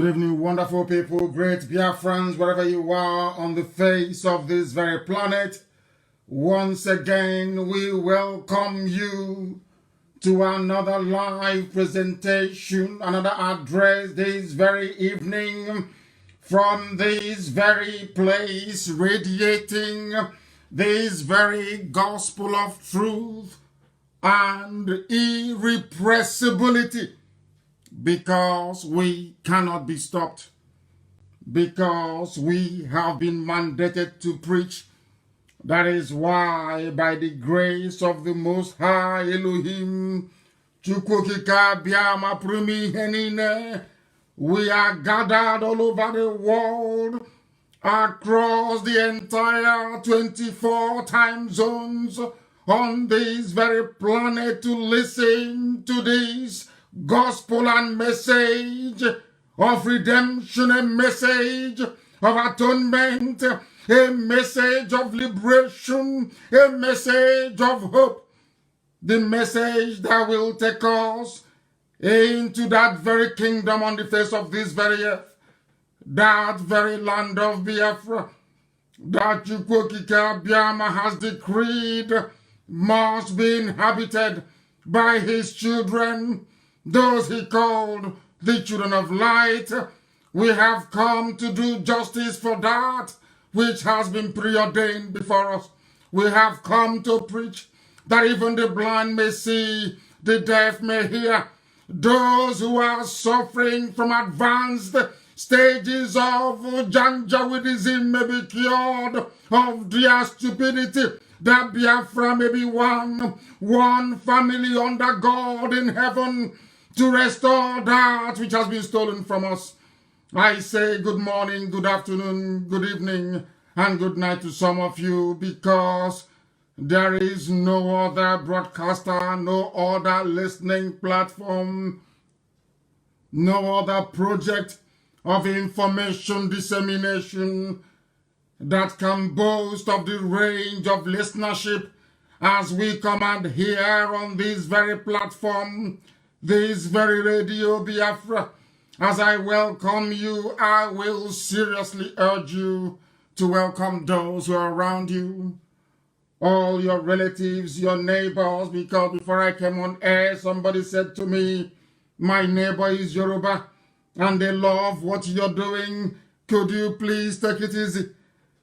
Good evening, wonderful people, great Biafrans, wherever you are on the face of this very planet. Once again, we welcome you to another live presentation, another address this very evening from this very place, radiating this very gospel of truth and irrepressibility. Because we cannot be stopped, because we have been mandated to preach. That is why, by the grace of the Most High Elohim, we are gathered all over the world, across the entire 24 time zones, on this very planet to listen to this gospel and message of redemption, a message of atonement, a message of liberation, a message of hope, the message that will take us into that very kingdom on the face of this very earth, that very land of Biafra, that Chukwokika Biama has decreed must be inhabited by his children, those he called the children of light. We have come to do justice for that which has been preordained before us. We have come to preach that even the blind may see, the deaf may hear. Those who are suffering from advanced stages of Janjaweedism may be cured of their stupidity. That Biafra may be one family under God in heaven, to restore that which has been stolen from us. I say good morning, good afternoon, good evening, and good night to some of you, because there is no other broadcaster, no other listening platform, no other project of information dissemination that can boast of the range of listenership as we command here on this very platform, this very Radio Biafra. As I welcome you, I will seriously urge you to welcome those who are around you, all your relatives, your neighbors, because before I came on air, somebody said to me, my neighbor is Yoruba, and they love what you're doing. Could you please take it easy?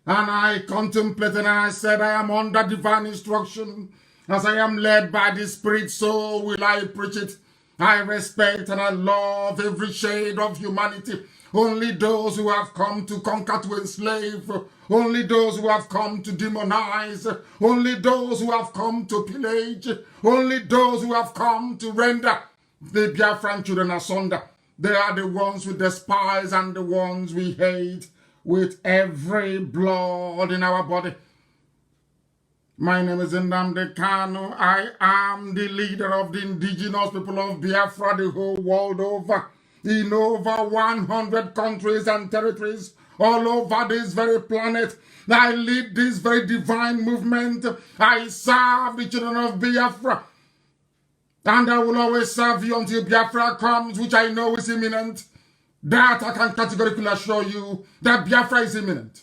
And I contemplated and I said, I am under divine instruction. As I am led by the Spirit, so will I preach it. I respect and I love every shade of humanity. Only those who have come to conquer, to enslave, only those who have come to demonize, only those who have come to pillage, only those who have come to render the Biafran children asunder. They are the ones we despise and the ones we hate with every blood in our body. My name is Nnamdi Kanu. I am the leader of the indigenous people of Biafra the whole world over, in over 100 countries and territories all over this very planet. I lead this very divine movement. I serve the children of Biafra, and I will always serve you until Biafra comes, which I know is imminent. That I can categorically assure you, that Biafra is imminent.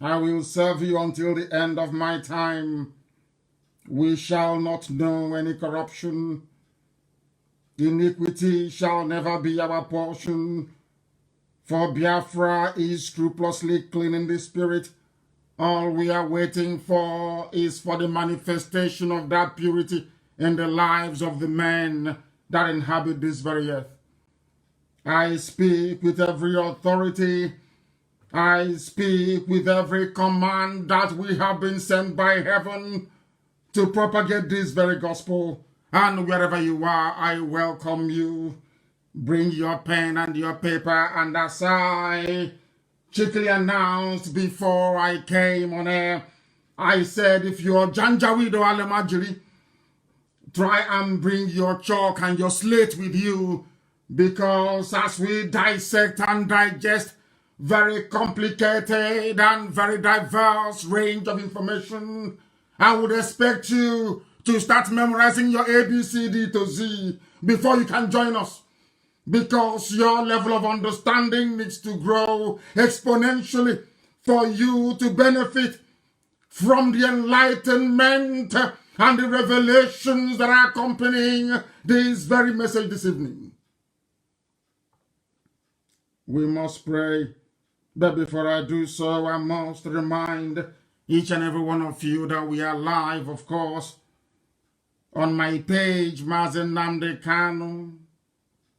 I will serve you until the end of my time. We shall not know any corruption. Iniquity shall never be our portion. For Biafra is scrupulously clean in the spirit. All we are waiting for is for the manifestation of that purity in the lives of the men that inhabit this very earth. I speak with every authority. I speak with every command that we have been sent by heaven to propagate this very gospel. And wherever you are, I welcome you. Bring your pen and your paper. And as I cheekily announced before I came on air, I said, if you're Janjaweed or Alemajiri, try and bring your chalk and your slate with you, because as we dissect and digest very complicated and very diverse range of information, I would expect you to start memorizing your ABCD to Z before you can join us. because your level of understanding needs to grow exponentially for you to benefit from the enlightenment and the revelations that are accompanying this very message this evening. We must pray, but before I do so, I must remind each and every one of you that we are live, of course, on my page, Mazi Nnamdi Kanu,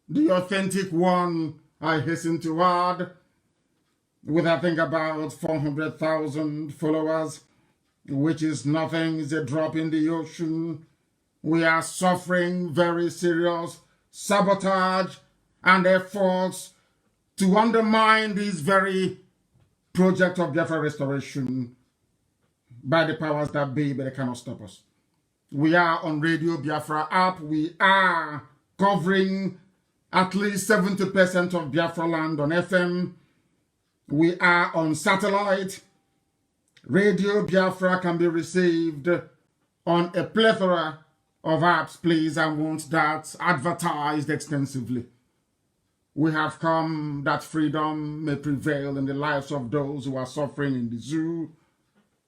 the authentic one, I hasten to add, with I think about 400,000 followers, which is nothing, it's a drop in the ocean. We are suffering very serious sabotage and efforts to undermine this very project of Biafra restoration by the powers that be, but they cannot stop us. We are on Radio Biafra app. We are covering at least 70% of Biafra land on FM. We are on satellite. Radio Biafra can be received on a plethora of apps. Please, I want that advertised extensively. We have come that freedom may prevail in the lives of those who are suffering in the zoo.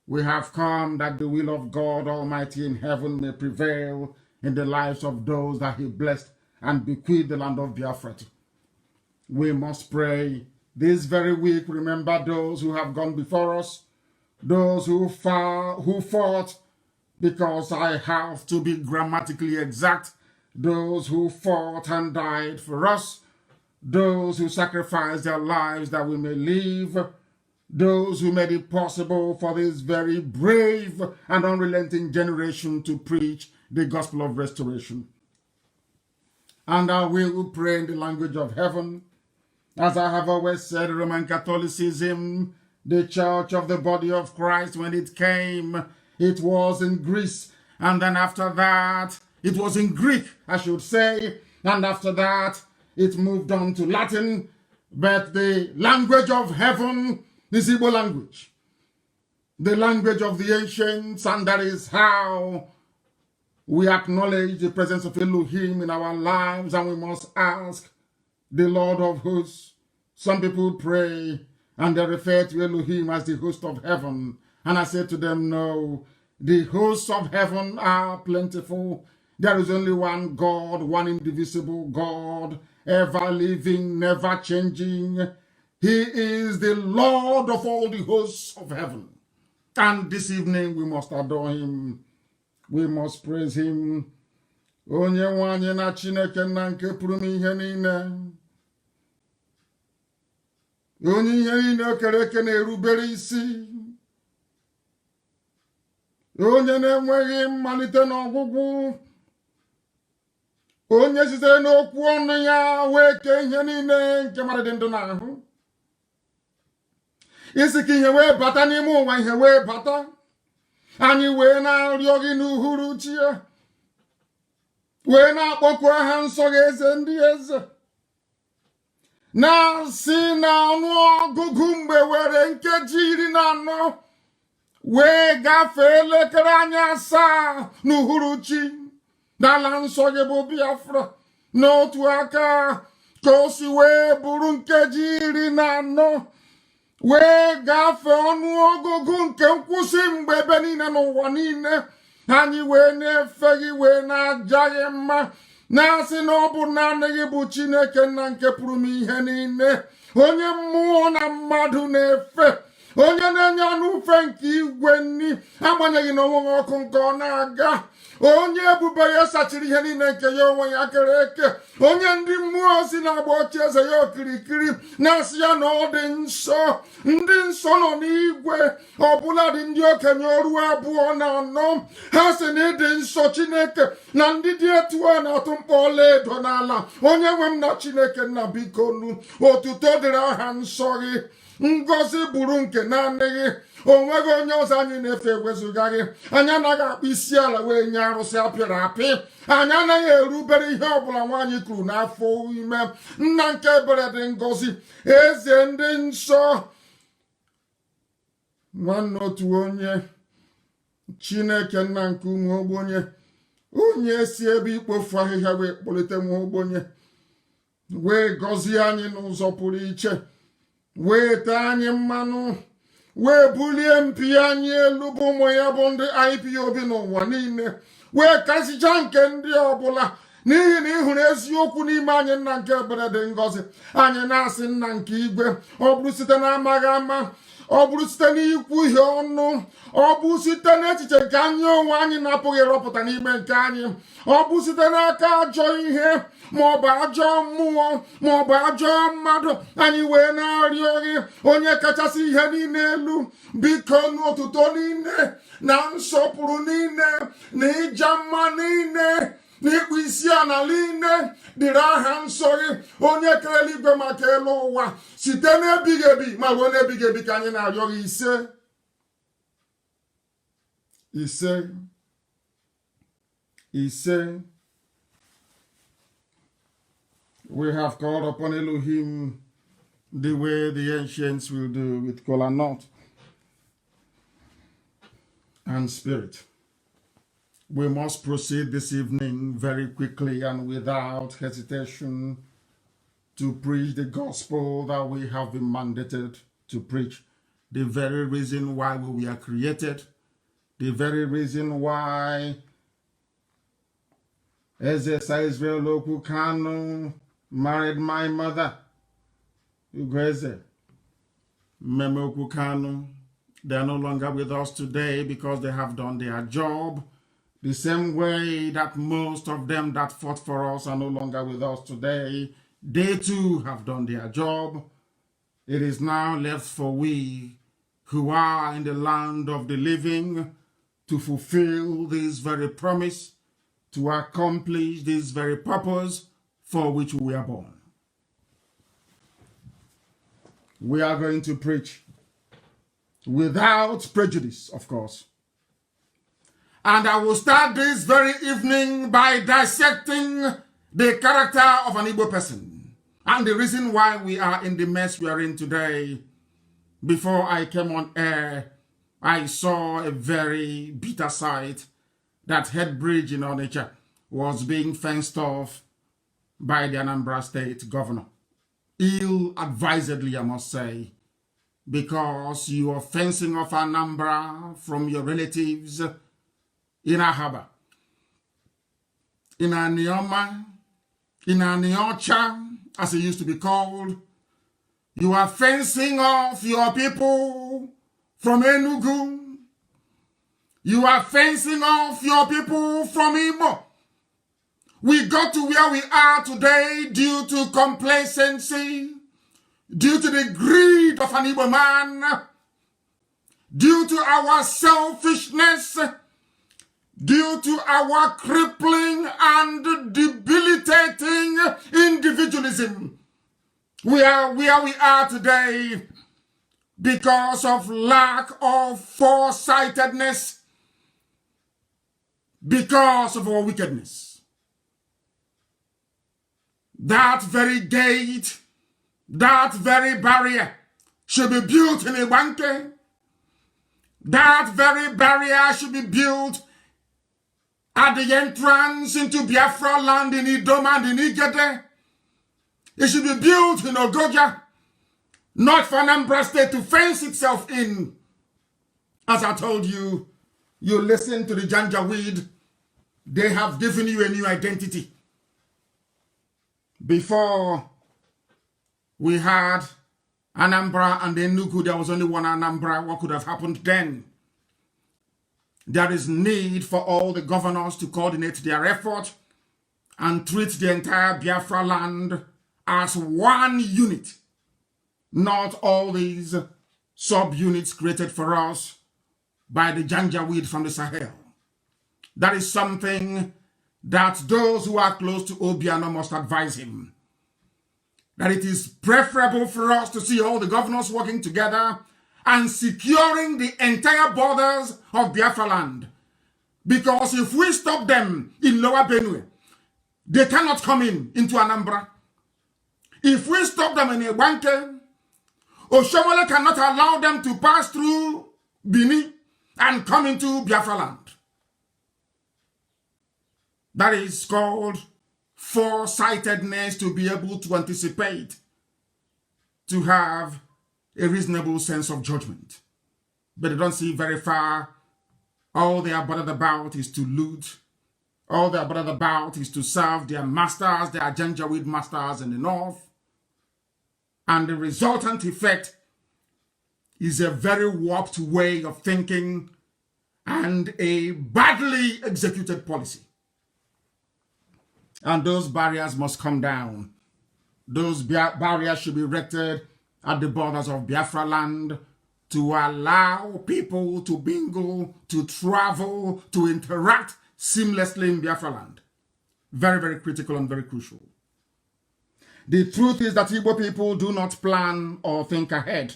We have come that the will of God Almighty in heaven may prevail in the lives of those that He blessed and bequeathed the land of Biafra to. We must pray this very week. Remember those who have gone before us, those who fought, because I have to be grammatically exact, those who fought and died for us, those who sacrificed their lives that we may live, those who made it possible for this very brave and unrelenting generation to preach the gospel of restoration. And I will pray in the language of heaven. As I have always said, Roman Catholicism, the church of the body of Christ, when it came, it was in Greece. And then after that, it was in Greek, I should say. And after that, it moved on to Latin. But the language of heaven is Igbo language, the language of the ancients, and that is how we acknowledge the presence of Elohim in our lives, and we must ask the Lord of hosts. Some people pray and they refer to Elohim as the host of heaven, and I say to them, no, the hosts of heaven are plentiful. There is only one God, one indivisible God, ever living, never changing. He is the Lord of all the hosts of heaven. And this evening we must adore Him. We must praise Him. Onye nwe anyị na Chineke nna nke pụrụ ihe niile. Onye ihe niile kere eke na-erubere isi. Onye na-enweghị mmalite na ọgwụgwụ. Onye sitere n'okwu ọnụ ya wee kee ihe niile nke mmadụ dị ndụ n'ahụ. Isi ka ihe wee bata n'ime ụwa, ihe wee bata. Anyị wee na-arịọ Gị n'uhuruchi ya. Wee na-akpọku aha nsọ Gị, eze ndị eze. Na-asị na ọnụ ọgụgụ mgbe were nkeji 14 wee gafee elekere anya 7 n'uhuruchi n'ala nsọ Gị bụ Biafra. N'otu aka ka o si wee bụrụ nkeji 14 wee gafee ọnụ ọgụgụ nke nkwụsị mgbe ebe niile n'ụwa niile anyị wee na-efe Gị, wee na-aja Gị mma, na-asị na ọ bụ naanị Gị bụ Chineke nna nke pụrụ m ihe niile, onye mmụọ na mmadụ na-efe, onye na-enye anụ ufe nke igwe nni agbanyeghị na onweghị ọkụ nke ọ na-aga, onye ebube ya sachiri ihe niile nke ya onwe ya kere eke, onye ndị mmụọ ozi na-agba oche eze ya okirikiri, na-asị ya na ọ dị nsọ. Ndị nsọ nọ n'igwe, ọbụla dị ndị okenye ọrụ 24 ha sị na ịdị nsọ Chineke, na ndị dị etu a na-atụ mkpa ọlaedo n'ala. Onye nwe m na Chineke nna, biko nu otuto dịrị aha nsọ Gị, ngọzi bụrụ nke naanị Gị. Onweghị onye ọzọ anyị na-efe ewezuga Gị. Anyị anaghị akpụ isi ala wee nye arụsị apịrị apị. Anyị anaghị erubere ihe ọbụla nwaanyị kwuru n'afọ ime. Nna nke ebere dị ngọzi, eze ndị nsọ, nwanne otu onye, Chineke nna nke ụmụ ogbenye, onye si ebe ikpofu ahịhịa wee kpọlite nwa ogbenye, wee gọzie anyị n'ụzọ pụrụ iche, wee tee anyị mmanụ, wee bulie mpi anyị elu bụ ụmụ ya bụ ndị IPOB n'ụwa niile, wee kasịcha nke ndị ọbụla, n'ihi na ị hụrụ eziokwu n'ime anyị. Nna nke ebere dị ngọzi, anyị na-asị nna nke igwe, ọ bụrụ site na amaghị ama, ọ bụrụ site n'ikwu ihe ọnụ, ọ bụ site n'echiche nke anyị onwe anyị na-apụghị ịrọpụta n'ime nke anyị, ọ bụ site n'aka ajọ ihe maọbụ ajọ mmụọ maọbụ ajọ mmadụ, anyị wee na-arịọ gị onye kachasị ihe niile elu, biko n'otuto niile na nsọpụrụ niile na ịja mma niile n'ịkpụ isi ala niile dịrị aha nsọ gị, onye kere eluigwe maka elu ụwa, site n'ebighị ebi ma ruo n'ebighị ebi ka anyị na-arịọ gị. Ise. We have called upon Elohim the way the ancients will do, with kola nut and spirit. We must proceed this evening very quickly and without hesitation to preach the gospel that we have been mandated to preach. The very reason why we were created, the very reason why Mazi Nnamdi Kanu married my mother, Ugweze Memo Kanu. They are no longer with us today because they have done their job. The same way that most of them that fought for us are no longer with us today, they too have done their job. It is now left for we who are in the land of the living to fulfill this very promise, to accomplish this very purpose for which we are born. We are going to preach without prejudice, of course. And I will start this very evening by dissecting the character of an Igbo person and the reason why we are in the mess we are in today. Before I came on air, I saw a very bitter sight. That head bridge in Onitsha was being fenced off by the Anambra State governor. Ill-advisedly, I must say, because you are fencing off Anambra from your relatives in Ahaba, in Anioma, in Aniocha, as it used to be called. You are fencing off your people from Enugu. You are fencing off your people from Igbo. We got to where we are today due to complacency, due to the greed of an Igbo man, due to our selfishness, due to our crippling and debilitating individualism. We are where we are today because of lack of foresightedness, because of our wickedness. That very gate, that very barrier should be built in Iwanke. That very barrier should be built at the entrance into Biafra land in Idoma and in Igede. It should be built in Ogoja, not for Anambra State to fence itself in. As I told you, you listen to the Janjaweed, they have given you a new identity. Before we had Anambra and Enugu, there was only one Anambra. What could have happened then? There is need for all the governors to coordinate their effort and treat the entire Biafra land as one unit, not all these sub-units created for us by the Janjaweed from the Sahel. That is something that those who are close to Obiano must advise him. That it is preferable for us to see all the governors working together and securing the entire borders of Biafra land. Because if we stop them in Lower Benue, they cannot come into Anambra. If we stop them in Iwanke, Oshomole cannot allow them to pass through Bini and come into Biafra land. That is called foresightedness to be able to anticipate, to have a reasonable sense of judgment. But they don't see very far. All they are bothered about is to loot. All they are bothered about is to serve their masters, their Janjaweed masters in the north. And the resultant effect is a very warped way of thinking and a badly executed policy. And those barriers must come down. Those barriers should be erected at the borders of Biafra land to allow people to mingle, to travel, to interact seamlessly in Biafra land. Very, very critical and very crucial. The truth is that Igbo people do not plan or think ahead.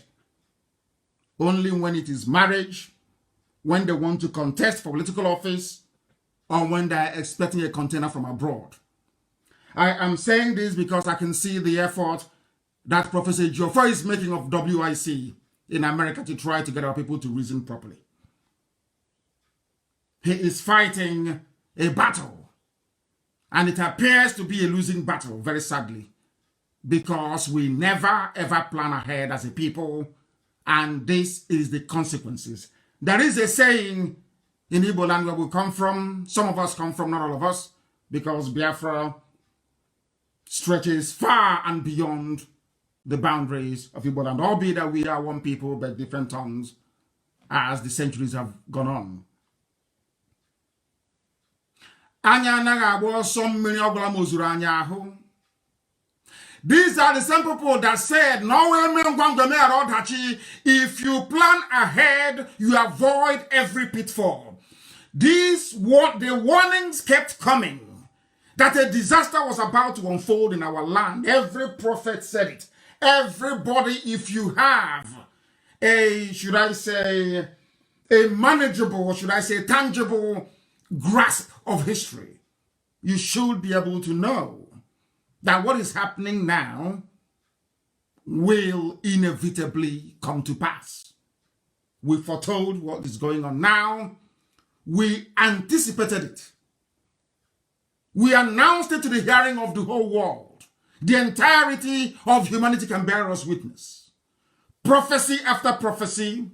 Only when it is marriage, when they want to contest for political office, or when they are expecting a container from abroad. I am saying this because I can see the effort that Professor Joffre is making of WIC in America to try to get our people to reason properly. He is fighting a battle, and it appears to be a losing battle, very sadly, because we never ever plan ahead as a people, and this is the consequences. There is a saying in Igbo land where we come from, some of us come from, not all of us, because Biafra stretches far and beyond the boundaries of Igbo land, albeit that we are one people but different tongues as the centuries have gone on. These are the same people that said, if you plan ahead, you avoid every pitfall. The warnings kept coming that a disaster was about to unfold in our land. Every prophet said it. Everybody, if you have a, should I say, a manageable, should I say, tangible grasp of history, you should be able to know that what is happening now will inevitably come to pass. We foretold what is going on now. We anticipated it. We announced it to the hearing of the whole world. The entirety of humanity can bear us witness. Prophecy after prophecy,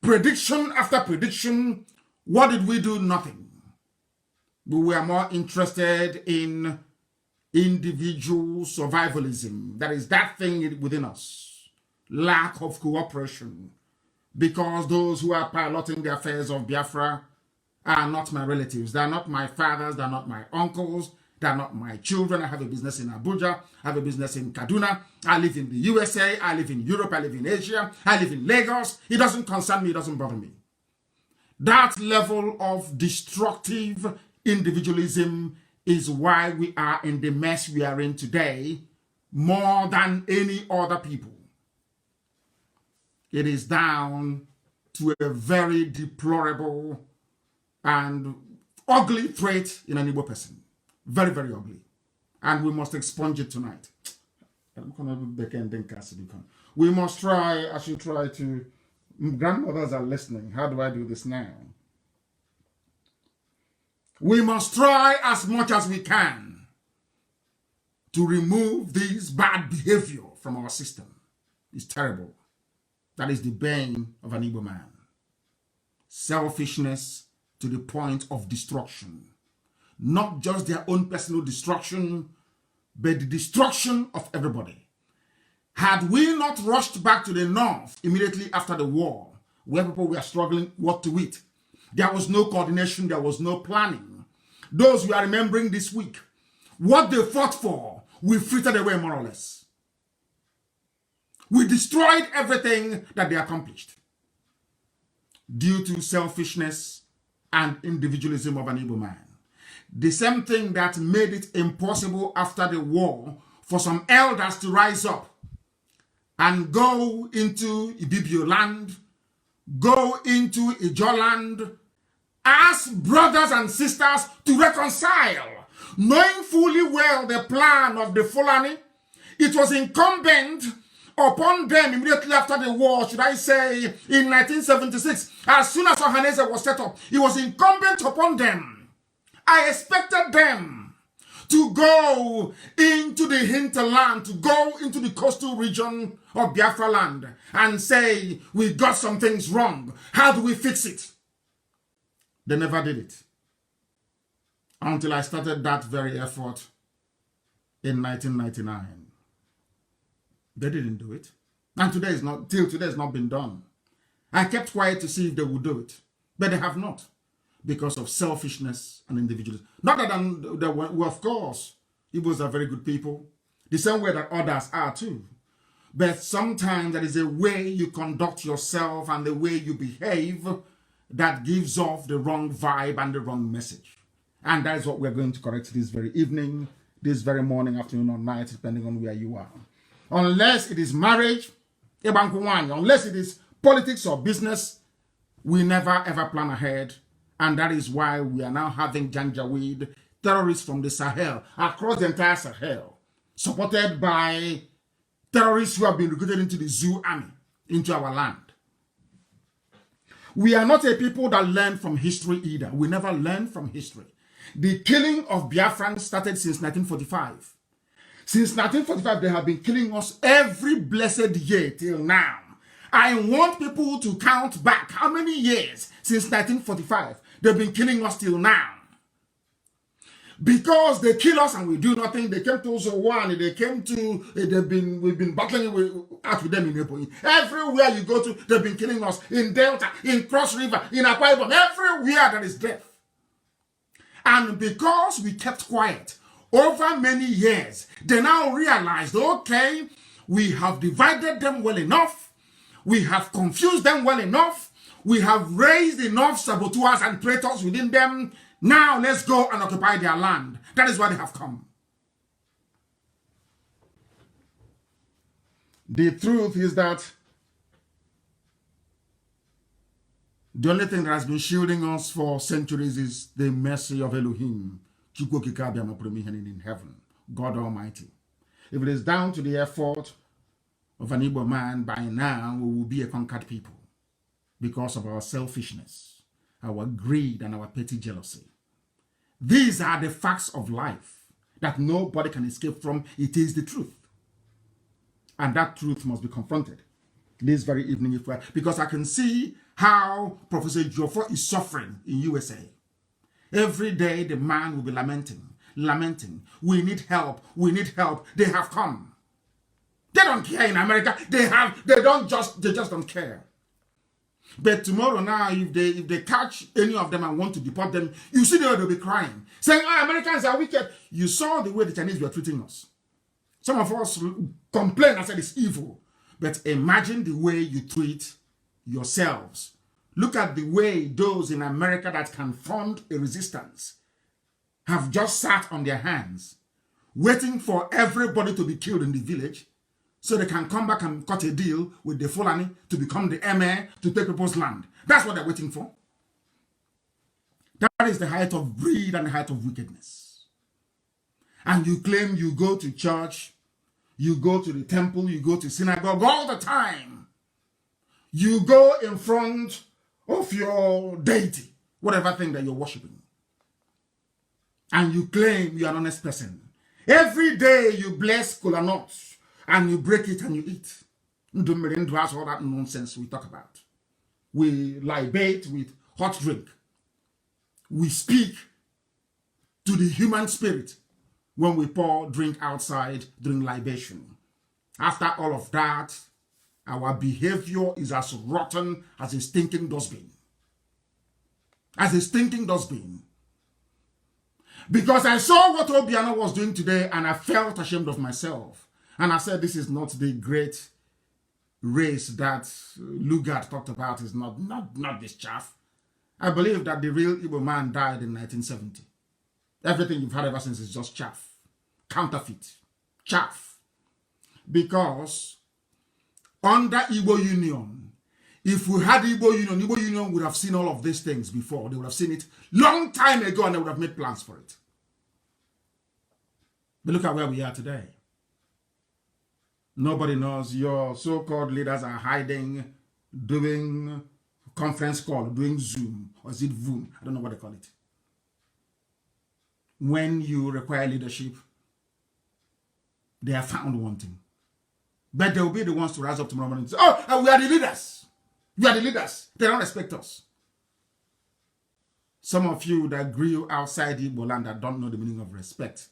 prediction after prediction. What did we do? Nothing. But we are more interested in individual survivalism. That is that thing within us. Lack of cooperation. Because those who are piloting the affairs of Biafra are not my relatives. They are not my fathers. They are not my uncles. They are not my children. I have a business in Abuja. I have a business in Kaduna. I live in the USA. I live in Europe. I live in Asia. I live in Lagos. It doesn't concern me. It doesn't bother me. That level of destructive individualism is why we are in the mess we are in today more than any other people. It is down to a very deplorable and ugly trait in an Igbo person. Very, very ugly. And we must expunge it tonight. We must try, I should try to, grandmothers are listening. How do I do this now? We must try as much as we can to remove this bad behavior from our system. It's terrible. That is the bane of an Igbo man. Selfishness to the point of destruction. Not just their own personal destruction, but the destruction of everybody. Had we not rushed back to the north immediately after the war, where people were struggling what to eat, there was no coordination, there was no planning. Those we are remembering this week, what they fought for, we frittered away more or less. We destroyed everything that they accomplished due to selfishness and individualism of an Igbo man. The same thing that made it impossible after the war for some elders to rise up and go into Ibibio land, go into Ijo land, ask brothers and sisters to reconcile, knowing fully well the plan of the Fulani. It was incumbent upon them immediately after the war, should I say, in 1976, as soon as Ohanese was set up, it was incumbent upon them. I expected them to go into the hinterland, to go into the coastal region of Biafra land and say, we got some things wrong. How do we fix it? They never did it. Until I started that very effort in 1999. They didn't do it. And till today it's not been done. I kept quiet to see if they would do it. But they have not. Because of selfishness and individualism. Not that well, of course, Igbos are very good people. The same way that others are too. But sometimes there is a way you conduct yourself and the way you behave that gives off the wrong vibe and the wrong message. And that is what we're going to correct this very evening, this very morning, afternoon, or night, depending on where you are. Unless it is marriage, unless it is politics or business, we never ever plan ahead. And that is why we are now having Janjaweed, terrorists from the Sahel, across the entire Sahel, supported by terrorists who have been recruited into the zoo army, into our land. We are not a people that learn from history either. We never learn from history. The killing of Biafrans started since 1945. Since 1945, they have been killing us every blessed year till now. I want people to count back how many years since 1945 they've been killing us till now. Because they kill us and we do nothing. They came to Ozowan, they came to, we've been battling out with them in Ebonyi. Everywhere you go to, they've been killing us. In Delta, in Cross River, in Akwa Ibom, everywhere there is death. And because we kept quiet over many years, they now realized, okay, we have divided them well enough. We have confused them well enough. We have raised enough saboteurs and traitors within them. Now let's go and occupy their land. That is why they have come. The truth is that the only thing that has been shielding us for centuries is the mercy of Elohim, in heaven, God Almighty. If it is down to the effort of an Igbo man, by now we will be a conquered people because of our selfishness, our greed, and our petty jealousy. These are the facts of life that nobody can escape from. It is the truth. And that truth must be confronted this very evening, because I can see how Professor Joffo is suffering in USA. Every day the man will be lamenting. We need help. They have come. They don't care in America. They just don't care. But tomorrow now, if they catch any of them and want to deport them, you see they'll be crying, saying, Americans are wicked. You saw the way the Chinese were treating us. Some of us complain and said it's evil. But imagine the way you treat yourselves. Look at the way those in America that can fund a resistance have just sat on their hands, waiting for everybody to be killed in the village, so they can come back and cut a deal with the Fulani to become the emir to take people's land. That's what they're waiting for. That is the height of greed and the height of wickedness. And you claim you go to church, you go to the temple, you go to synagogue all the time. You go in front of your deity, whatever thing that you're worshiping. And you claim you're an honest person. Every day you bless kola nuts, and you break it and you eat. Ndumirindu has all that nonsense we talk about. We libate with hot drink. We speak to the human spirit when we pour drink outside during libation. After all of that, our behavior is as rotten as a stinking dustbin. As a stinking dustbin. Because I saw what Obiano was doing today and I felt ashamed of myself. And I said, this is not the great race that Lugard talked about. Is not this chaff. I believe that the real Igbo man died in 1970. Everything you've had ever since is just chaff. Counterfeit. Chaff. Because under Igbo Union, if we had Igbo Union would have seen all of these things before. They would have seen it long time ago and they would have made plans for it. But look at where we are today. Nobody knows. Your so-called leaders are hiding, doing conference call, doing Zoom, or is it Voom? I don't know what they call it. when you require leadership, they are found wanting. But they will be the ones to rise up tomorrow morning and say, oh, we are the leaders. We are the leaders. They don't respect us. Some of you that grew outside Igbo land that don't know the meaning of respect.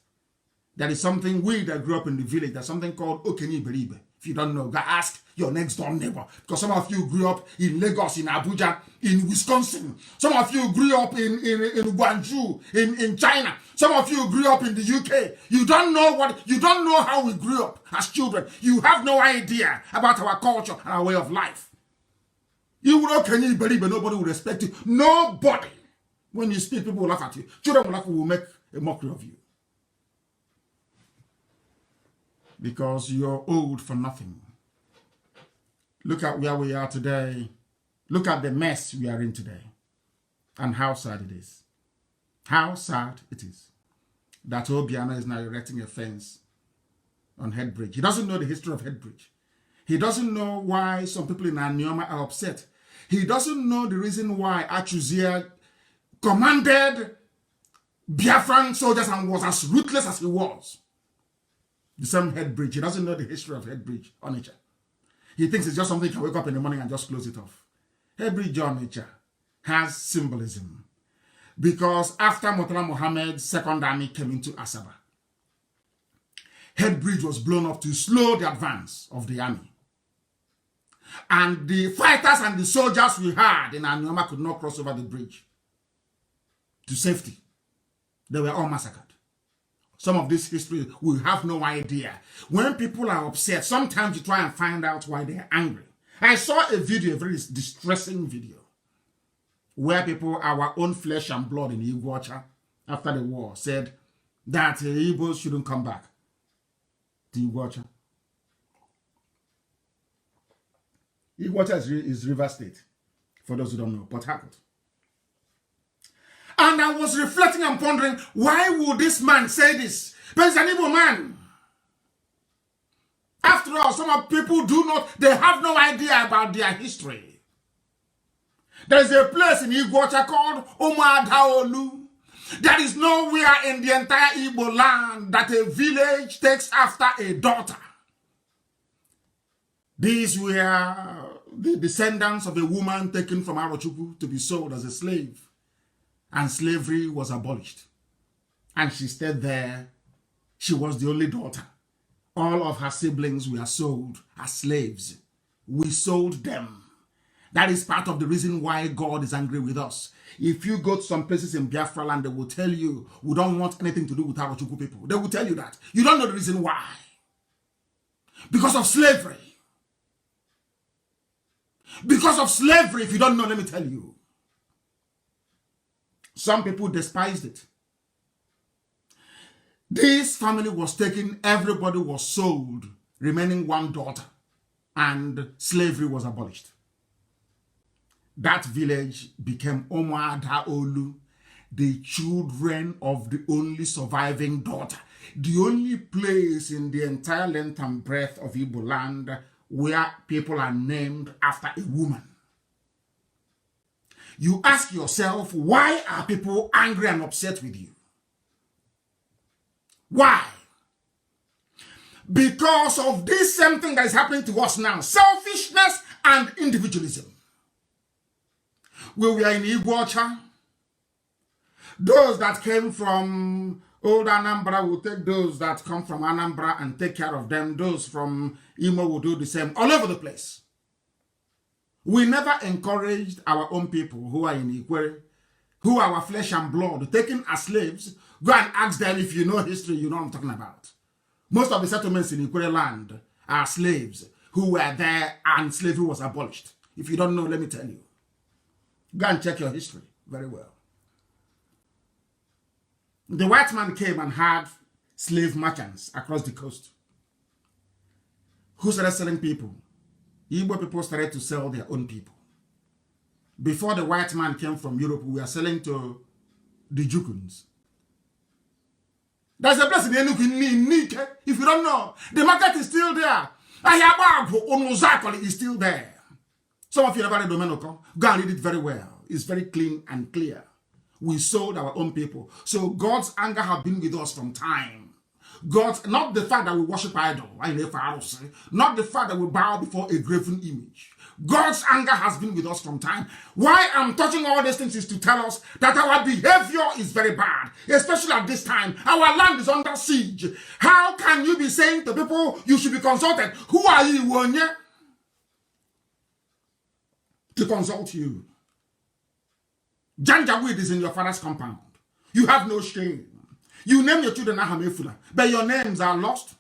There is something, we that grew up in the village, there's something called Okenye Beribe. If you don't know, go ask your next door neighbor. Because some of you grew up in Lagos, in Abuja, in Wisconsin. Some of you grew up in Guangzhou, in China. Some of you grew up in the UK. You don't know how we grew up as children. You have no idea about our culture and our way of life. You will Okenye Beribe, nobody will respect you. Nobody. When you speak, people will laugh at you. Children will laugh, will make a mockery of you. Because you're old for nothing. Look at where we are today. Look at the mess we are in today. And how sad it is. How sad it is that Obiano is now erecting a fence on Headbridge. He doesn't know the history of Headbridge. He doesn't know why some people in Anioma are upset. He doesn't know the reason why Achuzia commanded Biafran soldiers and was as ruthless as he was. The same Headbridge. He doesn't know the history of Headbridge, Onitsha. He thinks it's just something you can wake up in the morning and just close it off. Headbridge, Onitsha has symbolism. Because after Murtala Mohammed's second army came into Asaba, Headbridge was blown up to slow the advance of the army. And the fighters and the soldiers we had in Anioma could not cross over the bridge to safety. They were all massacred. Some of this history, we have no idea. When people are upset, sometimes you try and find out why they are angry. I saw a video, a very distressing video, where people, our own flesh and blood in Igbocha, after the war, said that the Igbos shouldn't come back to Igbocha. Igbocha is River State, for those who don't know, Port Harcourt. And I was reflecting and pondering, why would this man say this? But he's an Igbo man. After all, some of people they have no idea about their history. There is a place in Igbocha called Umuadaolu. There is nowhere in the entire Igbo land that a village takes after a daughter. These were the descendants of a woman taken from Arochukwu to be sold as a slave. And slavery was abolished. And she stayed there. She was the only daughter. All of her siblings were sold as slaves. We sold them. That is part of the reason why God is angry with us. If you go to some places in Biafra land, they will tell you, we don't want anything to do with Arochukwu people. They will tell you that. You don't know the reason why. Because of slavery. Because of slavery, if you don't know, let me tell you. Some people despised it. This family was taken, everybody was sold, remaining one daughter, and slavery was abolished. That village became Umuadaolu, the children of the only surviving daughter. The only place in the entire length and breadth of Igbo land where people are named after a woman. You ask yourself, why are people angry and upset with you? Why? Because of this same thing that is happening to us now. Selfishness and individualism. When we are in Igbocha, those that came from old Anambra will take those that come from Anambra and take care of them. Those from Imo will do the same all over the place. We never encouraged our own people who are in Ikwere, who are our flesh and blood, taken as slaves. Go and ask them if you know history, you know what I'm talking about. Most of the settlements in Ikwere land are slaves who were there and slavery was abolished. If you don't know, let me tell you. Go and check your history very well. The white man came and had slave merchants across the coast who started selling people. Igbo people started to sell their own people. Before the white man came from Europe, we were selling to the Jukuns. There's a place in Enugu, if you don't know, the market is still there. Onozakoli is still there. Some of you never read Domenoko. Go and read it very well. It's very clean and clear. We sold our own people. So God's anger has been with us from time. God, not the fact that we worship idol, not the fact that we bow before a graven image. God's anger has been with us from time. Why I'm touching all these things is to tell us that our behavior is very bad, especially at this time. Our land is under siege. How can you be saying to people you should be consulted? Who are you, Wonye? To consult you. Janjaweed is in your father's compound. You have no shame. You name your children Ahamefula, but your names are lost.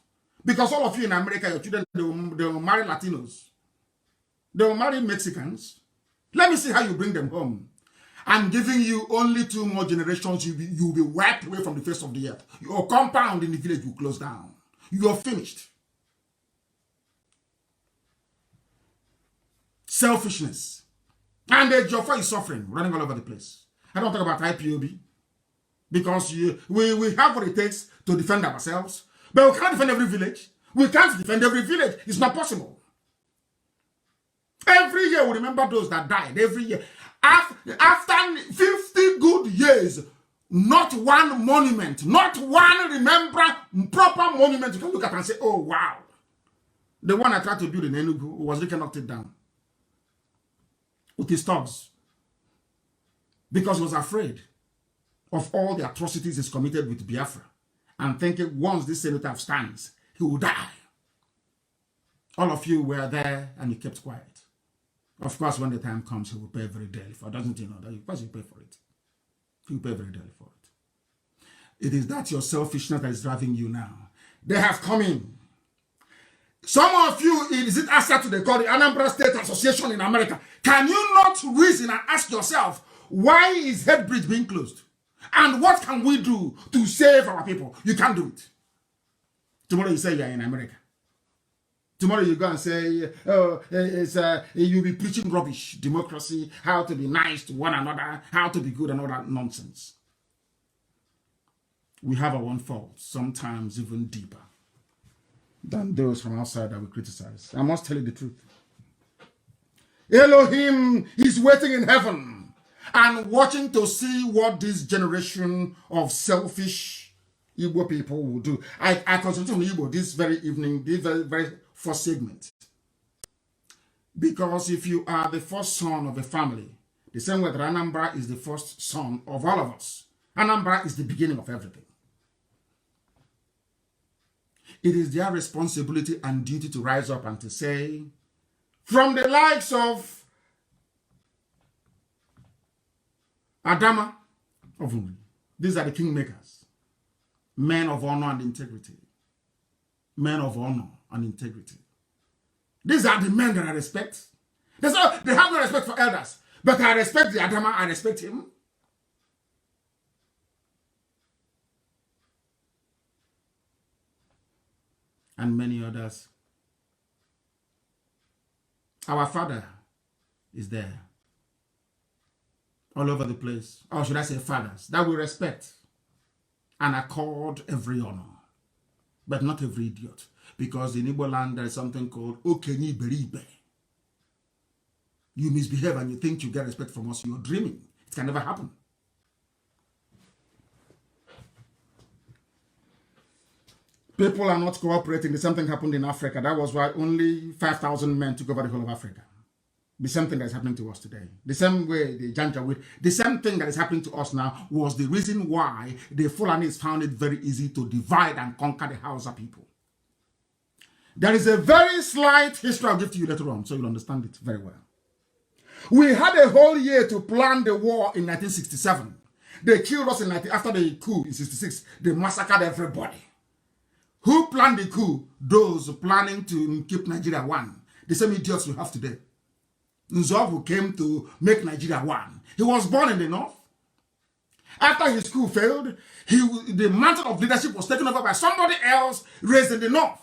Because all of you in America, your children, they will marry Latinos. They will marry Mexicans. Let me see how you bring them home. I'm giving you only 2 more generations. You'll be wiped away from the face of the earth. Your compound in the village will close down. You're finished. Selfishness. And the Jaffa is suffering, running all over the place. I don't talk about IPOB. Because we have what it takes to defend ourselves. But we can't defend every village. We can't defend every village. It's not possible. Every year we remember those that died. Every year. After 50 good years, not one monument, not one proper monument you can look at and say, oh, wow. The one I tried to build in Enugu was really knocked it down. With his thugs. Because he was afraid of all the atrocities he's committed with Biafra, and thinking once this cenotaph stands, he will die. All of you were there and you kept quiet. Of course, when the time comes, he will pay very dearly for it. Doesn't he know that? Of course, you pay for it. He will pay very dearly for it. It is that your selfishness that is driving you now. They have come in. Some of you, is it ASA to the call the Anambra State Association in America? Can you not reason and ask yourself, why is Headbridge being closed? And what can we do to save our people? You can't do it. Tomorrow you say you're in America. Tomorrow you go and say, you'll be preaching rubbish, democracy, how to be nice to one another, how to be good and all that nonsense. We have our own faults, sometimes even deeper than those from outside that we criticize. I must tell you the truth. Elohim is waiting in heaven and watching to see what this generation of selfish Igbo people will do. I concentrate on Igbo this very evening, this very first segment. Because if you are the first son of a family, the same way that Anambra is the first son of all of us, Anambra is the beginning of everything. It is their responsibility and duty to rise up and to say, from the likes of Adama of Uri. These are the kingmakers. Men of honor and integrity. Men of honor and integrity. These are the men that I respect. They have no respect for elders. But I respect the Adama, I respect him. And many others. Our father is there. All over the place. Or should I say fathers, that we respect and accord every honor. But not every idiot. Because in Igbo land there is something called Okenyi Beribe. You misbehave and you think you get respect from us. You're dreaming. It can never happen. People are not cooperating. The same thing happened in Africa. That was why only 5,000 men took over the whole of Africa. The same thing that is happening to us today. The same way the Janjaweed, the same thing that is happening to us now was the reason why the Fulanis found it very easy to divide and conquer the Hausa people. There is a very slight history I'll give to you later on, so you'll understand it very well. We had a whole year to plan the war in 1967. They killed us after the coup in 66. They massacred everybody. Who planned the coup? Those planning to keep Nigeria one. The same idiots we have today. Nzogu came to make Nigeria one. He was born in the north. After his coup failed, the mantle of leadership was taken over by somebody else raised in the north.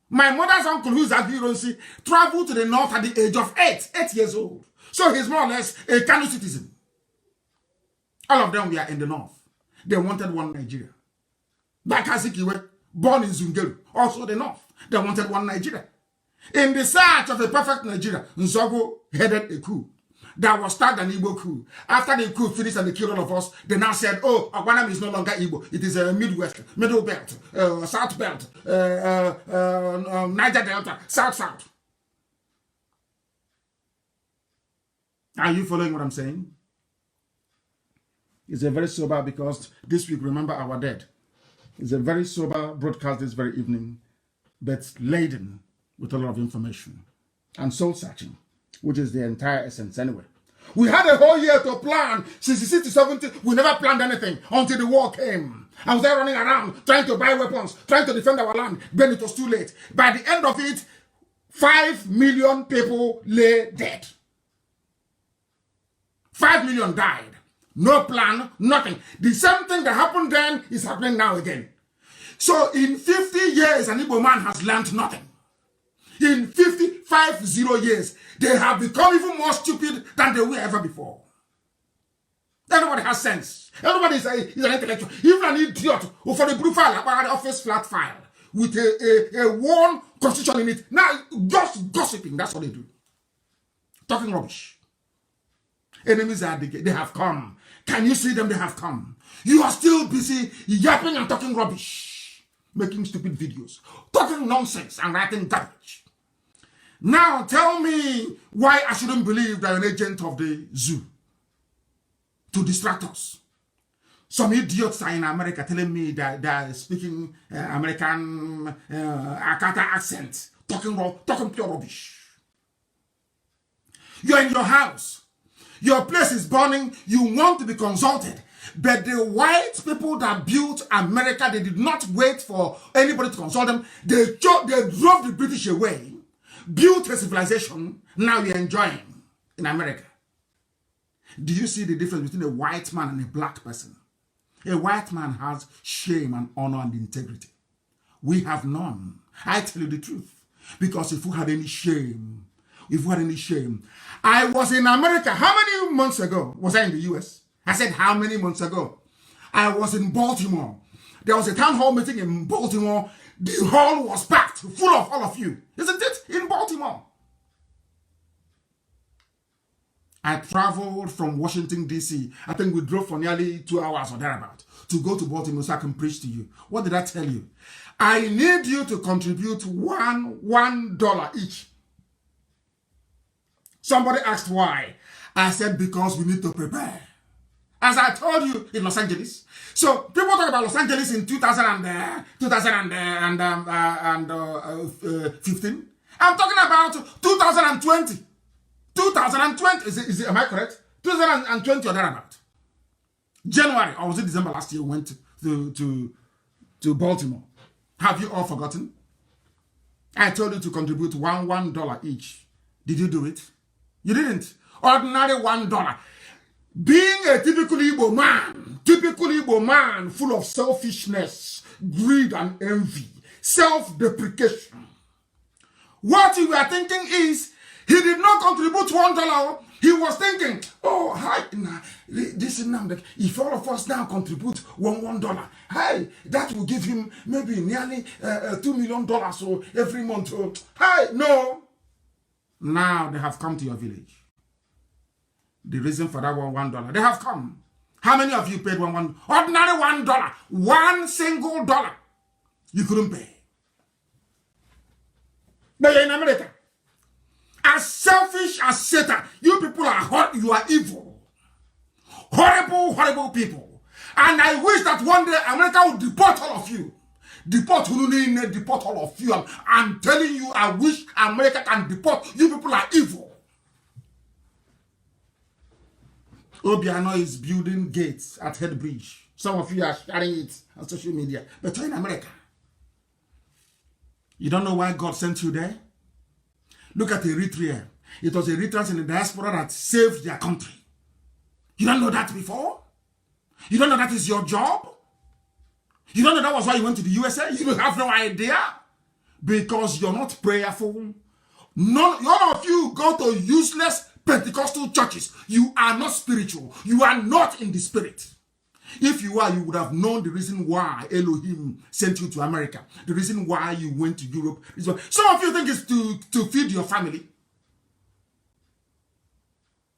My mother's uncle, who is Aguironsi, traveled to the north at the age of 8 years old. So he's more or less a Kanu citizen. All of them were in the north. They wanted one Nigeria. Bakazikiwe, born in Zungeru, also the north. They wanted one Nigeria. In the search of a perfect Nigeria, Nzogu headed a coup. that was started an Igbo coup. After the coup finished and they killed all of us, they now said, oh, Agwanam is no longer Igbo. It is a Midwest, Middle Belt, South Belt, Niger Delta, South. Are you following what I'm saying? It's a very sober, because this week, remember our dead. It's a very sober broadcast this very evening, but laden with a lot of information and soul searching, which is the entire essence anyway. We had a whole year to plan. Since the 60s, 70s, we never planned anything until the war came. I was there running around, trying to buy weapons, trying to defend our land. Then it was too late. By the end of it, 5 million people lay dead. 5 million died. No plan, nothing. The same thing that happened then is happening now again. So in 50 years, an Igbo man has learned nothing. In 50 years, they have become even more stupid than they were ever before. Everybody has sense. Everybody is an intellectual. Even an idiot who for the blue file, about the office flat file, with a worn constitution in it. Now, just gossiping, that's what they do. Talking rubbish. Enemies are they have come. Can you see them? They have come. You are still busy yapping and talking rubbish, making stupid videos, talking nonsense and writing garbage. Now tell me why I shouldn't believe that you're an agent of the zoo to distract us. Some idiots are in America telling me that they are speaking American Akata accent, talking pure rubbish. You're in your house. Your place is burning. You want to be consulted. But the white people that built America, they did not wait for anybody to consult them. They drove the British away, built a civilization. Now we're enjoying in America. Do you see the difference between a white man and a black person? A white man has shame and honor and integrity. We have none. I tell you the truth. Because if we had any shame, I was in America. How many months ago was I in the US? I said, how many months ago? I was in Baltimore. There was a town hall meeting in Baltimore. The hall was packed, full of all of you. Isn't it? In Baltimore. I traveled from Washington, D.C. I think we drove for nearly 2 hours or thereabout to go to Baltimore so I can preach to you. What did I tell you? I need you to contribute $1 each. Somebody asked why. I said, because we need to prepare. As I told you in Los Angeles. So people talk about Los Angeles in 2015. I'm talking about 2020. 2020. Am I correct? 2020 or thereabout. January, or was it December last year, we went to Baltimore. Have you all forgotten? I told you to contribute $1 each. Did you do it? You didn't. Ordinary $1. Being a typical Igbo man, full of selfishness, greed and envy, self-deprecation. What you were thinking is, he did not contribute $1. He was thinking, oh, hi, this is Nnamdi. If all of us now contribute $1, hey, that will give him maybe nearly $2 million so every month. Hi, no. Now they have come to your village. The reason for that $1, they have come. How many of you paid $1? Ordinary $1. One single dollar. You couldn't pay. But you're in America. As selfish as Satan, you people are hot, you are evil. Horrible, horrible people. And I wish that one day America would deport all of you. Deport all of you. I'm telling you, I wish America can deport. You people are evil. Obiano is building gates at Head Bridge. Some of you are sharing it on social media. But you're in America. You don't know why God sent you there? Look at Eritrea. It was Eritreans in the diaspora that saved their country. You don't know that before? You don't know that is your job? You don't know that was why you went to the USA? You have no idea? Because you're not prayerful. None of you go to useless Pentecostal churches. You are not spiritual. You are not in the spirit. If you are, you would have known the reason why Elohim sent you to America. The reason why you went to Europe. Some of you think it's to feed your family.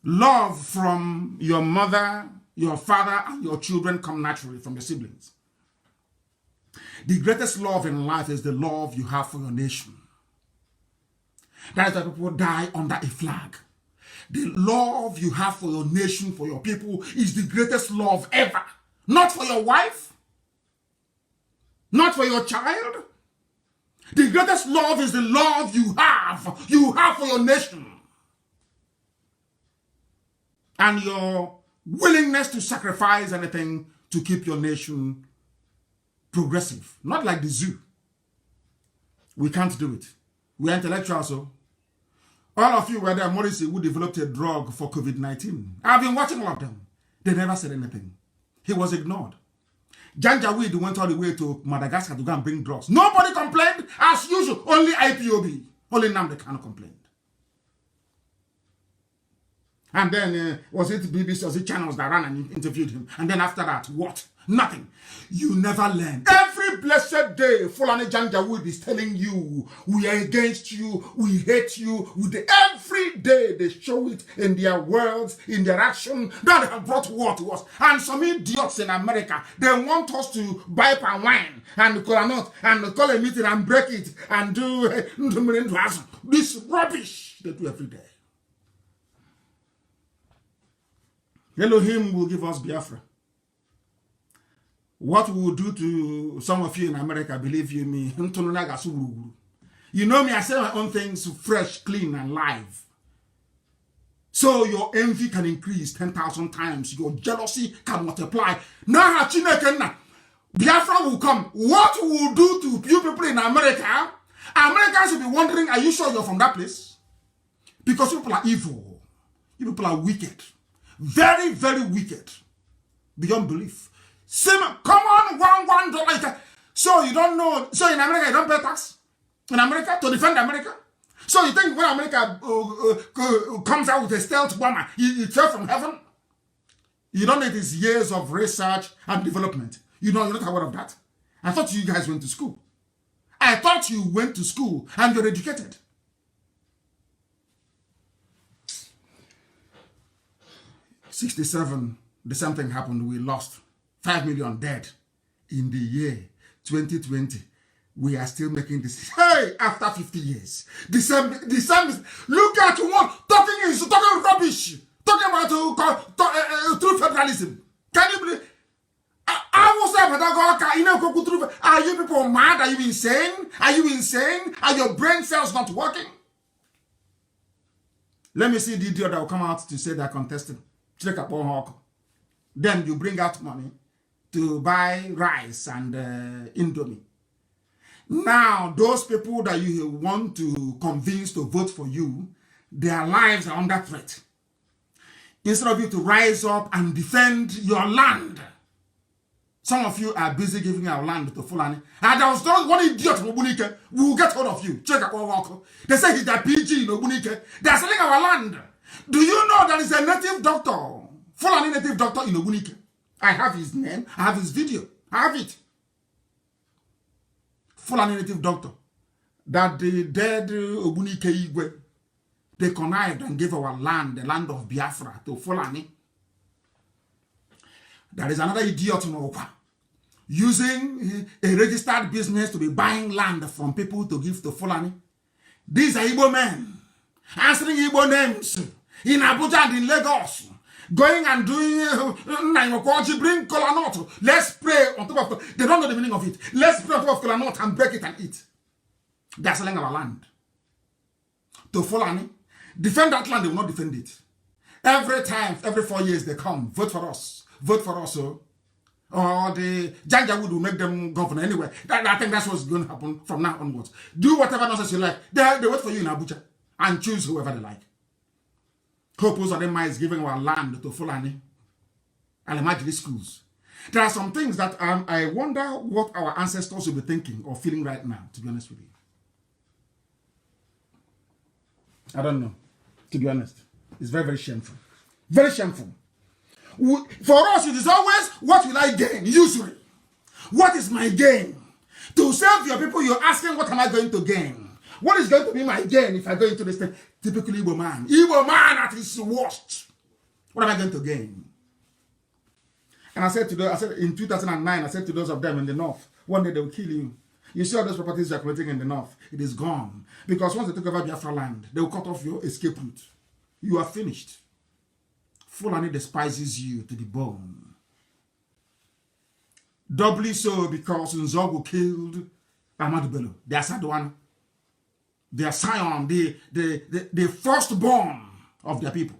Love from your mother, your father, and your children come naturally from your siblings. The greatest love in life is the love you have for your nation. That is why people die under a flag. The love you have for your nation, for your people, is the greatest love ever. Not for your wife, not for your child. The greatest love is the love you have for your nation. And your willingness to sacrifice anything to keep your nation progressive. Not like the zoo. We can't do it. We are intellectuals, so. All of you were there, Morrissey, who developed a drug for COVID-19. I've been watching all of them. They never said anything. He was ignored. Janjaweed went all the way to Madagascar to go and bring drugs. Nobody complained, as usual. Only IPOB. Only Nnamdi Kanu complained. And then, was it BBC, was it channels that ran and interviewed him? And then after that, what? Nothing. You never learn. Every blessed day, Fulani Janjaweed is telling you, we are against you, we hate you. Every day they show it in their words, in their action, that they have brought war to us. And some idiots in America, they want us to buy palm wine and cola nut and call a meeting and break it and do this rubbish they do every day. Elohim will give us Biafra. What we will do to some of you in America, believe you me, you know me, I say my own things fresh, clean, and live. So your envy can increase 10,000 times. Your jealousy can multiply. Now, Biafra will come. What we will do to you people in America, Americans will be wondering, are you sure you're from that place? Because you people are evil. You people are wicked. Very, very wicked. Beyond belief. Come on, $1. So you don't know. So in America, you don't pay tax? In America, to defend America? So you think when America comes out with a stealth bomber, it fell from heaven? You don't know it is years of research and development. You're not aware of that. I thought you guys went to school. I thought you went to school and you're educated. '67, the same thing happened. We lost 5 million dead. In the year 2020, we are still making this. Hey, after 50 years, the same. Look at what talking rubbish. Talking about true federalism. Can you believe? Are you people mad? Are you insane? Are you insane? Are your brain cells not working? Let me see the idiot that will come out to say they're contesting. Then you bring out money to buy rice and Indomie. Now, those people that you want to convince to vote for you, their lives are under threat. Instead of you to rise up and defend your land, some of you are busy giving our land to Fulani. And there was one idiot in Obunike who will get hold of you. They say he's a PG in Obunike. They are selling our land. Do you know there is a native doctor, Fulani native doctor in Obunike? I have his name, I have his video, I have it. Fulani native doctor. That the dead Obunike Igwe, they connived and gave our land, the land of Biafra, to Fulani. There is another idiot in Okwa, using a registered business to be buying land from people to give to Fulani. These are Igbo men, answering Igbo names in Abuja and in Lagos, going and doing bring kola nut. Let's pray on top of. They don't know the meaning of it. Let's pray on top of kola nut and break it and eat. They're selling our land to Fulani. Defend that land, they will not defend it. Every time, every 4 years they come, vote for us. Vote for us, or the Janjaweed will make them governor anyway. I think that's what's going to happen from now onwards. Do whatever nonsense you like. They wait for you in Abuja and choose whoever they like. Hope Uzodinma is giving our land to Fulani and Imagine schools. There are some things that I wonder what our ancestors will be thinking or feeling right now, to be honest with you. I don't know, to be honest. It's very, very shameful. Very shameful. For us, it is always, what will I gain? Usury. What is my gain? To serve your people, you're asking, what am I going to gain? What is going to be my gain if I go into this thing? Typically Igbo man. Igbo man at his worst. What am I going to gain? And I said to those, I said in 2009, I said to those of them in the north, one day they will kill you. You see all those properties you are collecting in the north, it is gone. Because once they take over Biafra land, they will cut off your escape route. You are finished. Fulani despises you to the bone. Doubly so because Nzogu killed Ahmadu Bello, the Asadwan, their scion, the firstborn of their people.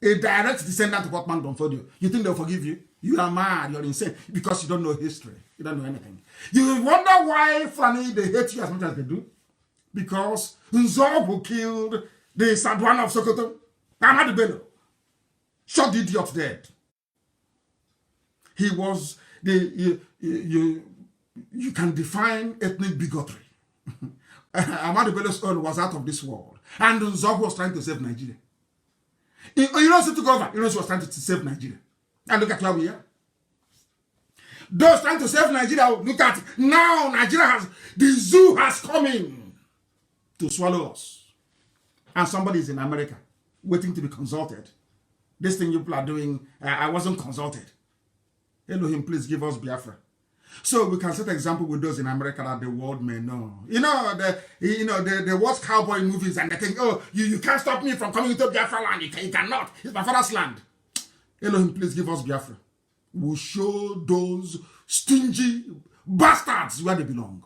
A direct descendant of what man done for you. You think they'll forgive you? You are mad, you're insane, because you don't know history. You don't know anything. You wonder why Fulani, they hate you as much as they do. Because Nzogu killed the Sadwan of Sokoto, Ahmadu Bello. Shot the idiot dead. He was you can define ethnic bigotry. Ahmadu Bello's own was out of this world. And Nzogu was trying to save Nigeria. You know who took over? You know who was trying to save Nigeria. And look at where we are. Those trying to save Nigeria, look at it. Now Nigeria the zoo has come in to swallow us. And somebody is in America waiting to be consulted. This thing you people are doing, I wasn't consulted. Elohim, please give us Biafra. So we can set an example with those in America that the world may know. They watch cowboy movies and they think, oh, you can't stop me from coming into Biafra land. You cannot. It's my father's land. Elohim, please give us Biafra. We'll show those stingy bastards where they belong.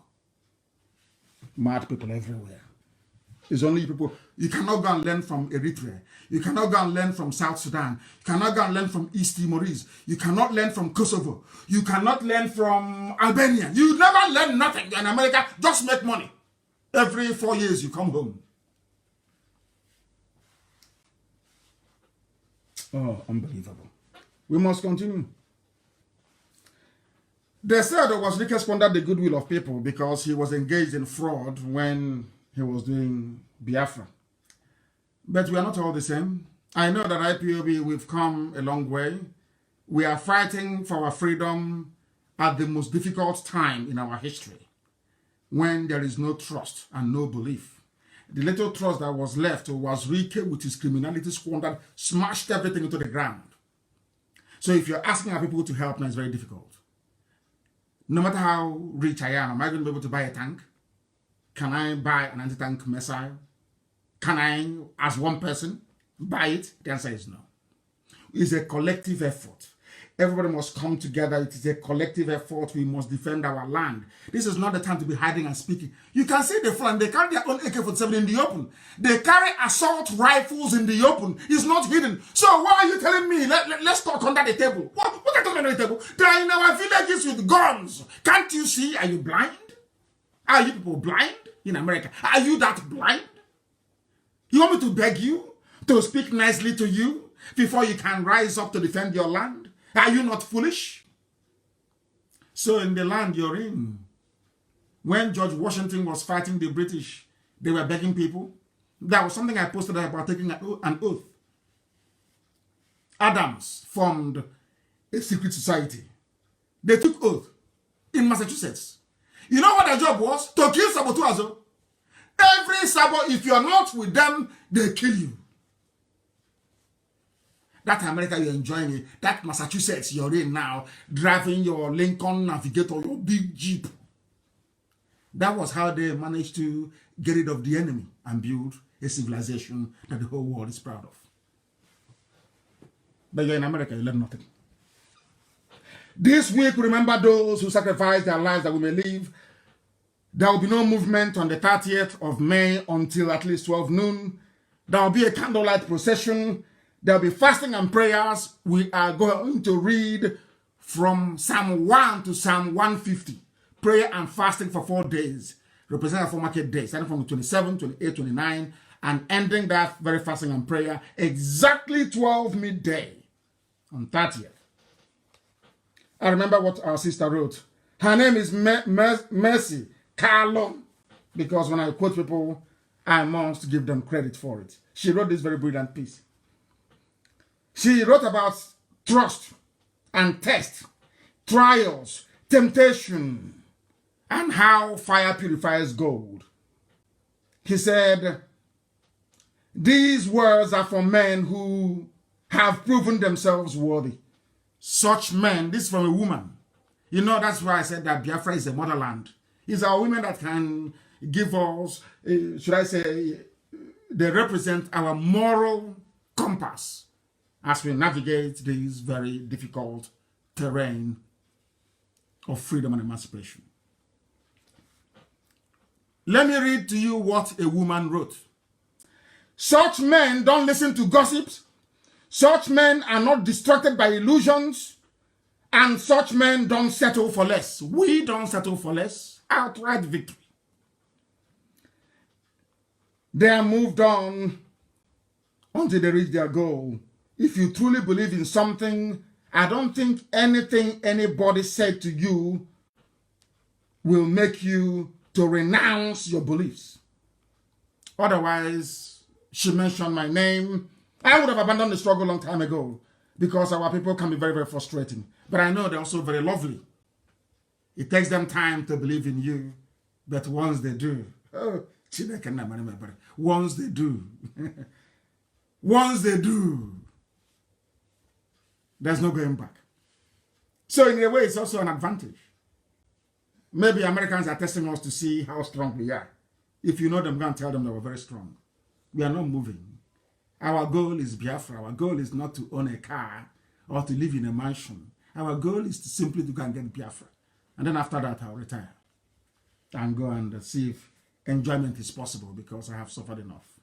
Mad people everywhere. It's only people. You cannot go and learn from Eritrea. You cannot go and learn from South Sudan. You cannot go and learn from East Timorese. You cannot learn from Kosovo. You cannot learn from Albania. You never learn nothing in America. Just make money. Every 4 years you come home. Oh, unbelievable. We must continue. They said that Wazirike squandered the goodwill of people because he was engaged in fraud when he was doing Biafra. But we are not all the same. I know that IPOB, we've come a long way. We are fighting for our freedom at the most difficult time in our history, when there is no trust and no belief. The little trust that was left was Wazirike, with his criminality squandered, smashed everything into the ground. So if you're asking our people to help now, it's very difficult. No matter how rich I am I going to be able to buy a tank? Can I buy an anti-tank missile? Can I, as one person, buy it? The answer is no. It's a collective effort. Everybody must come together. It is a collective effort. We must defend our land. This is not the time to be hiding and speaking. You can see the front. They carry their own AK-47 in the open. They carry assault rifles in the open. It's not hidden. So why are you telling me? Let's talk under the table. What are you talking under the table? They are in our villages with guns. Can't you see? Are you blind? Are you people blind in America? Are you that blind? You want me to beg you to speak nicely to you before you can rise up to defend your land? Are you not foolish? So in the land you're in, when George Washington was fighting the British, they were begging people. There was something I posted about taking an oath. Adams formed a secret society. They took oath in Massachusetts. You know what their job was? To kill Sabotuazo. Every Sabo, if you're not with them, they kill you. That America you're enjoying it, that Massachusetts you're in now, driving your Lincoln Navigator, your big Jeep. That was how they managed to get rid of the enemy and build a civilization that the whole world is proud of. But you're in America, you learn nothing. This week, remember those who sacrificed their lives that we may live. There will be no movement on the 30th of May until at least 12 noon. There will be a candlelight procession. There will be fasting and prayers. We are going to read from Psalm 1 to Psalm 150. Prayer and fasting for 4 days. Representing our 4 market days, starting from the 27, 28, 29, and ending that very fasting and prayer exactly 12 midday on 30th. I remember what our sister wrote. Her name is Mercy Carlo, because when I quote people, I must give them credit for it. She wrote this very brilliant piece. She wrote about trust and test, trials, temptation, and how fire purifies gold. He said, these words are for men who have proven themselves worthy. Such men, this is from a woman. You know, that's why I said that Biafra is a motherland. It's our women that can give us, should I say, they represent our moral compass as we navigate this very difficult terrain of freedom and emancipation. Let me read to you what a woman wrote. Such men don't listen to gossips. Such men are not distracted by illusions. And such men don't settle for less. We don't settle for less. Outright victory. They are moved on until they reach their goal. If you truly believe in something, I don't think anything anybody said to you will make you to renounce your beliefs. Otherwise, she mentioned my name. I would have abandoned the struggle a long time ago because our people can be very, very frustrating. But I know they're also very lovely. It takes them time to believe in you, but once they do, once they do, once they do, there's no going back. So in a way, it's also an advantage. Maybe Americans are testing us to see how strong we are. If you know them, go and tell them that we're very strong. We are not moving. Our goal is Biafra. Our goal is not to own a car or to live in a mansion. Our goal is to simply to go and get Biafra. And then after that, I'll retire and go and see if enjoyment is possible because I have suffered enough.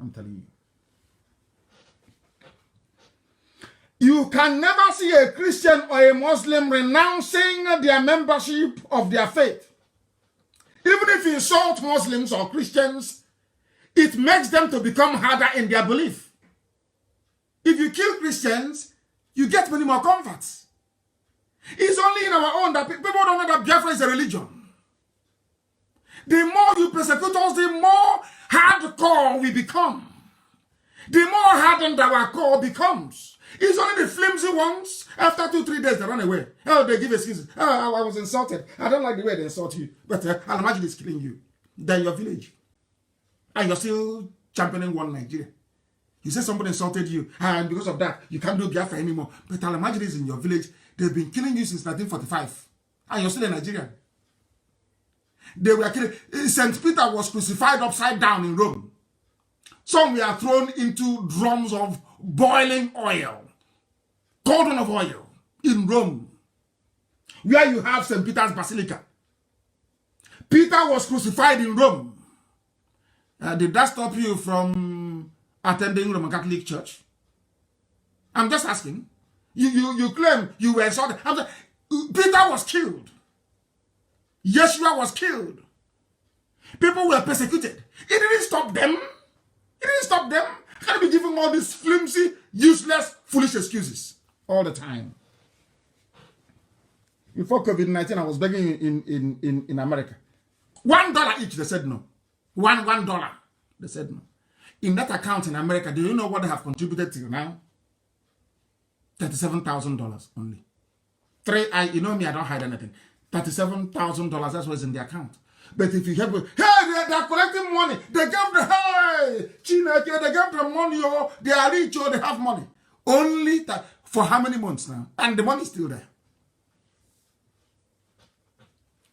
I'm telling you. You can never see a Christian or a Muslim renouncing their membership of their faith. Even if you insult Muslims or Christians, it makes them to become harder in their belief. If you kill Christians, you get many more converts. It's only in our own that people don't know that Biafra is a religion. The more you persecute us, the more hardcore we become. The more hardened our core becomes. It's only the flimsy ones. After 2-3 days, they run away. Oh, they give excuses. Oh, I was insulted. I don't like the way they insult you. But I'll imagine it's killing you. They're in your village. And you're still championing one Nigeria. You say somebody insulted you, and because of that, you can't do Biafra anymore. But I'll imagine it's in your village. They've been killing you since 1945. And you're still a Nigerian. They were killing. St. Peter was crucified upside down in Rome. Some were thrown into drums of boiling oil, cauldron of oil in Rome, where you have St. Peter's Basilica. Peter was crucified in Rome. Did that stop you from attending Roman Catholic Church? I'm just asking. You claim you were insulted. Peter was killed. Yeshua was killed. People were persecuted. It didn't stop them. It didn't stop them. I can't be giving all these flimsy, useless, foolish excuses all the time. Before COVID-19, I was begging in America. $1 each, they said no. $1. They said no. In that account in America, do you know what they have contributed till now? $37,000 only. You know me, I don't hide anything. $37,000, that's what's in the account. But if you have, hey, they're collecting money. They gave the money, oh, they are rich, oh, they have money. Only that, for how many months now? And the money is still there.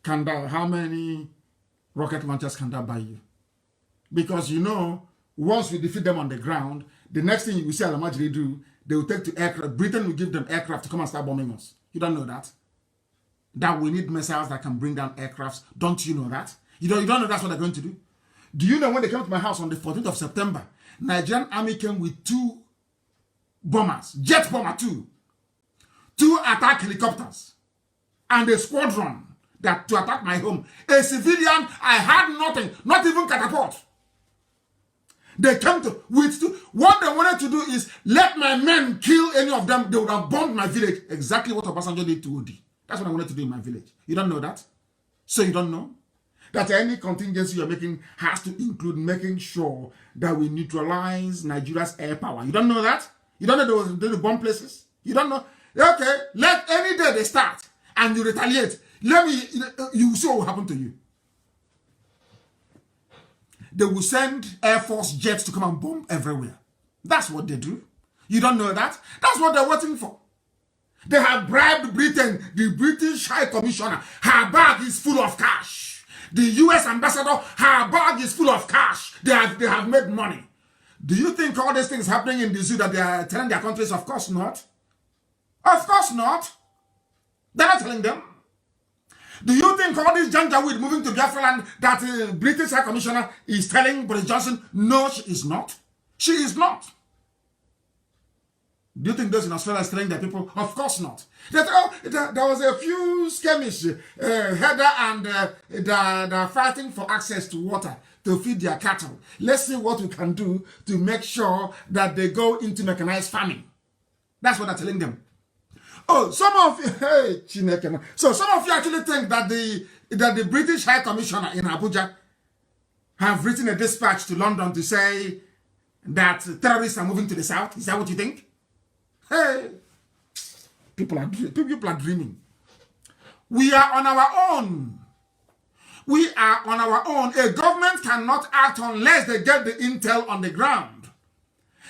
How many rocket launchers can that buy you? Because you know, once we defeat them on the ground, the next thing you will see Al-Majri do, they will take to aircraft. Britain will give them aircraft to come and start bombing us. You don't know that? That we need missiles that can bring down aircrafts. Don't you know that? You don't know that's what they're going to do? Do you know when they came to my house on the 14th of September, Nigerian army came with 2 bombers, jet bomber 2 attack helicopters, and a squadron to attack my home. A civilian, I had nothing, not even catapult. They came with 2. What they wanted to do is let my men kill any of them. They would have bombed my village. Exactly what Obasanjo did to Odi. That's what I wanted to do in my village. You don't know that? So you don't know? That any contingency you're making has to include making sure that we neutralize Nigeria's air power. You don't know that? You don't know the bomb places? You don't know? Okay, let any day they start and you retaliate. You see what will happen to you. They will send Air Force jets to come and bomb everywhere. That's what they do. You don't know that? That's what they're waiting for. They have bribed Britain, the British High Commissioner. Her bag is full of cash. The US ambassador, her bag is full of cash. They have made money. Do you think all these things happening in the zoo that they are telling their countries? Of course not. Of course not. They're not telling them. Do you think all this Janjaweed moving to Biafra land that British High Commissioner is telling Boris Johnson? No, she is not. She is not. Do you think those in Australia are telling their people? Of course not. That, there was a few skirmish, Heather and they're fighting for access to water to feed their cattle. Let's see what we can do to make sure that they go into mechanized farming. That's what they're telling them. Oh, some of you, hey, Chineke. So some of you actually think that the British High Commissioner in Abuja have written a dispatch to London to say that terrorists are moving to the south. Is that what you think? Hey, people are dreaming. We are on our own. We are on our own. A government cannot act unless they get the intel on the ground.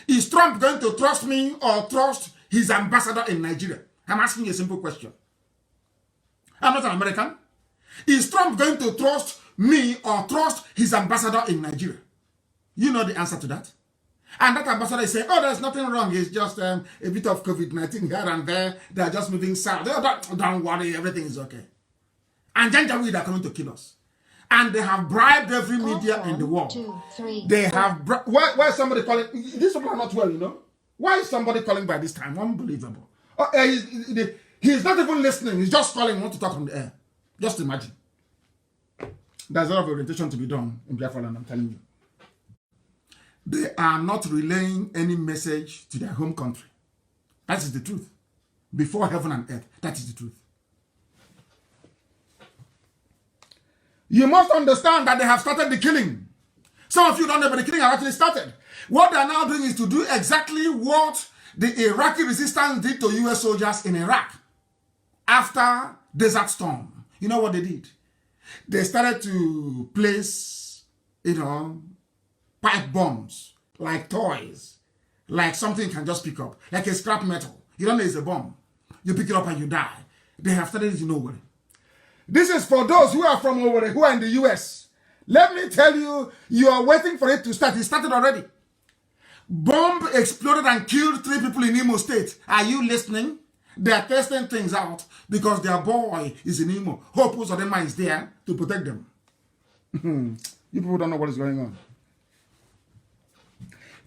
Is Trump going to trust me or trust his ambassador in Nigeria? I'm asking you a simple question. I'm not an American. Is Trump going to trust me or trust his ambassador in Nigeria? You know the answer to that. And that ambassador is saying, oh, there's nothing wrong. It's just a bit of COVID-19 here and there. They're just moving south. Don't worry, everything is okay. And Janjaweed are coming to kill us. And they have bribed every media in the world. 2, 3, they have... Why is somebody calling? These people are not well, you know. Why is somebody calling by this time? Unbelievable. He's not even listening. He's just calling, want to talk on the air. Just imagine. There's a lot of orientation to be done in Biafra land, I'm telling you. They are not relaying any message to their home country. That is the truth. Before heaven and earth, that is the truth. You must understand that they have started the killing. Some of you don't know, but the killing have actually started. What they are now doing is to do exactly what the Iraqi resistance did to US soldiers in Iraq after Desert Storm. You know what they did? They started to place, pipe bombs, like toys, like something you can just pick up, like a scrap metal. You don't know it's a bomb. You pick it up and you die. They have started it in Owerri. This is for those who are from Owerri, who are in the US. Let me tell you, you are waiting for it to start. It started already. Bomb exploded and killed 3 people in Imo State. Are you listening? They are testing things out because their boy is in Imo. Hope Uzodinma is there to protect them. You people don't know what is going on.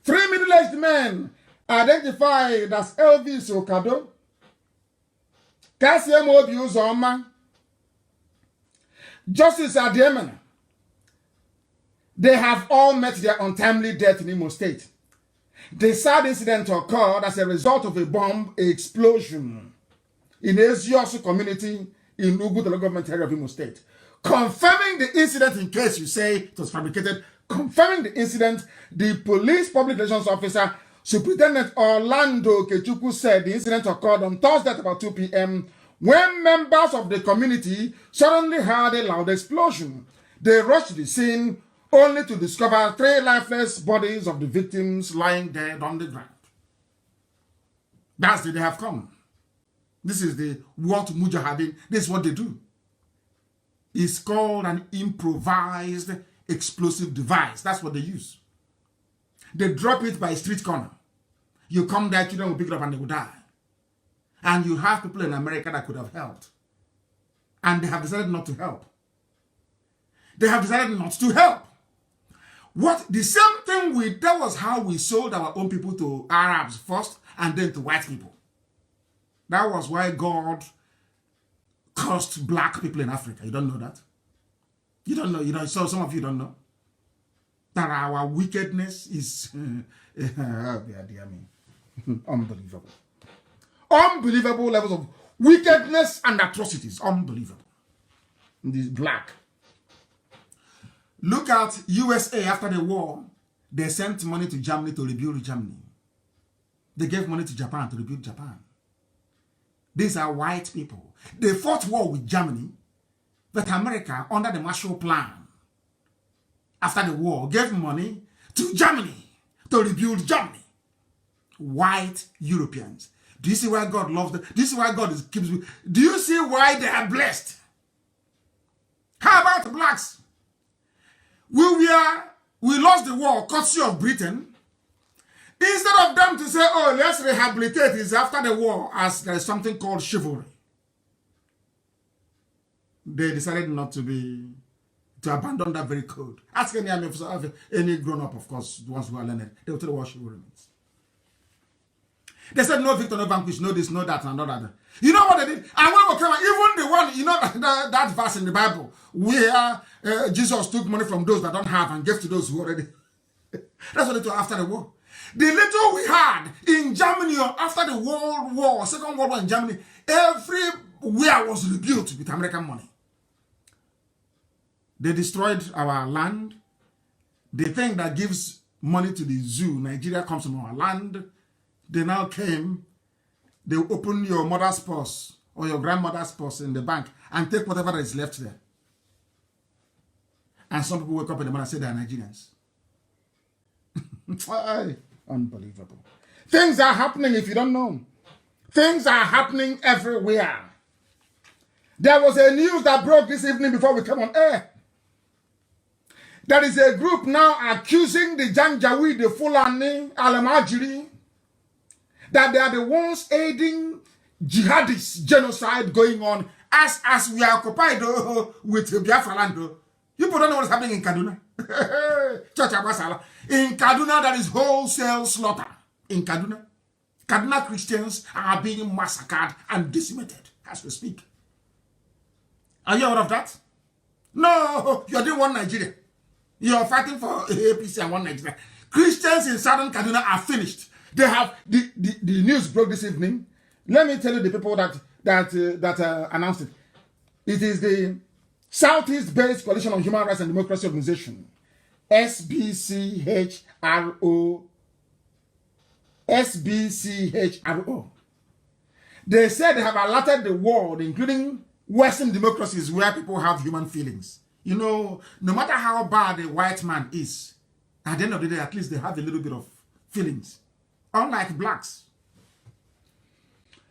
3 middle-aged men identified as Elvis Okado, Kasiem Obi Uzoma, Justice Adiemena. They have all met their untimely death in Imo State. The sad incident occurred as a result of a bomb explosion in Eziosu community in Ugu, the local government area of Imo State. Confirming the incident, in case you say it was fabricated, confirming the incident, the police public relations officer, Superintendent Orlando Kechuku, said the incident occurred on Thursday at about 2 p.m. when members of the community suddenly heard a loud explosion. They rushed to the scene only to discover 3 lifeless bodies of the victims lying dead on the ground. That's the day they have come. This is the what Mujahideen, this is what they do. It's called an improvised explosive device. That's what they use. They drop it by a street corner. You come there, children will pick it up and they will die. And you have people in America that could have helped. And they have decided not to help. They have decided not to help. What the same thing that was how we sold our own people to Arabs first and then to white people. That was why God cursed black people in Africa. You don't know that? You don't know, so some of you don't know that our wickedness is unbelievable. Unbelievable levels of wickedness and atrocities. Unbelievable. This black. Look at USA after the war. They sent money to Germany to rebuild Germany. They gave money to Japan to rebuild Japan. These are white people. They fought war with Germany, but America, under the Marshall Plan, after the war, gave money to Germany to rebuild Germany. white Europeans. Do you see why God loves them? Do you see why God keeps? Do you see why they are blessed? How about blacks? We lost the war courtesy of Britain. Instead of them to say, oh, let's rehabilitate this after the war, as there is something called chivalry, they decided not to abandon that very code. Ask any grown-up, of course, the ones who are learned, they will tell you what chivalry means. They said, no victor, no vanquish, no this, no that, and no that. You know what they did? And when we came out, even the one, you know, that verse in the Bible, where Jesus took money from those that don't have and gave to those who already. That's what they did after the war. The little we had in Germany after the World War, Second World War in Germany, everywhere was rebuilt with American money. They destroyed our land. The thing that gives money to the zoo, Nigeria, comes from our land. They now came, they open your mother's purse or your grandmother's purse in the bank and take whatever is left there. And some people wake up in the morning and say they are Nigerians. Unbelievable. Things are happening if you don't know. Things are happening everywhere. There was a news that broke this evening before we come on air. There is a group now accusing the Janjaweed, the Fulani, Al-Majiri, that they are the ones aiding jihadist genocide going on as we are occupied with Biafra land. You don't know what's happening in Kaduna. Church Abasala. In Kaduna, there is wholesale slaughter. In Kaduna, Kaduna Christians are being massacred and decimated as we speak. Are you aware of that? No, you're doing one Nigeria. You're fighting for APC and one Nigeria. Christians in southern Kaduna are finished. They have the news broke this evening. Let me tell you the people that announced it. It is the Southeast-based Coalition of Human Rights and Democracy Organization, SBCHRO. SBCHRO. They said they have alerted the world, including Western democracies where people have human feelings. You know, no matter how bad a white man is, at the end of the day, at least they have a little bit of feelings. Unlike blacks.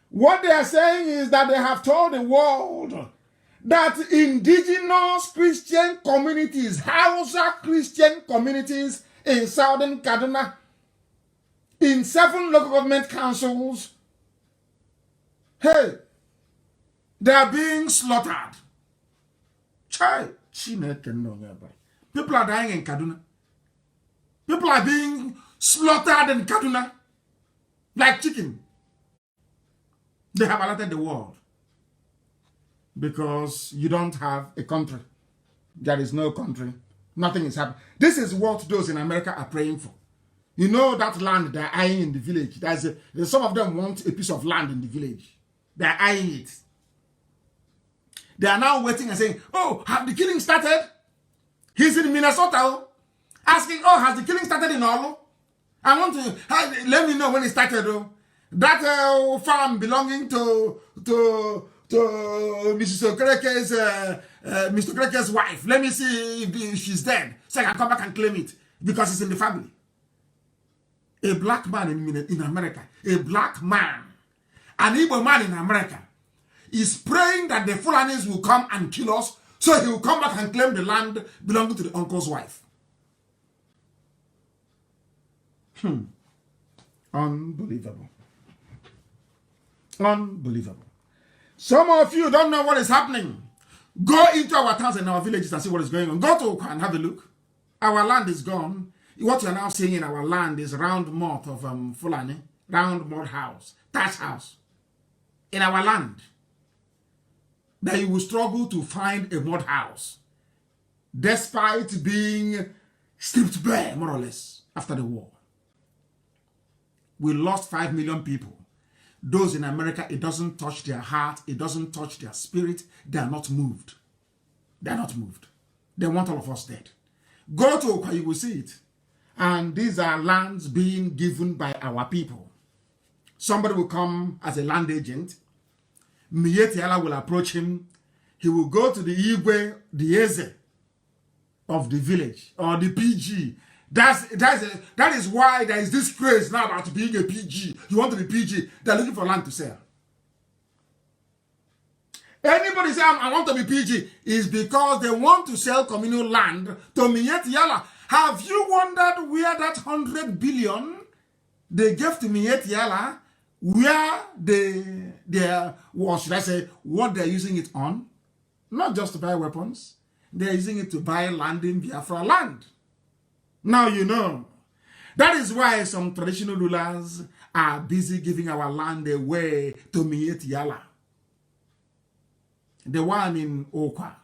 What they are saying is that they have told the world that indigenous Christian communities, Hausa Christian communities in southern Kaduna, in 7 local government councils, hey, they are being slaughtered. People are dying in Kaduna. People are being slaughtered in Kaduna like chicken. They have alerted the world because you don't have a country. There is no country. Nothing is happening. This is what those in America are praying for. You know that land they're eyeing in the village. Some of them want a piece of land in the village. They're eyeing it. They are now waiting and saying, oh, have the killing started? He's in Minnesota asking, oh, has the killing started in Olo? I want to, let me know when it started. That farm belonging to Mr. Okereke's wife. Let me see if she's dead, so I can come back and claim it because it's in the family. A black man in America, a black man, an Igbo man in America, is praying that the Fulanis will come and kill us, so he will come back and claim the land belonging to the uncle's wife. Unbelievable. Unbelievable. Some of you don't know what is happening. Go into our towns and our villages and see what is going on. Go to Okwa and have a look. Our land is gone. What you're now seeing in our land is round moth of Fulani, round mud house, thatch house. In our land, that you will struggle to find a mud house, despite being stripped bare, more or less, after the war. We lost 5 million people. Those in America, it doesn't touch their heart, it doesn't touch their spirit. They are not moved. They are not moved. They want all of us dead. Go to Okwa, you will see it. And these are lands being given by our people. Somebody will come as a land agent. Miyetiala will approach him. He will go to the Igwe, the Eze of the village, or the PG, That is why there is this craze now about being a PG. You want to be PG, they're looking for land to sell. Anybody say I want to be PG is because they want to sell communal land to Miet Yala. Have you wondered where that 100 billion they gave to Miet Yala, where should I say, what they're using it on? Not just to buy weapons. They're using it to buy land in Biafra land. Now you know. That is why some traditional rulers are busy giving our land away to Miet Yala. The one in Okwa.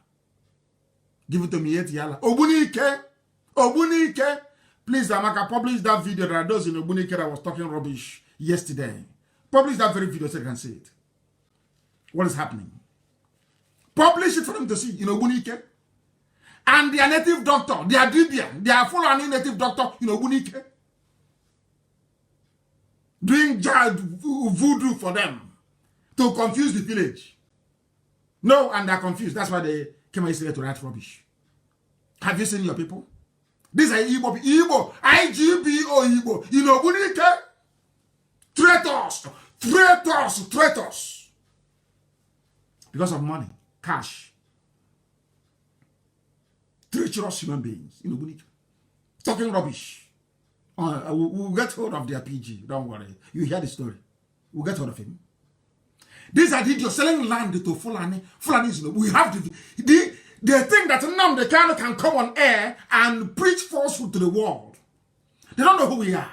Give it to Miet Yala. Obunike. Please, Amaka, publish that video. There are those in Obunike that was talking rubbish yesterday. Publish that very video so you can see it. What is happening? Publish it for them to see in Obunike. And their native doctor, their Dibian, their full-on native doctor in Obunike. Doing voodoo for them to confuse the village. No, and they're confused. That's why they came yesterday to write rubbish. Have you seen your people? These are Igbo, IGBO Igbo. You know, Bunike? Traitors. Because of money, cash. Treacherous human beings. You know, Bunike. Talking rubbish. We'll get hold of their PG. Don't worry. You hear the story. We'll get hold of him. These are idiots selling land to Fulani. Fulanis, we have they think that Nnamdi Kanu can come on air and preach falsehood to the world. They don't know who we are.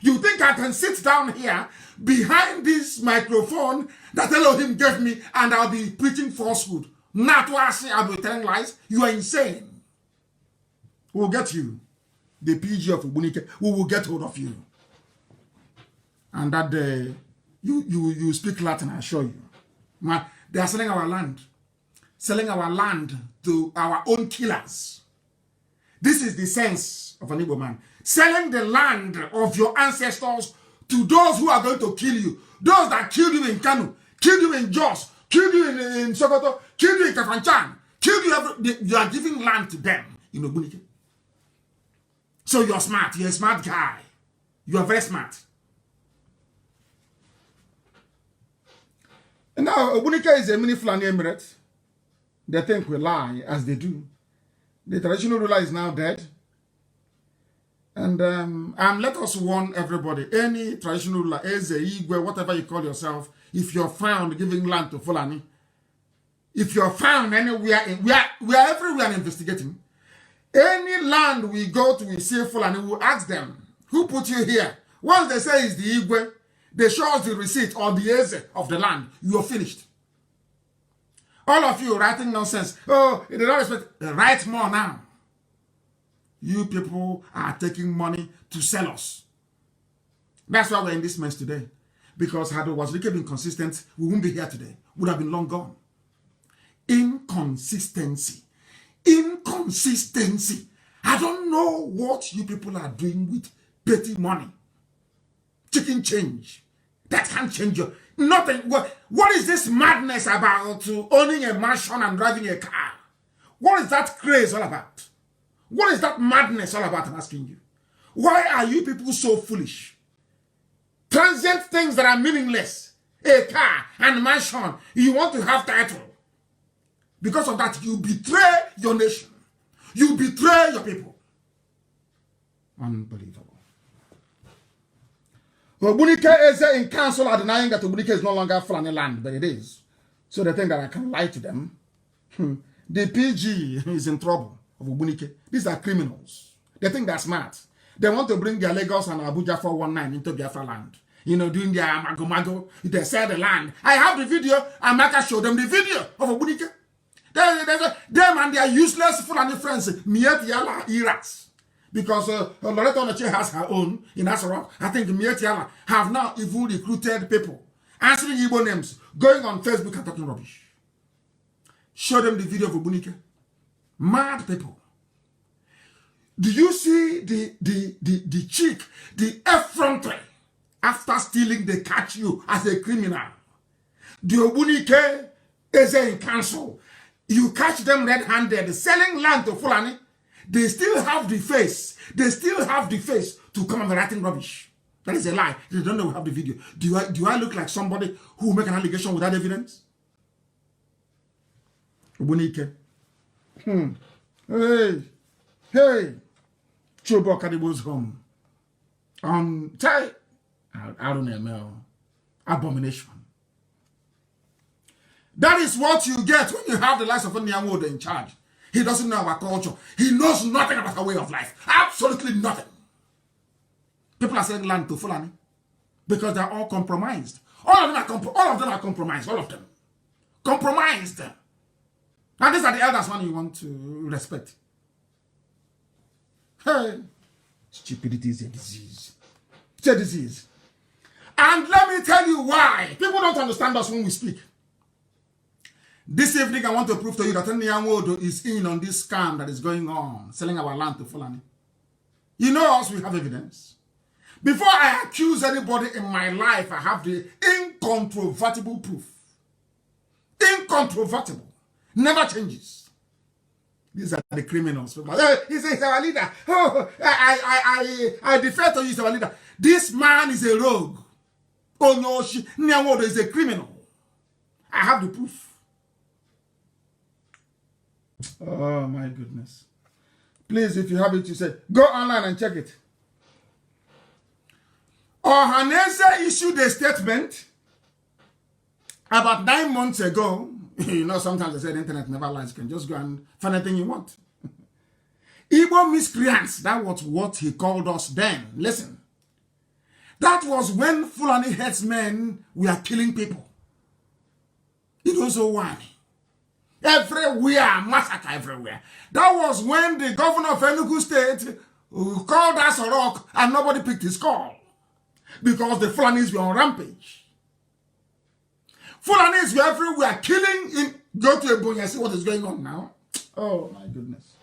You think I can sit down here behind this microphone that Elohim gave me and I'll be preaching falsehood? Not what I say, I'll be telling lies. You are insane. We'll get you. The PG of Ubunike, we will get hold of you. And that day, you speak Latin, I assure you. Man, they are selling our land. Selling our land to our own killers. This is the sense of an Igbo man. Selling the land of your ancestors to those who are going to kill you. Those that killed you in Kanu, killed you in Jos, killed you in Sokoto, killed you in Kafanchan, killed you you are giving land to them in Obunike. So you're smart. You're a smart guy. You are very smart. And now, Obunike is a mini Fulani emirate. They think we lie, as they do. The traditional ruler is now dead. And let us warn everybody, any traditional ruler, Eze, Igwe, whatever you call yourself, if you're found giving land to Fulani, if you're found anywhere, we are everywhere investigating. Any land we go to, we see Fulani, we will ask them, who put you here? Once they say it's the Igwe, they show us the receipt or the Eze of the land. You are finished. All of you writing nonsense. Oh, they don't respect. Write more now. You people are taking money to sell us. That's why we're in this mess today. Because had it was really been consistent, we wouldn't be here today. Would have been long gone. Inconsistency. I don't know what you people are doing with petty money. Chicken change. That can't change you. Nothing. What is this madness about owning a mansion and driving a car? What is that craze all about? What is that madness all about, I'm asking you? Why are you people so foolish? Transient things that are meaningless. A car and mansion. You want to have title. Because of that, you betray your nation. You betray your people. Unbelievable. Obunike is in council are denying that Obunike is no longer Fulani land, but it is. So they think that I can lie to them. The PG is in trouble of Obunike. These are criminals. They think they're smart. They want to bring their Lagos and Abuja 419 into Biafra land. You know, doing their mago. They sell the land. I have the video. Amaka showed them the video of Obunike. Them and their useless Fulani friends, Miet Yala Iraks. Because Loretta Onoche has her own in Asarok. I think Miet Yala have now even recruited people, answering Igbo names, going on Facebook and talking rubbish. Show them the video of Obunike. Mad people. Do you see the cheek, the effrontery? After stealing, they catch you as a criminal. The Obunike is in council. You catch them red-handed, selling land to Fulani. they still have the face. They still have the face to come and be writing rubbish. That is a lie. They don't know we have the video. Do I look like somebody who will make an allegation without evidence? Hey, Chobo Kadibo's home. I don't know. Abomination. That is what you get when you have the likes of Nyamodo in charge. He doesn't know our culture. He knows nothing about our way of life. Absolutely nothing. People are saying land to Fulani because they're all compromised. All of them are compromised. All of them. Compromised. And these are the elders one you want to respect. Hey, stupidity is a disease. It's a disease. And let me tell you why. People don't understand us when we speak. This evening, I want to prove to you that Nyamodo is in on this scam that is going on, selling our land to Fulani. You know us, we have evidence. Before I accuse anybody in my life, I have the incontrovertible proof. Incontrovertible. Never changes. These are the criminals. He's our leader. Oh, I defer to you, he's our leader. This man is a rogue. Oh no, Nyamodo is a criminal. I have the proof. Oh my goodness. Please, if you have it, you say, go online and check it. Ohaneze issued a statement about 9 months ago. You know, sometimes they say the internet never lies. You can just go and find anything you want. Igbo miscreants, that was what he called us then. Listen. That was when Fulani headsmen were killing people. It was so why. Everywhere, massacre everywhere. That was when the governor of Enugu State called us a rock and nobody picked his call. Because the Fulanis were on rampage. Fulanis were everywhere killing. Go to Ebonyi and see what is going on now. Oh my goodness.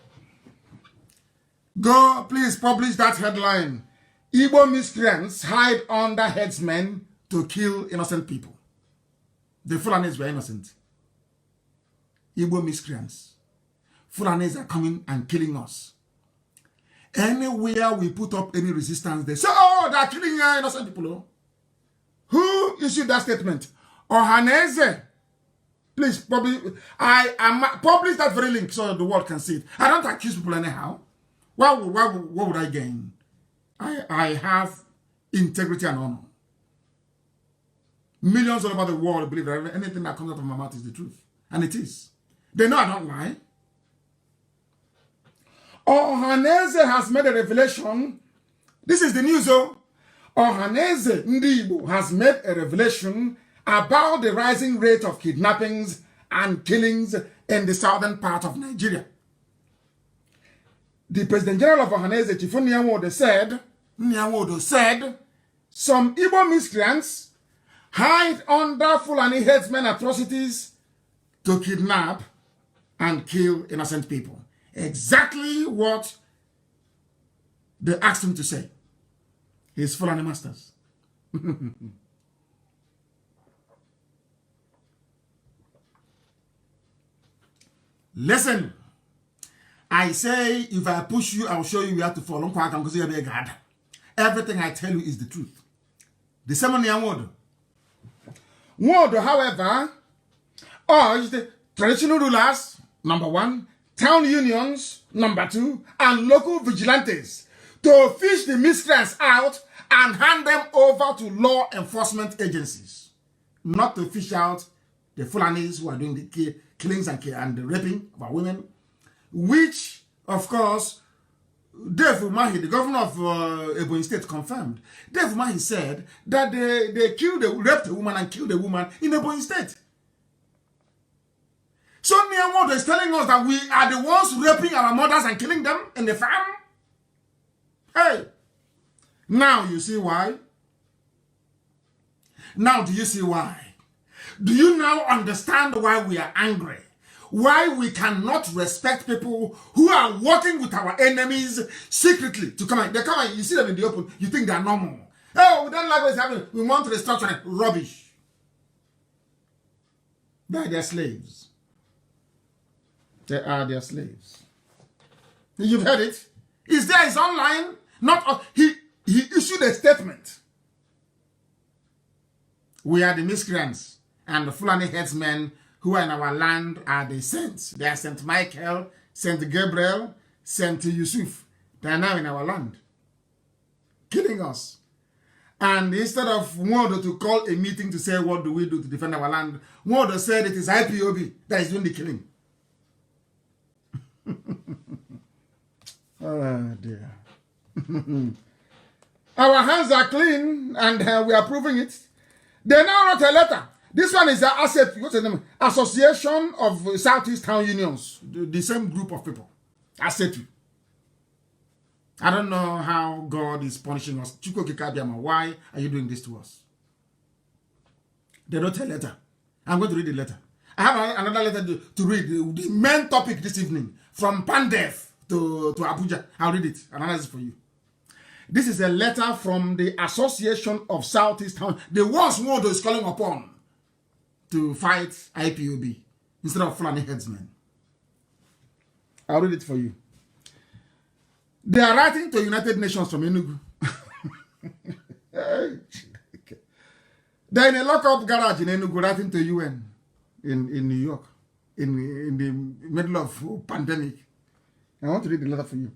Go, please publish that headline. Igbo miscreants hide under headsmen to kill innocent people. The Fulanis were innocent. Igbo miscreants. Fulanis are coming and killing us. Anywhere we put up any resistance, they say, oh, they're killing innocent people. Oh. Who issued that statement? Ohaneze. Please, publish that very link so the world can see it. I don't accuse people anyhow. What would I gain? I have integrity and honor. Millions all over the world believe that anything that comes out of my mouth is the truth. And it is. They know I don't lie. Ohaneze has made a revelation. This is the news, oh. Ohaneze Ndibo has made a revelation about the rising rate of kidnappings and killings in the southern part of Nigeria. The President General of Ohaneze, Chief Nyamodo said, some Igbo miscreants hide under Fulani headsmen atrocities to kidnap and kill innocent people. Exactly what they asked him to say. His Fulani masters. Listen, I say if I push you, I'll show you where to fall. Everything I tell you is the truth. The ceremonial word. Word, however, urged traditional rulers, number one, town unions, number two, and local vigilantes to fish the miscreants out and hand them over to law enforcement agencies. Not to fish out the Fulanis who are doing the killings and the raping of our women, which, of course, Dave Umahi, the governor of Ebonyi State, confirmed. Dave Umahi said that they raped a woman and killed a woman in Ebonyi State. So Nyamodo is telling us that we are the ones raping our mothers and killing them in the farm? Hey, now you see why? Now do you see why? Do you now understand why we are angry? Why we cannot respect people who are working with our enemies secretly to come and they come and you see them in the open, you think they are normal. Oh, we don't like what's happening. We want to restructure it. Rubbish. They are their slaves. They are their slaves. You've heard it. It's there, it's online. Not he issued a statement. We are the miscreants, and the Fulani headsmen who are in our land are the saints. They are Saint Michael, Saint Gabriel, Saint Yusuf. They are now in our land, killing us. And instead of Nwodo to call a meeting to say, what do we do to defend our land, Nwodo said it is IPOB that is doing the killing. Oh dear. Our hands are clean and we are proving it. They now wrote a letter. This one is the asset, what's the name? Association of Southeast Town Unions. The same group of people. ASETU. I don't know how God is punishing us. Why are you doing this to us? They wrote a letter. I'm going to read the letter. I have another letter to read. The main topic this evening. From Pandef to Abuja. I'll read it. Analyze it for you. This is a letter from the Association of Southeast Town. The ones Nwodo is calling upon to fight IPOB instead of Fulani headsmen. I'll read it for you. They are writing to United Nations from Enugu. They're in a lock-up garage in Enugu writing to UN in New York in the middle of pandemic. I want to read the letter for you.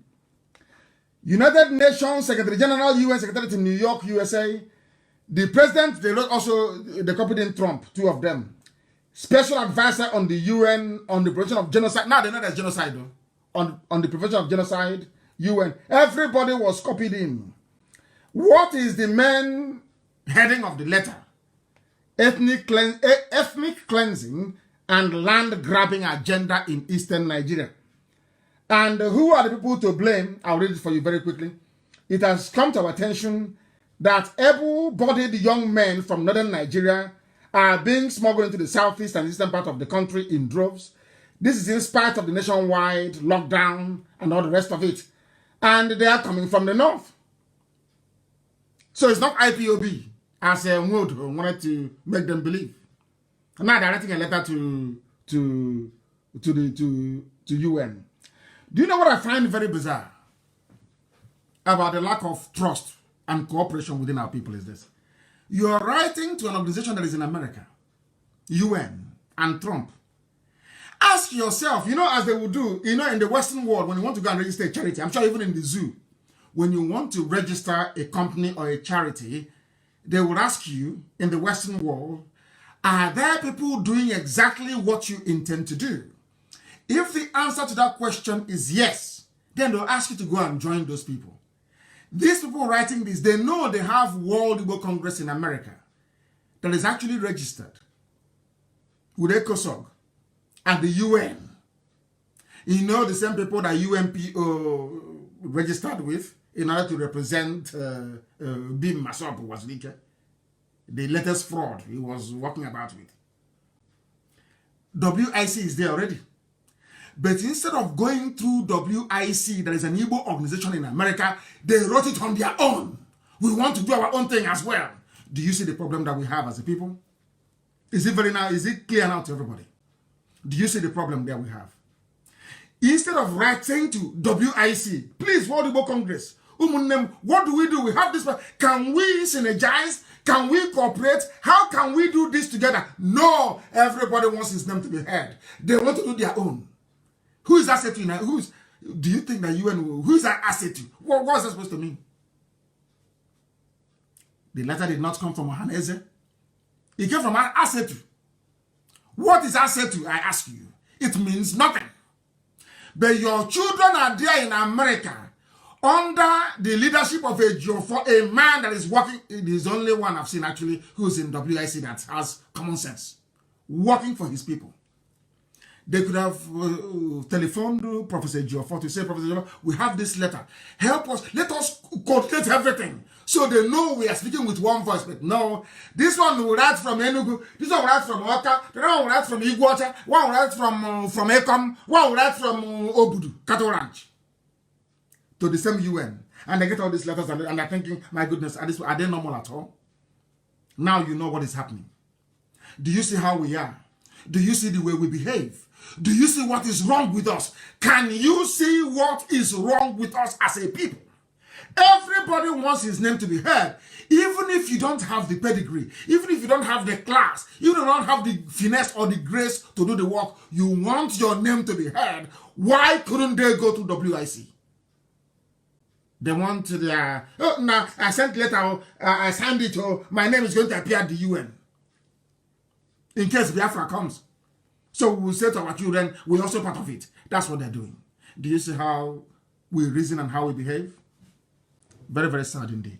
United Nations Secretary General, UN Secretary to New York, USA. The President, they wrote also, they copied in Trump, two of them. Special Advisor on the UN on the prevention of genocide. Now they know there's genocide though. On the prevention of genocide, UN. Everybody was copied in. What is the main heading of the letter? Ethnic cleansing and land grabbing agenda in Eastern Nigeria. And who are the people to blame? I'll read it for you very quickly. It has come to our attention that able-bodied young men from northern Nigeria are being smuggled into the southeast and eastern part of the country in droves. This is in spite of the nationwide lockdown and all the rest of it. And they are coming from the north. So it's not IPOB, as Nwodo wanted to make them believe. Now they're writing a letter to UN. Do you know what I find very bizarre about the lack of trust and cooperation within our people is this? You are writing to an organization that is in America, UN, and Trump. Ask yourself, as they would do, in the Western world, when you want to go and register a charity, I'm sure even in the zoo, when you want to register a company or a charity, they would ask you, in the Western world, are there people doing exactly what you intend to do? If the answer to that question is yes, then they'll ask you to go and join those people. These people writing this, they know they have World Igbo Congress in America that is actually registered with ECOSOG and the UN. The same people that UNPO registered with in order to represent Bim Masop Wazlike, the latest fraud he was walking about with. WIC is there already. But instead of going through WIC, that is an Igbo organization in America, they wrote it on their own. We want to do our own thing as well. Do you see the problem that we have as a people? Is it clear now to everybody? Do you see the problem that we have? Instead of writing to WIC, please, World Igbo Congress, what do? We have this. Can we synergize? Can we cooperate? How can we do this together? No, everybody wants his name to be heard. They want to do their own. Who is ASETU now? Do you think that UN who is that ASETU? What is that supposed to mean? The letter did not come from Ohaneze. It came from ASETU. What is ASETU, I ask you? It means nothing. But your children are there in America under the leadership of a man that is working. It is the only one I've seen actually who's in WIC that has common sense. Working for his people. They could have telephoned Professor Geoffrey to say, Professor Geoffrey, we have this letter. Help us. Let us coordinate everything. So they know we are speaking with one voice. But no, this one will write from Enugu. This one will write from Oka. The other one will write from Iguacha. One will write from Ekom. One will write from Obudu, Cattle Ranch. To the same UN. And they get all these letters and they're thinking, my goodness, are they normal at all? Now you know what is happening. Do you see how we are? Do you see the way we behave? Do you see what is wrong with us? Can you see what is wrong with us as a people? Everybody wants his name to be heard. Even if you don't have the pedigree, even if you don't have the class, you don't have the finesse or the grace to do the work, you want your name to be heard. Why couldn't they go to WIC? They want the, oh, now I sent letter, I signed it, my name is going to appear at the UN. In case Biafra comes. So we will say to our children, we're also part of it. That's what they're doing. Do you see how we reason and how we behave? Very, very sad indeed.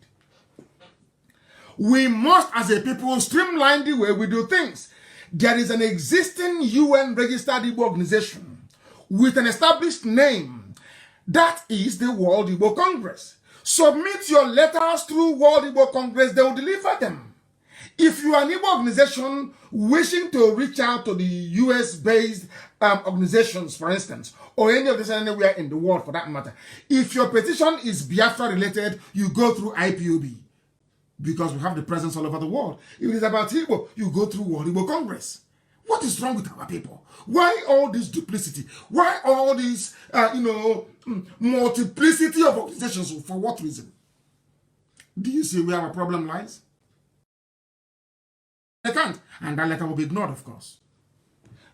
We must, as a people, streamline the way we do things. There is an existing UN registered Igbo organization with an established name. That is the World Igbo Congress. Submit your letters through World Igbo Congress. They will deliver them. If you are an Igbo organization wishing to reach out to the US-based organizations, for instance, or any of this anywhere in the world for that matter, if your petition is Biafra related, you go through IPOB because we have the presence all over the world. If it is about Igbo, you go through World Igbo Congress. What is wrong with our people? Why all this duplicity? Why all this, multiplicity of organizations? For what reason? Do you see where our problem lies? They can't, and that letter will be ignored, of course.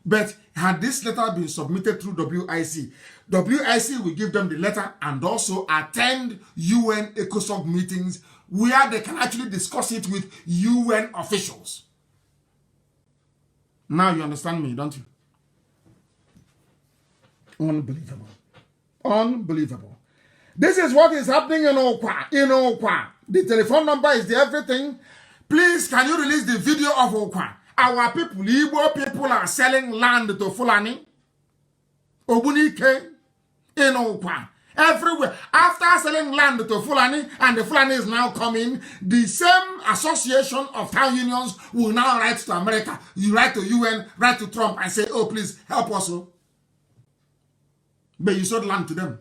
But had this letter been submitted through WIC, WIC will give them the letter and also attend UN ECOSOC meetings where they can actually discuss it with UN officials. Now you understand me, don't you? Unbelievable. Unbelievable. This is what is happening in Okwa. In Okwa. The telephone number is the everything. Please, can you release the video of Okwa? Our people, Igbo people, are selling land to Fulani. Obunike in Okwa. Everywhere. After selling land to Fulani, and the Fulani is now coming, the same association of town unions will now write to America. You write to UN, write to Trump, and say, oh, please, help us. But you sold land to them.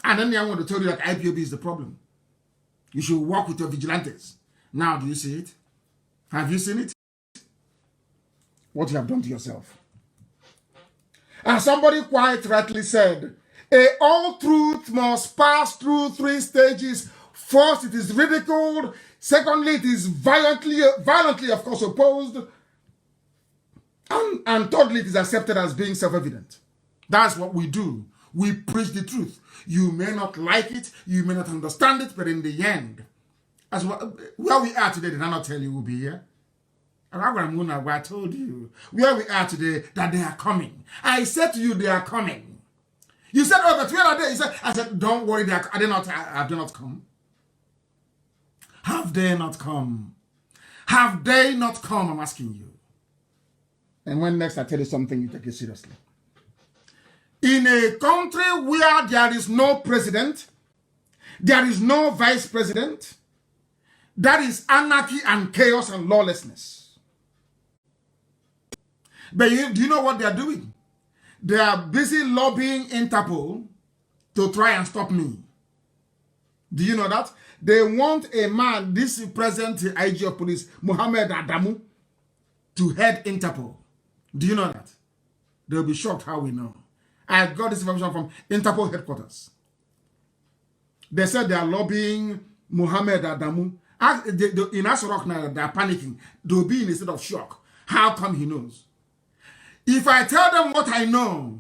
And then I want to tell you that IPOB is the problem. You should work with your vigilantes. Now, do you see it? Have you seen it? What you have done to yourself. And somebody quite rightly said, all truth must pass through 3 stages. First, it is ridiculed. Secondly, it is violently, of course, opposed. And thirdly, it is accepted as being self-evident. That's what we do. We preach the truth. You may not like it, you may not understand it, but in the end, as well, where we are today, did I not tell you we'll be here? I told you where we are today that they are coming. I said to you, they are coming. You said, oh, but where are they? I said, don't worry, have they not come? Have they not come? Have they not come? I'm asking you. And when next I tell you something, you take it seriously. In a country where there is no president, there is no vice president, that is anarchy and chaos and lawlessness. But do you know what they are doing? They are busy lobbying Interpol to try and stop me. Do you know that? They want a man, this present IG of police, Mohammed Adamu, to head Interpol. Do you know that? They'll be shocked how we know. I got this information from Interpol headquarters. They said they are lobbying Mohammed Adamu. In Asorok now, they are panicking. They'll be in a state of shock. How come he knows? If I tell them what I know,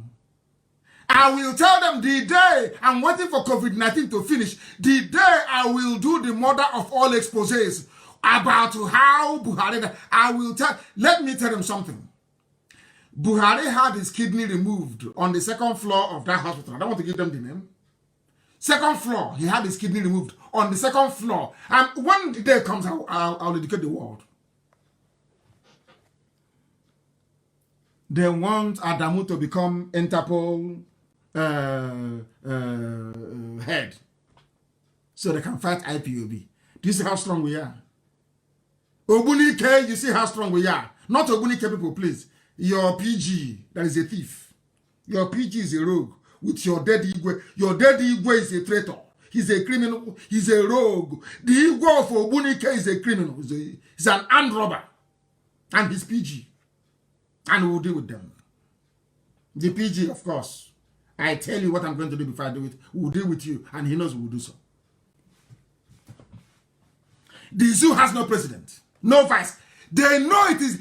I will tell them the day I'm waiting for COVID-19 to finish, the day I will do the mother of all exposés about how Buhari, I will tell, let me tell them something. Buhari had his kidney removed on the 2nd floor of that hospital. I don't want to give them the name. 2nd floor, he had his kidney removed on the 2nd floor. And when the day comes, I'll educate the world. They want Adamu to become Interpol head so they can fight IPOB. Do you see how strong we are? Obunike, you see how strong we are. Not Obunike people, please. Your PG, that is a thief. Your PG is a rogue with your dead Igwe. Your dead Igwe is a traitor. He's a criminal. He's a rogue. The Igwe of Obunike is a criminal. He's an armed robber. And he's PG. And we'll deal with them. The PG, of course. I tell you what I'm going to do before I do it. We'll deal with you, and he knows we'll do so. The zoo has no president, no vice. They know it is,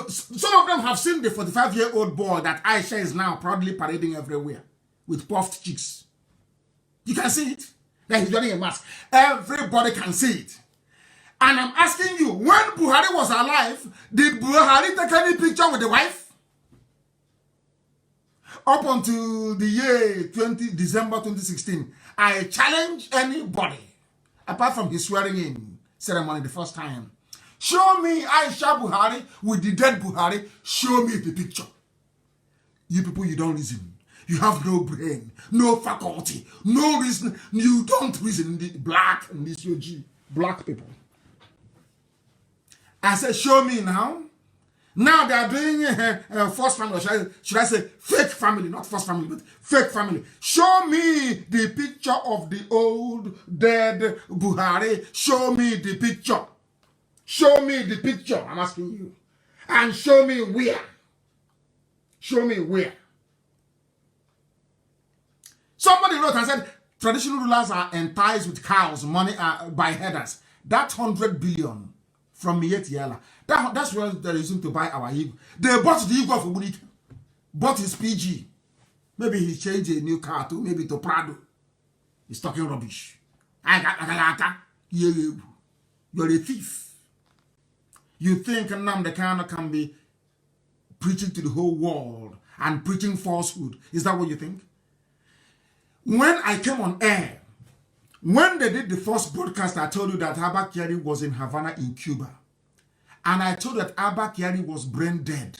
some of them have seen the 45-year-old boy that Aisha is now proudly parading everywhere with puffed cheeks. You can see it. That he's wearing a mask. Everybody can see it. And I'm asking you, when Buhari was alive, did Buhari take any picture with the wife? Up until the year December 2016, I challenge anybody, apart from his swearing in ceremony the first time, show me Aisha Buhari with the dead Buhari, show me the picture. You people, you don't reason. You have no brain, no faculty, no reason. You don't reason. The black and this UG, black people. I said, show me now. Now they are doing first family, or should I say fake family, not first family, but fake family. Show me the picture of the old dead Buhari. Show me the picture. Show me the picture, I'm asking you. And show me where. Show me where. Somebody wrote and said, traditional rulers are enticed with cows, money by headers. That 100 billion from Mietiela. That's where they're using to buy our ego. They bought the ego of Ubunike. Bought his PG. Maybe he changed a new car too, maybe to Prado. He's talking rubbish. You're a thief. You think Nnamdi Kanu can be preaching to the whole world and preaching falsehood? Is that what you think? When I came on air, when they did the first broadcast, I told you that Abba Kyari was in Havana in Cuba. And I told you that Abba Kyari was brain dead.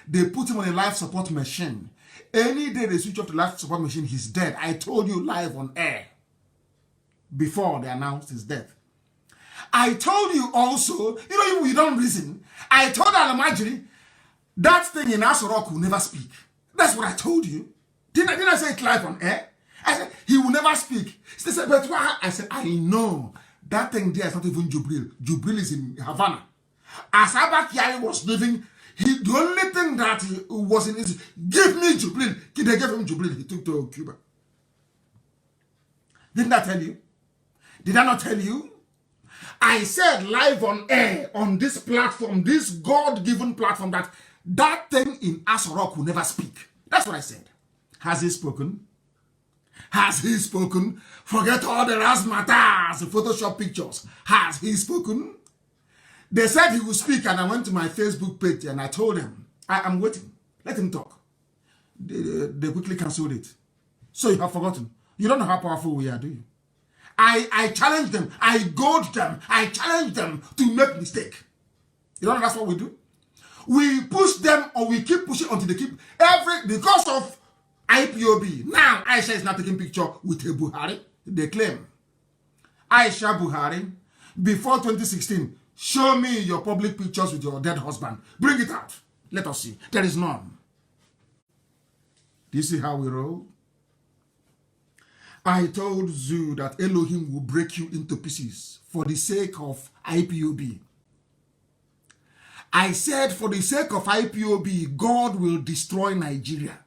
They put him on a life support machine. Any day they switch off the life support machine, he's dead. I told you live on air before they announced his death. I told you also, you don't reason. I told Alamajiri that thing in Asorok will never speak. That's what I told you. Didn't I say it live on air? I said, he will never speak. They said, but why? I said, I know. That thing there is not even Jubril. Jubril is in Havana. As Abba Kyari was living, the only thing that he was in is, give me Jubril. They gave him Jubril. He took to Cuba. Didn't I tell you? Did I not tell you? I said live on air, on this platform, this God-given platform, that thing in Asorok will never speak. That's what I said. Has he spoken? Has he spoken? Forget all the razzmatazz, Photoshop pictures. Has he spoken? They said he would speak, and I went to my Facebook page and I told them, I'm waiting. Let him talk. They quickly canceled it. So you have forgotten. You don't know how powerful we are, do you? I challenge them. I goad them. I challenge them to make mistake. You don't know that's what we do? We push them, or we keep pushing until they keep because of IPOB. Now Aisha is not taking picture with a Buhari. They claim. Aisha Buhari, before 2016, show me your public pictures with your dead husband. Bring it out. Let us see. There is none. Do you see how we roll? I told Zoo that Elohim will break you into pieces for the sake of IPOB. I said for the sake of IPOB, God will destroy Nigeria.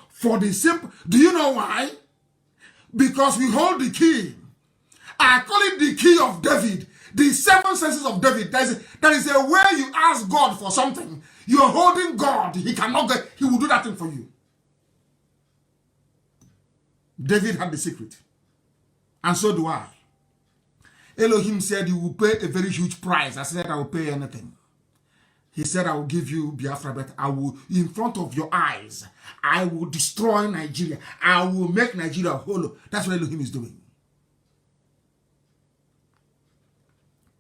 For the simple, do you know why? Because we hold the key. I call it the key of David. The 7 senses of David. There is a way you ask God for something. You're holding God. He cannot get, he will do that thing for you. David had the secret. And so do I. Elohim said he will pay a very huge price. I said I will pay anything. He said I will give you Biafra, but I will, in front of your eyes, I will destroy Nigeria. I will make Nigeria hollow. That's what Elohim is doing.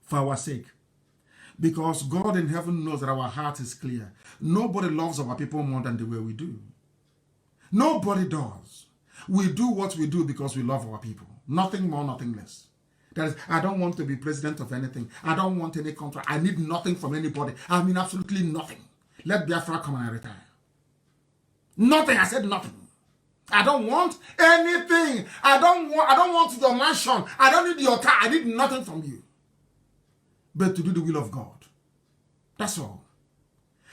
For our sake. Because God in heaven knows that our heart is clear. Nobody loves our people more than the way we do. Nobody does. We do what we do because we love our people. Nothing more, nothing less. That is, I don't want to be president of anything. I don't want any contract. I need nothing from anybody. I mean absolutely nothing. Let Biafra come and I retire. Nothing. I said nothing. I don't want anything. I don't want your mansion. I don't need your car. I need nothing from you. But to do the will of God. That's all.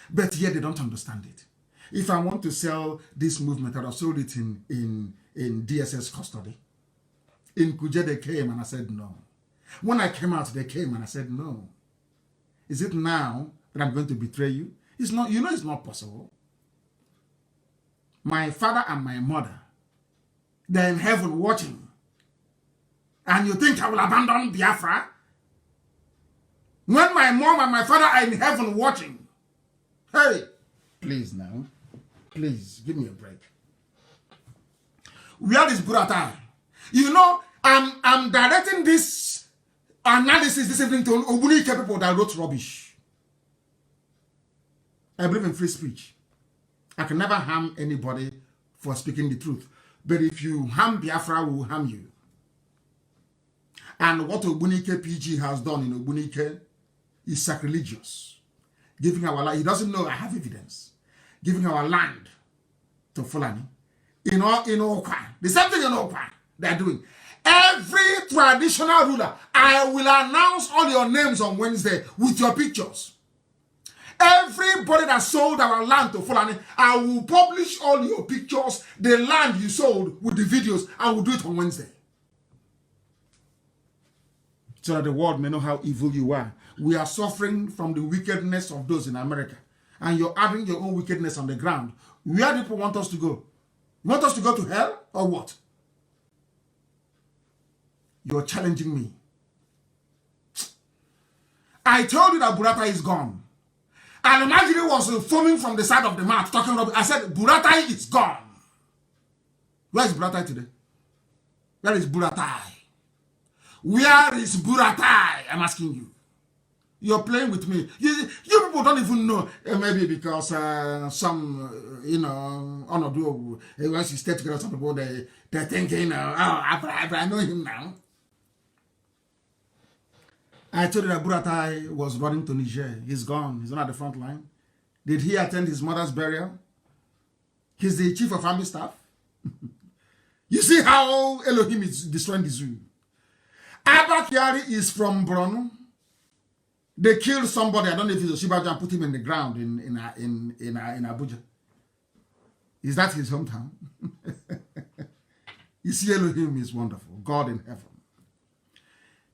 But yet they don't understand it. If I want to sell this movement, I'd have sold it in DSS custody. In Kuje, they came and I said no. When I came out, they came and I said no. Is it now that I'm going to betray you? It's not, you know it's not possible. My father and my mother, they're in heaven watching. And you think I will abandon Biafra? When my mom and my father are in heaven watching. Hey, please now. Please, give me a break. Where is Buratai? You know, I'm directing this analysis this evening to Obunike people that wrote rubbish. I believe in free speech. I can never harm anybody for speaking the truth. But if you harm Biafra, we will harm you. And what Obunike PG has done in Obunike is sacrilegious. Giving our land, he doesn't know I have evidence. Giving our land to Fulani. In Okwa. The same thing in Okwa they're doing. Every traditional ruler, I will announce all your names on Wednesday with your pictures. Everybody that sold our land to Fulani, I will publish all your pictures, the land you sold with the videos. I will do it on Wednesday. So that the world may know how evil you are. We are suffering from the wickedness of those in America. And you're adding your own wickedness on the ground. Where do people want us to go? You want us to go to hell or what? You're challenging me. I told you that Buratai is gone. And imagine it was foaming from the side of the mouth talking about. I said, Buratai is gone. Where is Buratai today? Where is Buratai? Where is Buratai? I'm asking you. You're playing with me. You people don't even know. Maybe because some, once you stay together, some people, they're thinking, I know him now. I told you that Buratai was running to Niger. He's gone. He's not at the front line. Did he attend his mother's burial? He's the chief of army staff. You see how Elohim is destroying the zoo. Abba Kyari is from Borno. They killed somebody. I don't know if it's a Shibaja and put him in the ground in Abuja. Is that his hometown? You see, Elohim is wonderful. God in heaven.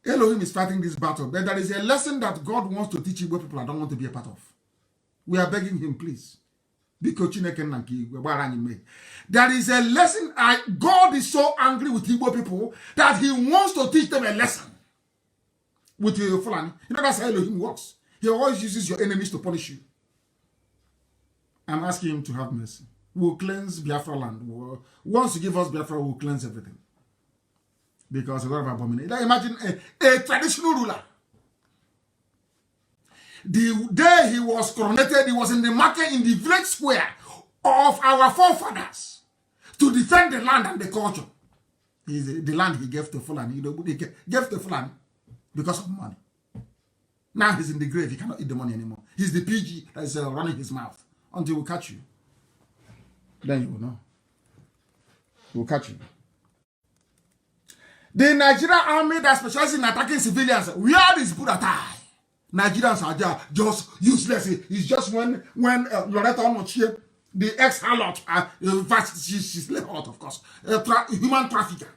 Elohim is fighting this battle. But there is a lesson that God wants to teach Igbo people I don't want to be a part of. We are begging him, please. There is a lesson. God is so angry with Igbo people that he wants to teach them a lesson. With your Fulani. You know that's how Elohim works. He always uses your enemies to punish you. I'm asking him to have mercy. We'll cleanse Biafra land. Once you give us Biafra, we'll cleanse everything. Because a lot of abomination. Imagine a traditional ruler. The day he was coronated, he was in the market in the village square of our forefathers to defend the land and the culture. The land he gave to Fulani. He gave to Fulani because of money. Now he's in the grave. He cannot eat the money anymore. He's the PG that is running his mouth until we catch you. Then you will know. We'll catch you. The Nigerian army that specializes in attacking civilians, where is Buratai? Nigerians are just useless. It's just when Loretta Onochie, the ex-harlot, she's left out, of course, human trafficker.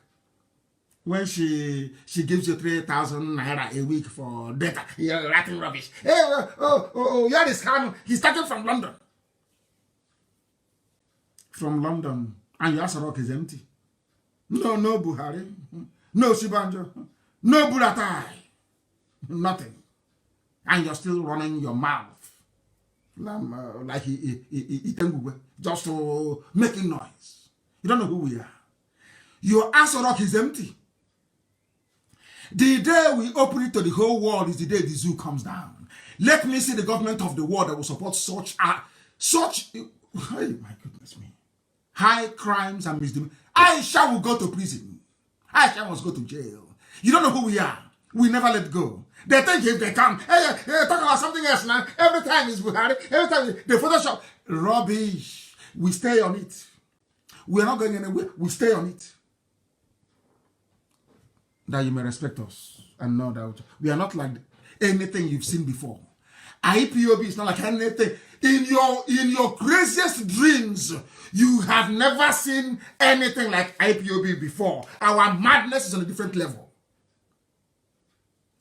When she gives you 3,000 naira a week for data, you're writing rubbish. Hey, where is Kanu? He started from London. From London, and your Asarok is empty. No Buhari. No Shibanjo, no Buratai, nothing. And you're still running your mouth like just to making noise. You don't know who we are. Your Asarok is empty. The day we open it to the whole world is the day the zoo comes down. Let me see the government of the world that will support such, oh my goodness me, high crimes and misdemeanors. Aisha will go to prison. Aisha must go to jail. You don't know who we are. We never let go. They think if they come, hey, talk about something else now. Every time it's Buhari. Every time they Photoshop. Rubbish. We stay on it. We're not going anywhere. We stay on it. That you may respect us and know that we are not like anything you've seen before. IPOB is not like anything. In your craziest dreams, you have never seen anything like IPOB before. Our madness is on a different level.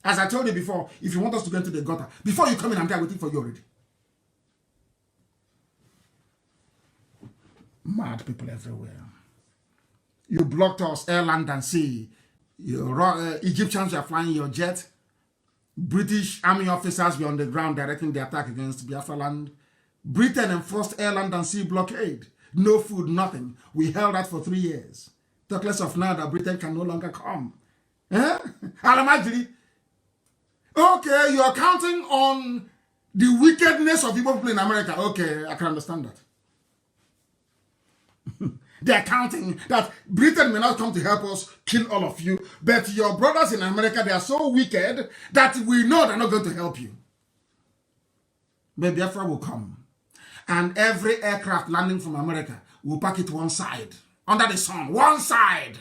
As I told you before, if you want us to go into the gutter, before you come in, I'm there waiting for you already. Mad people everywhere. You blocked us, air, land, and sea. Egyptians were flying your jet. British army officers were on the ground directing the attack against Biafra land. Britain enforced air, land, and sea blockade. No food, nothing. We held that for 3 years. Talk less of now that Britain can no longer come. Alamajiri. Okay, you are counting on the wickedness of people in America. Okay, I can understand that. They are counting that Britain may not come to help us kill all of you, but your brothers in America, they are so wicked that we know they're not going to help you. But Biafra will come, and every aircraft landing from America will park it one side, under the sun, one side.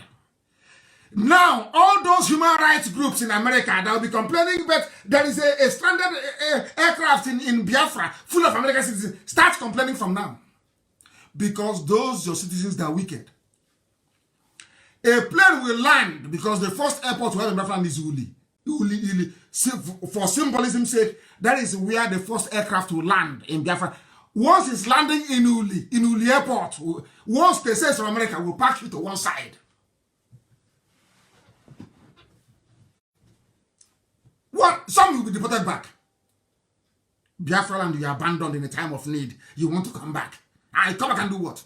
Now, all those human rights groups in America that will be complaining, but there is a stranded aircraft in Biafra full of American citizens, start complaining from now. Because those your citizens that are wicked. A plane will land because the first airport to have in Biafra is Uli. For symbolism's sake, that is where the first aircraft will land in Biafra. Once it's landing in Uli Airport, once they say from America, we'll park it to one side. What? Some will be deported back. Biafra land, you are abandoned in a time of need. You want to come back. I come back and do what?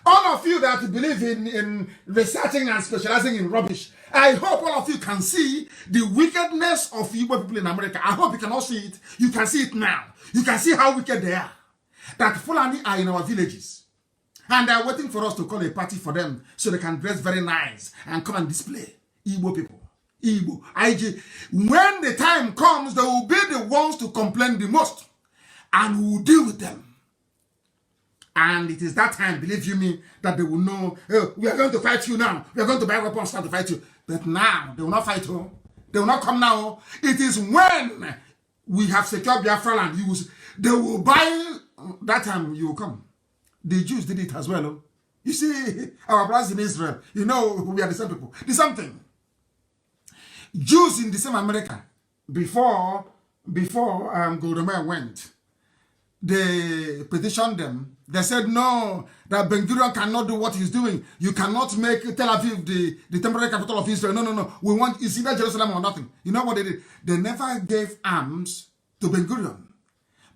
All of you that believe in researching and specializing in rubbish, I hope all of you can see the wickedness of Igbo people in America. I hope you can all see it. You can see it now. You can see how wicked they are. That Fulani are in our villages. And they are waiting for us to call a party for them so they can dress very nice and come and display Igbo people. Igbo, IG. When the time comes, they will be the ones to complain the most. And we will deal with them. And it is that time, believe you me, that they will know, oh, we are going to fight you now. We are going to buy weapons now to fight you. But now, they will not fight you. They will not come now. It is when we have secured Biafra land, they will buy, that time you will come. The Jews did it as well. You see, our brothers in Israel, you know, we are the same people. The same thing. Jews in the same America, before Golda Meir went, they petitioned them. They said, no, that Ben-Gurion cannot do what he's doing. You cannot make Tel Aviv the temporary capital of Israel. No. We want, it's either Jerusalem or nothing. You know what they did? They never gave arms to Ben-Gurion.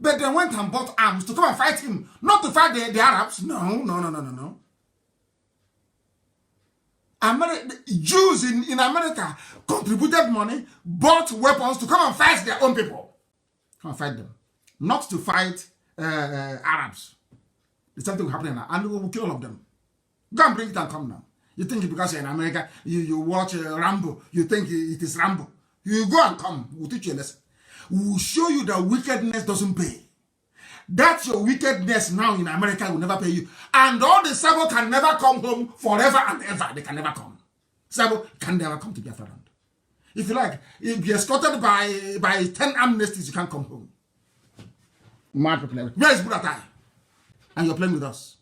But they went and bought arms to come and fight him. Not to fight the Arabs. No. Jews in America contributed money, bought weapons to come and fight their own people. Come and fight them. Not to fight Arabs. It's something will happen now, and we will kill all of them. Go and bring it and come now. You think because you're in America, you watch Rambo, you think it is Rambo. You go and come, we'll teach you a lesson. We'll show you that wickedness doesn't pay. That's your wickedness now in America will never pay you. And all the Sabo can never come home forever and ever. They can never come. Sabo can never come to Biafra land. If you like, if you're escorted by 10 amnesties, you can't come home. Mad people. Where is Buratai? And you're playing with us.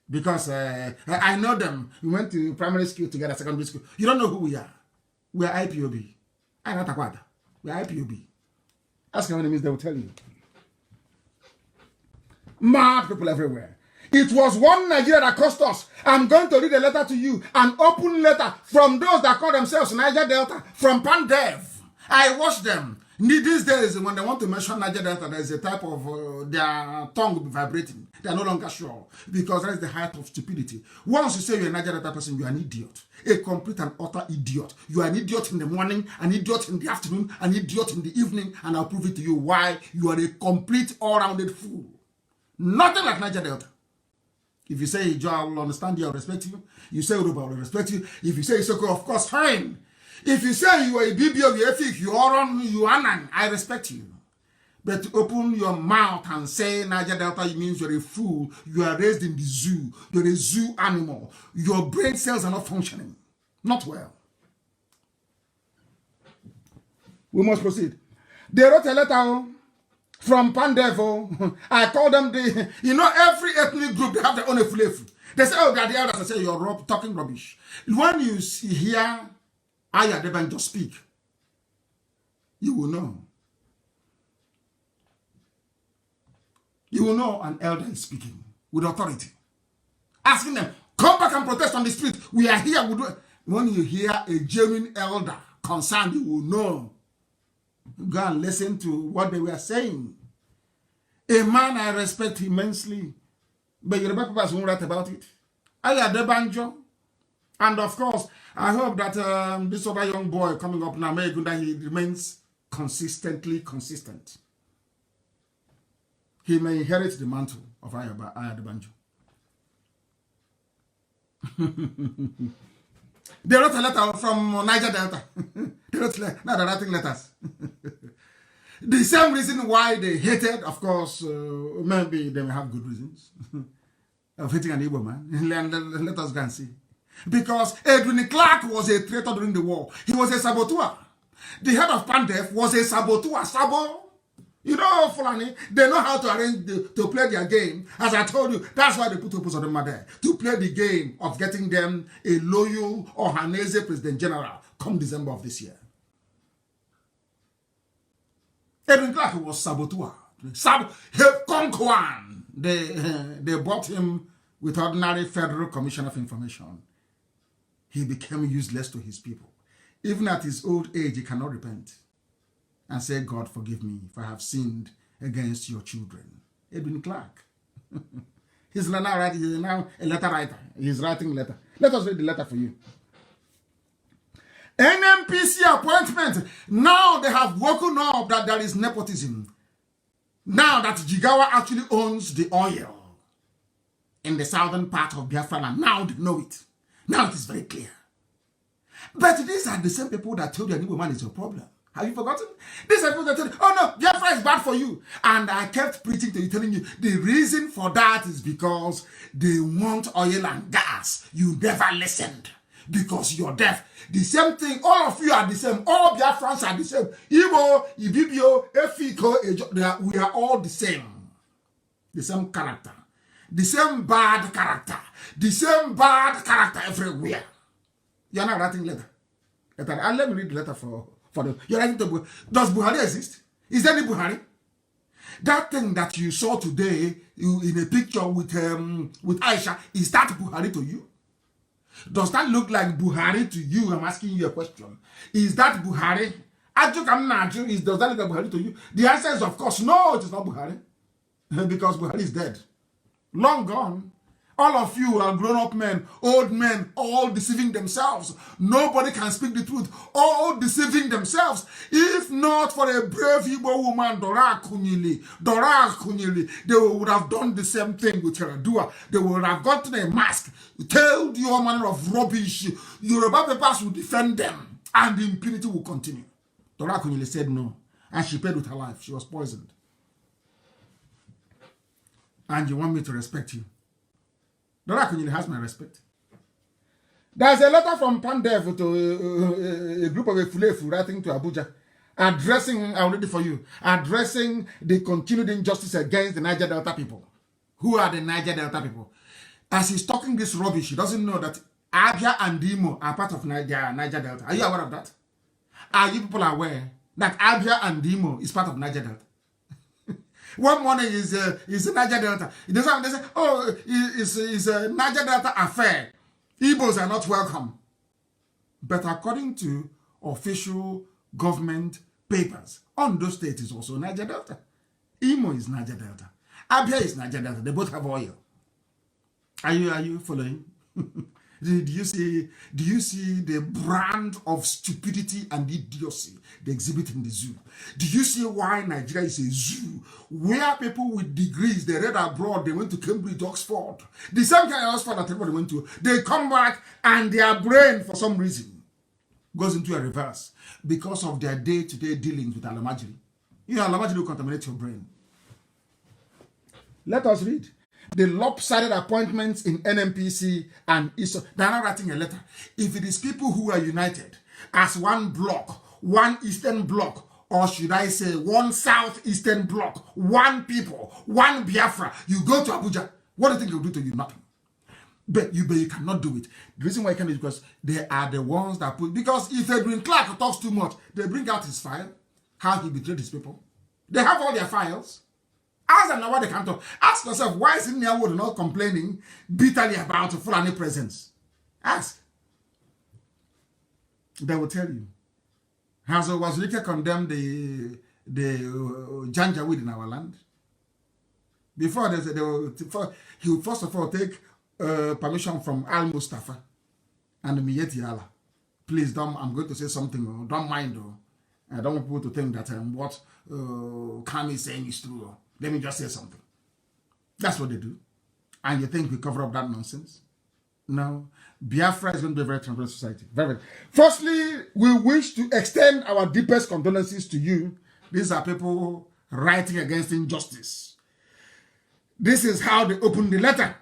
Because I know them. We went to primary school together, secondary school. You don't know who we are. We are IPOB. I'm not Takwada. We are IPOB. Ask how many means they will tell you. Mad people everywhere. It was one Nigeria that cost us. I'm going to read a letter to you. An open letter from those that call themselves Niger Delta. From Pandev. I watched them. These days, when they want to mention Niger Delta, there's a type of, their tongue will be vibrating. They are no longer sure. Because that is the height of stupidity. Once you say you're a Niger Delta person, you're an idiot. A complete and utter idiot. You are an idiot in the morning, an idiot in the afternoon, an idiot in the evening, and I'll prove it to you why you are a complete all-rounded fool. Nothing like Niger Delta. If you say Ijo, I will understand you, I will respect you. You say Yoruba, I will respect you. If you say Isoko, of course, fine. If you say you are a BBO, you are Efik, you are on, you are Anan, I respect you. But to open your mouth and say Niger Delta means you're a fool, you are raised in the zoo, you're a zoo animal, your brain cells are not functioning. Not well. We must proceed. They wrote a letter. from Pandevo. I call them every ethnic group, they have their own efulefu. They say, oh, they're the elders. I say, you're talking rubbish. When you hear Aya Debanjo speak, you will know. You will know an elder is speaking with authority. Asking them, come back and protest on the street. We are here. When you hear a genuine elder concerned, you will know. Go and listen to what they were saying. A man I respect immensely, but Yoruba people won't write about it. Aya Debanjo. And of course, I hope that this other young boy coming up now, that he remains consistently consistent. He may inherit the mantle of Aya Debanjo. They wrote a letter from Niger Delta. Now they're writing letters. The same reason why they hated, of course, maybe they may have good reasons of hating an Igbo man. Let us go and see. Because Edwin Clark was a traitor during the war. He was a saboteur. The head of Pandef was a saboteur. You know, Fulani, they know how to arrange to play their game. As I told you, that's why they put Opus on them there. To play the game of getting them a loyal or Hanese President General come December of this year. Edwin Clark was saboteur. Conquan. They bought him with ordinary Federal Commission of Information. He became useless to his people. Even at his old age, he cannot repent and say, God, forgive me if I have sinned against your children. Edwin Clark. He's now a letter writer. He's writing letter. Let us read the letter for you. NMPC appointment. Now they have woken up that there is nepotism. Now that Jigawa actually owns the oil in the southern part of Biafra land. Now they know it. Now it is very clear. But these are the same people that told you an Igbo man is your problem. Have you forgotten? These are people that tell you, oh no, Biafra is bad for you. And I kept preaching to you, telling you, the reason for that is because they want oil and gas. You never listened because you're deaf. The same thing, all of you are the same. All Biafrans are the same. Igbo, Ibibio, Efiko, we are all the same. The same character. The same bad character. The same bad character everywhere. You're not writing letter. And let me read the letter for them. You're writing to does Buhari exist? Is there any Buhari? That thing that you saw today in a picture with Aisha, is that Buhari to you? Does that look like Buhari to you? I'm asking you a question. Is that Buhari? Does that look like Buhari to you? The answer is of course no, it is not Buhari. Because Buhari is dead. Long gone. All of you are grown-up men, old men, all deceiving themselves. Nobody can speak the truth. All deceiving themselves. If not for a brave Igbo woman, Dora Kunyili, they would have done the same thing with Yaradua. They would have gotten a mask, told you all manner of rubbish. Yoruba papers will defend them, and the impunity will continue. Dora Kunyili said no, and she paid with her life. She was poisoned. And you want me to respect you? Dora Kunyili has my respect. There's a letter from Pandev to a group of Efulefu writing to Abuja, addressing, I'll read it for you, addressing the continued injustice against the Niger Delta people. Who are the Niger Delta people? As he's talking this rubbish, he doesn't know that Abia and Imo are part of Niger Delta. Are you aware of that? Are you people aware that Abia and Imo is part of Niger Delta? One morning is a Niger Delta. They say, oh, it's a Niger Delta affair. Igbos are not welcome. But according to official government papers, Ondo State is also Niger Delta. Imo is Niger Delta. Abia is Niger Delta. They both have oil. Are you following? Do you see the brand of stupidity and idiocy they exhibit in the zoo? Do you see why Nigeria is a zoo where people with degrees, they read abroad, they went to Cambridge, Oxford, the same kind of Oxford that everybody went to, they come back and their brain for some reason goes into a reverse because of their day-to-day dealings with Alamajiri. You know, Alamajiri will contaminate your brain. Let us read. The lopsided appointments in NMPC and ISO. They're not writing a letter. If it is people who are united as one block, one Eastern block, or should I say one southeastern bloc, one people, one Biafra. You go to Abuja, what do you think he'll do to you? Nothing. But you cannot do it. The reason why I can't do it is because they are the ones that put, because if Edwin Clark talks too much, they bring out his file, how he betrayed his people. They have all their files. Ask them now what they can talk. Ask yourself, why is Nyawood not complaining bitterly about Fulani presence? Ask. They will tell you. Has Wazirike condemned the Janjaweed in our land? Before he would first of all take permission from Al Mustafa and Miyeti Allah. Please don't, I'm going to say something, don't mind. I don't want people to think that what Kami is saying is true. Let me just say something. That's what they do. And you think we cover up that nonsense? No. Biafra is going to be a very transparent society. Very. Firstly, we wish to extend our deepest condolences to you. These are people writing against injustice. This is how they opened the letter.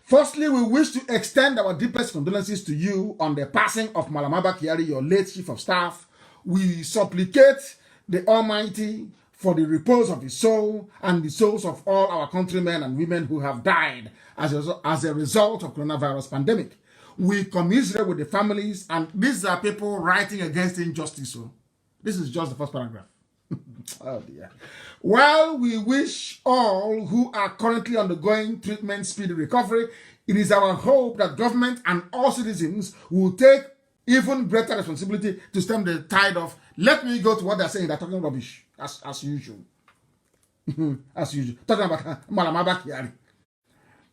Firstly, we wish to extend our deepest condolences to you on the passing of Malamaba Kyari, your late chief of staff. We supplicate the Almighty for the repose of his soul and the souls of all our countrymen and women who have died as a result of coronavirus pandemic. We commiserate with the families, and these are people writing against injustice. So this is just the first paragraph. Oh dear. Well, we wish all who are currently undergoing treatment speedy recovery. It is our hope that government and all citizens will take even greater responsibility to stem the tide of, let me go to what they're saying, they're talking rubbish, as usual. As usual. Talking about Malamaba Kyari.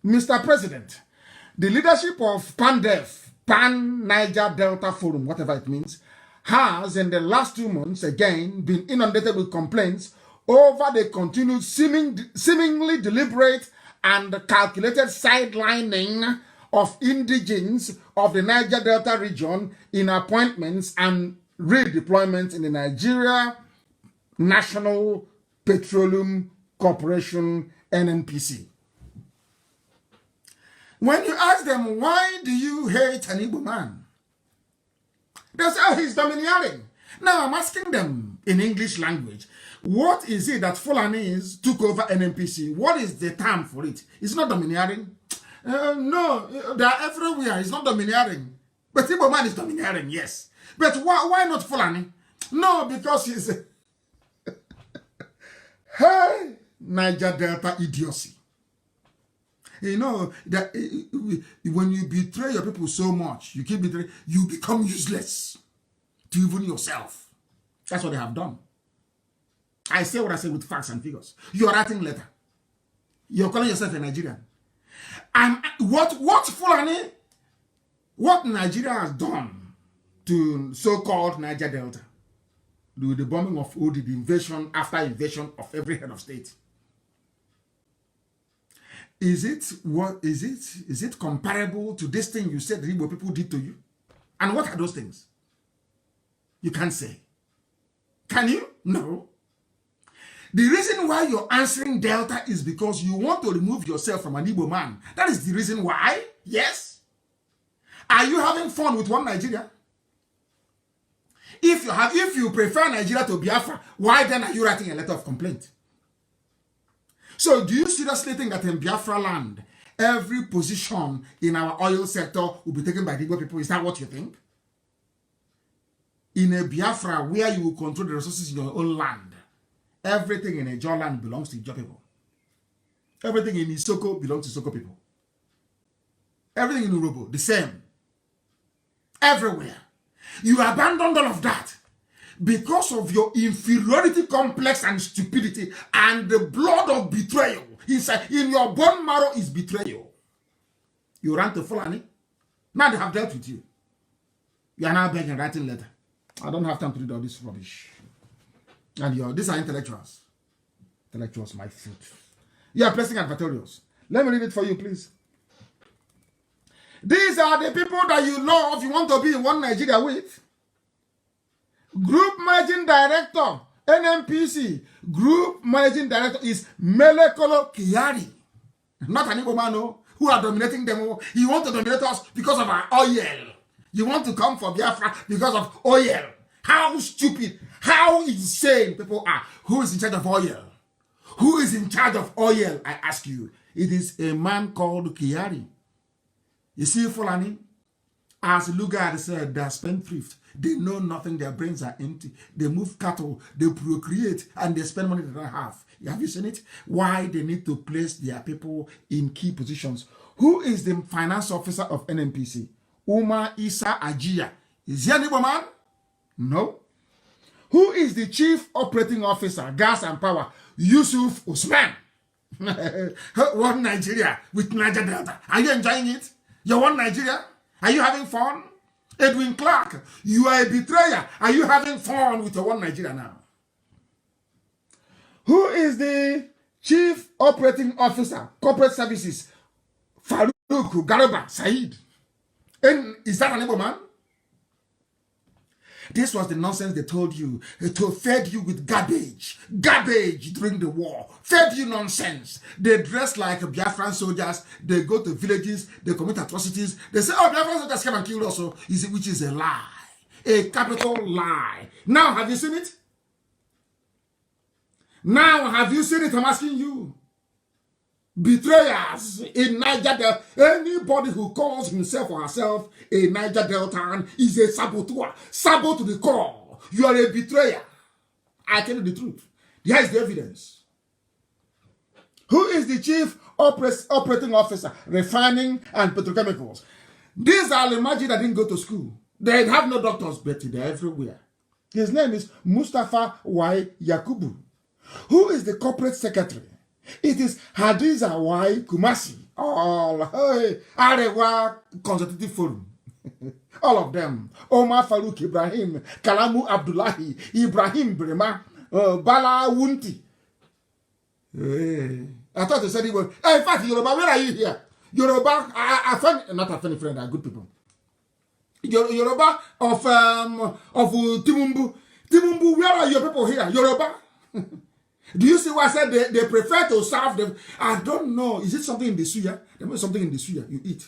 Mr. President, the leadership of PANDEF, Pan Niger Delta Forum, whatever it means, has in the last 2 months again been inundated with complaints over the continued seemingly deliberate and calculated sidelining of indigenes of the Niger Delta region in appointments and redeployments in the Nigeria National Petroleum Corporation, NNPC. When you ask them, why do you hate an Igbo man? They say, oh, he's domineering. Now I'm asking them in English language, what is it that Fulanese took over NNPC? What is the term for it? It's not domineering. No, they are everywhere. It's not domineering. But Igbo man is domineering, yes. But why not Fulani? No, because he's hey, Niger Delta idiocy. You know, that when you betray your people so much, you keep betraying, you become useless to even yourself. That's what they have done. I say what I say with facts and figures. You're writing a letter. You're calling yourself a Nigerian. And what Fulani, what Nigeria has done to so-called Niger Delta, with the bombing of Odi, the invasion after invasion of every head of state. Is it comparable to this thing you said the Igbo people did to you? And what are those things? You can't say. Can you? No. The reason why you're answering Delta is because you want to remove yourself from an Igbo man. That is the reason why. Yes. Are you having fun with one Nigeria? If you prefer Nigeria to Biafra, why then are you writing a letter of complaint? So do you seriously think that in Biafra land, every position in our oil sector will be taken by the Igbo people? Is that what you think? In a Biafra where you will control the resources in your own land, everything in Ijaw land belongs to Ijaw people. Everything in Isoko belongs to Isoko people. Everything in Urobo, the same. Everywhere. You abandoned all of that because of your inferiority complex and stupidity and the blood of betrayal. Inside, in your bone marrow is betrayal. You ran to Fulani. Now they have dealt with you. You are now begging, writing letter. I don't have time to read all this rubbish. And these are intellectuals. Intellectuals, my foot. You are placing advertorials. Let me read it for you, please. These are the people that you love, you want to be in one Nigeria with. Group Managing Director, NNPC. Group Managing Director is Melekolo Kyari. Not an Igbo man who are dominating them. You want to dominate us because of our oil. You want to come for Biafra because of oil. How stupid, how insane people are. Who is in charge of oil? Who is in charge of oil, I ask you? It is a man called Kiari. You see, Fulani, as Lugard said, they're spendthrift. They know nothing, their brains are empty. They move cattle, they procreate, and they spend money they don't have. Have you seen it? Why they need to place their people in key positions. Who is the finance officer of NNPC? Umar Isa Ajia. Is he an Igbo man? No. Who is the chief operating officer, gas and power? Yusuf Usman. One Nigeria with Niger Delta. Are you enjoying it? You're one Nigeria? Are you having fun? Edwin Clark, you are a betrayer. Are you having fun with your one Nigeria now? Who is the chief operating officer, corporate services? Farouk Garoba Said. And is that an Igbo man? This was the nonsense they told you to fed you with garbage during the war. Fed you nonsense. They dress like Biafran soldiers. They go to villages. They commit atrocities. They say, oh, Biafran soldiers came and killed us, which is a lie. A capital lie. Now, have you seen it? Now, have you seen it? I'm asking you. Betrayers in Niger Delta. Anybody who calls himself or herself a Niger Deltan is a saboteur. Sabo to the core. You are a betrayer. I tell you the truth. Here is the evidence. Who is the chief operating officer, refining and petrochemicals? These are the Maji that didn't go to school. They have no doctors, but they're everywhere. His name is Mustafa Y. Yakubu. Who is the corporate secretary? It is Hadiza Y. Kumasi. All Arewa Consultative Forum. All of them. Omar Farouk Ibrahim, Kalamu Abdullahi, Ibrahim Brema, Bala Wunti. I thought they said it was. In fact, Yoruba, where are you here? Yoruba, I find not a funny friend, are good people. Yoruba of Timumbu. Timumbu, where are your people here? Yoruba. Do you see why I said they prefer to serve them? I don't know. Is it something in the suya? There is something in the suya you eat.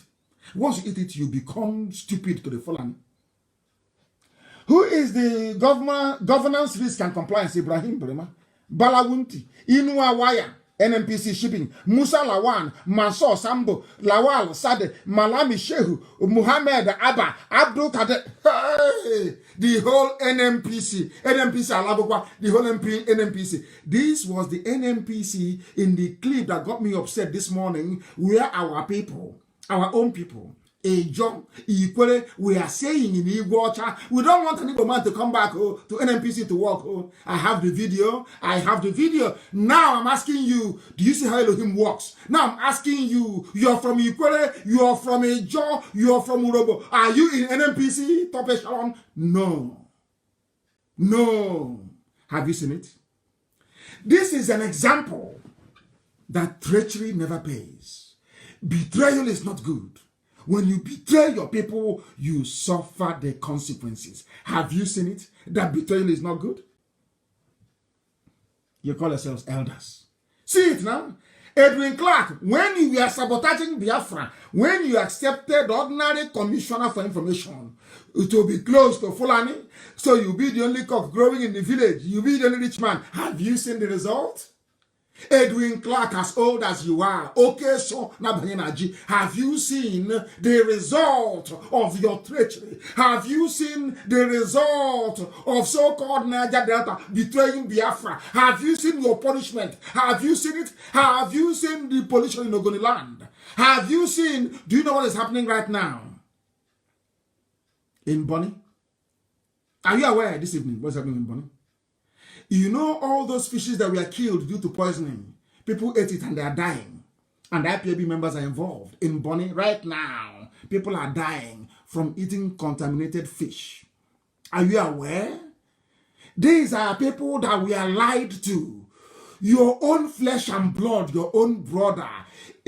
Once you eat it, you become stupid to the Fulani. Who is the governance risk and compliance? Ibrahim Brema, Balawunti, Inua Waya, NNPC Shipping, Musa Lawan, Mansour Sambo, Lawal Sade, Malami Shehu, Muhammad Abba, Abdul Kader, hey, the whole NNPC, Alabokwa, the whole NNPC. This was the NNPC in the clip that got me upset this morning, where our people, our own people, Ejo, Ikwere, we are saying in Igbo, we don't want an Igbo man to come back to NNPC to work. I have the video. Now I'm asking you, do you see how Elohim works? Now I'm asking you, you're from Ikwere, you're from Ejo, you're from Urobo. Are you in NNPC? Top echelon? No. Have you seen it? This is an example that treachery never pays. Betrayal is not good. When you betray your people, you suffer the consequences. Have you seen it? That betrayal is not good? You call yourselves elders. See it now? Edwin Clark, when you were sabotaging Biafra, when you accepted ordinary commissioner for information to be close to Fulani, so you be the only cock growing in the village, you be the only rich man. Have you seen the result? Edwin Clark, as old as you are, okay, so have you seen the result of your treachery? Have you seen the result of so-called Niger Delta betraying Biafra? Have you seen your punishment? Have you seen it? Have you seen the pollution in Ogoni land? Have you seen, do you know what is happening right now in Bonny? Are you aware this evening what's happening in Bonny? You know all those fishes that were killed due to poisoning. People ate it and they are dying. And the IPOB members are involved. In Bonny right now, people are dying from eating contaminated fish. Are you aware? These are people that we are lied to. Your own flesh and blood, your own brother.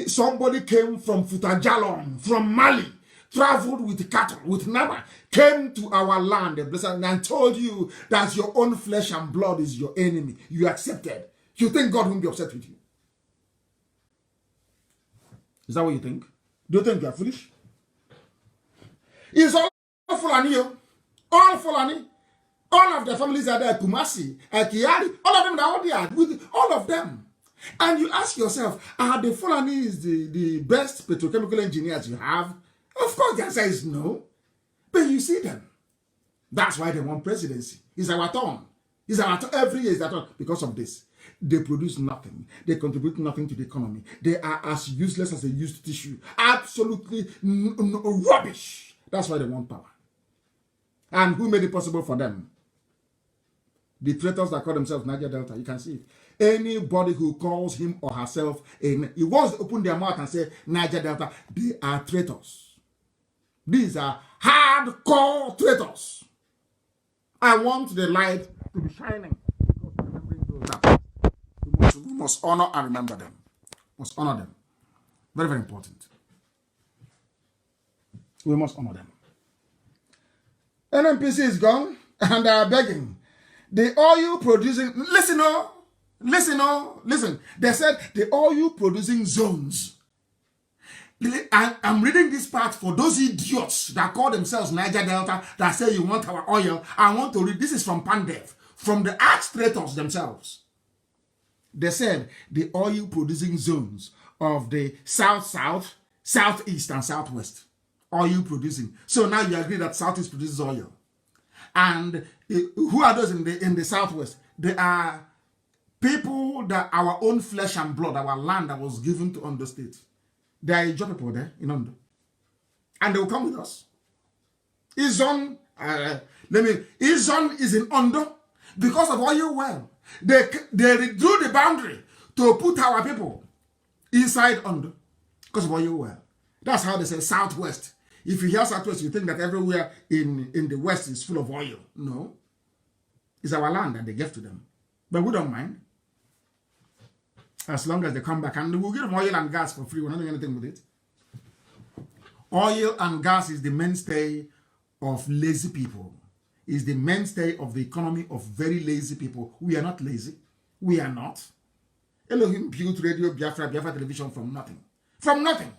Somebody came from Futajalon, from Mali, traveled with cattle, with Nama, came to our land and told you that your own flesh and blood is your enemy. You accepted. You think God won't be upset with you? Is that what you think? Do you think you are foolish? It's all Fulani. All Fulani. All of their families are there, Kumasi, Kiari, all of them are all there, with all of them. And you ask yourself, are the Fulanis the best petrochemical engineers you have? Of course, the answer is no. But you see them. That's why they want presidency. It's our turn. It's our turn. Every year is our turn. Because of this. They produce nothing. They contribute nothing to the economy. They are as useless as a used tissue. Absolutely rubbish. That's why they want power. And who made it possible for them? The traitors that call themselves Niger Delta. You can see it. Anybody who calls him or herself, he wants to open their mouth and say Niger Delta, they are traitors. These are hardcore traitors. I want the light to be shining. We must honor and remember them. We must honor them. Very, very important. We must honor them. NNPC is gone and they are begging. The oil producing, listen. They said the oil producing zones. I'm reading this part for those idiots that call themselves Niger Delta that say you want our oil. I want to read, this is from Pandev, from the arch traitors themselves. They said the oil producing zones of the south, southeast, and southwest. Oil producing. So now you agree that southeast produces oil. And who are those in the southwest? They are people that our own flesh and blood, our land that was given to Ondo State. There are Ijaw people there in Ondo. And they will come with us. Izon is in Ondo because of oil well. They drew the boundary to put our people inside Ondo because of oil well. That's how they say southwest. If you hear southwest, you think that everywhere in the west is full of oil. No. It's our land that they gave to them. But we don't mind. As long as they come back. And we'll give them oil and gas for free. We're not doing anything with it. Oil and gas is the mainstay of lazy people. Is the mainstay of the economy of very lazy people. We are not lazy. We are not. Elohim built radio, Biafra television from nothing. From nothing.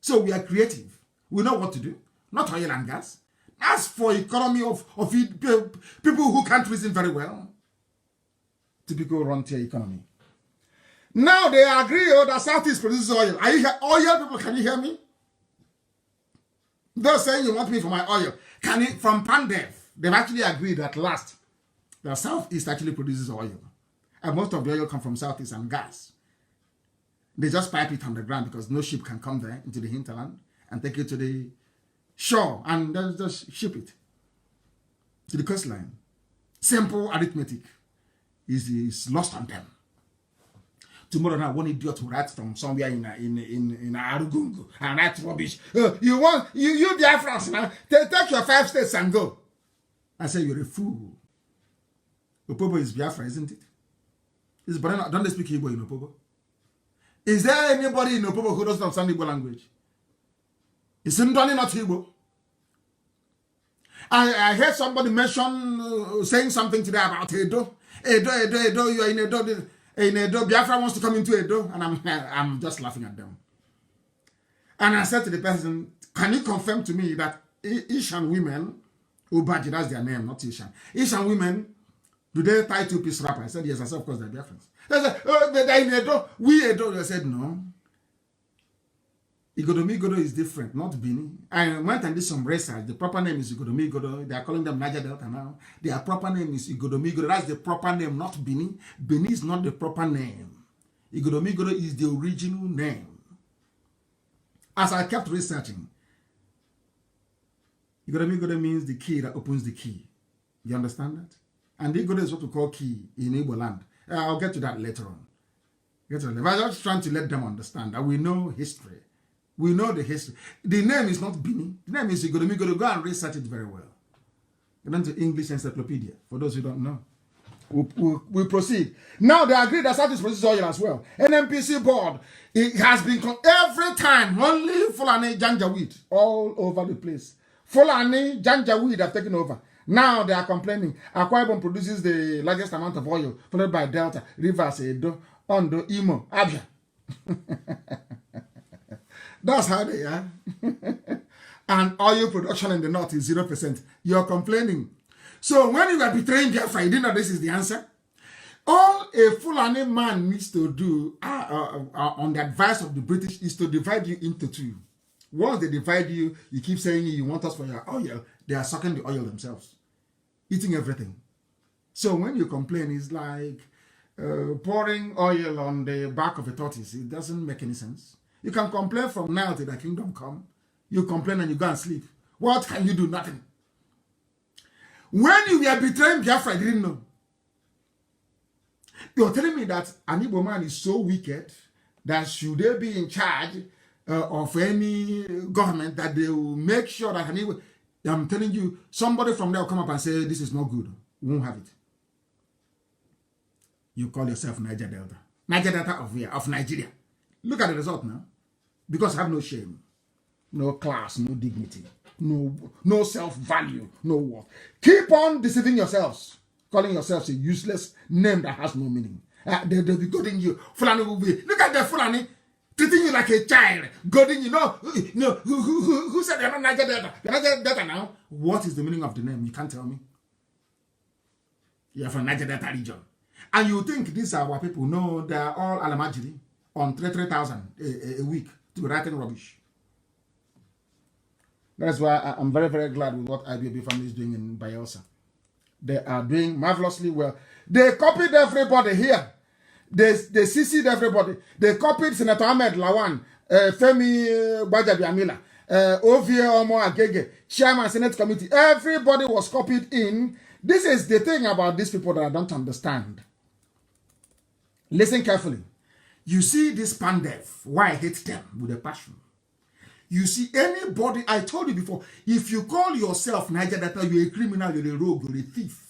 So we are creative. We know what to do. Not oil and gas. As for economy of people who can't reason very well. Typical run-tier economy. Now they agree that Southeast produces oil. Are you here? Oil people, can you hear me? They're saying you want me for my oil. From Pandev, they've actually agreed at last that Southeast actually produces oil. And most of the oil comes from Southeast and gas. They just pipe it underground because no ship can come there into the hinterland and take it to the shore and then just ship it to the coastline. Simple arithmetic is lost on them. Tomorrow now, one idiot will write from somewhere in Arugungu and write rubbish. You Biafrans now, take your 5 states and go. I say you're a fool. Opobo is Biafra, isn't it? Don't they speak Igbo in Opobo? Is there anybody in Opobo who doesn't understand Igbo language? Is Ndoni not Igbo? I heard somebody mention saying something today about Edo. Edo, you are in Edo. In Edo, Biafra wants to come into Edo, and I'm just laughing at them. And I said to the person, can you confirm to me that Ishan women, Ubaji, that's their name, not Ishan. Ishan women, do they tie 2-piece wrapper? I said, yes. I said, of course, they're Biafrans. They said, oh, they're in Edo. We Edo. They said, no. Igodomigodo is different, not Bini. I went and did some research. The proper name is Igodomigodo. They are calling them Niger Delta now. Their proper name is Igodomigodo. That's the proper name, not Bini. Bini is not the proper name. Igodomigodo is the original name. As I kept researching, Igodomigodo means the key that opens the key. You understand that? And Igodo is what we call key in Igbo land. I'll get to that later on. I'm just trying to let them understand that we know history. We know the history. The name is not Bini. The name is Igodomigodo. Go and research it very well. Get into English Encyclopedia, for those who don't know. We'll proceed. Now they agree that Southeast produces oil as well. NNPC board, it has been, every time, only Fulani Janjaweed all over the place. Fulani Janjaweed have taken over. Now they are complaining. Akwa Ibom produces the largest amount of oil, followed by Delta, Rivers, Edo, Ondo, Imo, Abia. That's how they are. And oil production in the north is 0%. You're complaining. So when you are betraying Biafra, you didn't know this is the answer? All a Fulani man needs to do on the advice of the British is to divide you into two. Once they divide you, you keep saying you want us for your oil, they are sucking the oil themselves, eating everything. So when you complain, it's like pouring oil on the back of a tortoise. It doesn't make any sense. You can complain from now till the kingdom come. You complain and you go and sleep. What can you do? Nothing. When you were betraying Biafra, I didn't know. You're telling me that an Igbo man is so wicked that should they be in charge of any government that they will make sure that an Igbo... I'm telling you, somebody from there will come up and say, this is not good. We won't have it. You call yourself Niger Delta. Niger Delta of where? Of Nigeria. Look at the result now. Because you have no shame, no class, no dignity, no self-value, no worth. Keep on deceiving yourselves, calling yourselves a useless name that has no meaning. They'll be goading you. Fulani will be. Look at the Fulani treating you like a child, goading you. Who said they're not Niger Delta? They're Niger Delta now. What is the meaning of the name? You can't tell me. You're from Niger Delta region. And you think these are our people? No, they're all Alamajiri on 3,000 a week to be writing rubbish. That's why I'm very, very glad with what IPOB family is doing in Bayelsa. They are doing marvelously well. They copied everybody here. They CC'd everybody. They copied Senator Ahmed Lawan, Femi Bajabiamila, Ovie Omo Agege, Chairman Senate Committee. Everybody was copied in. This is the thing about these people that I don't understand. Listen carefully. You see this Pandev, why I hate them with a passion. You see anybody, I told you before, if you call yourself Niger Delta, you're a criminal, you're a rogue, you're a thief.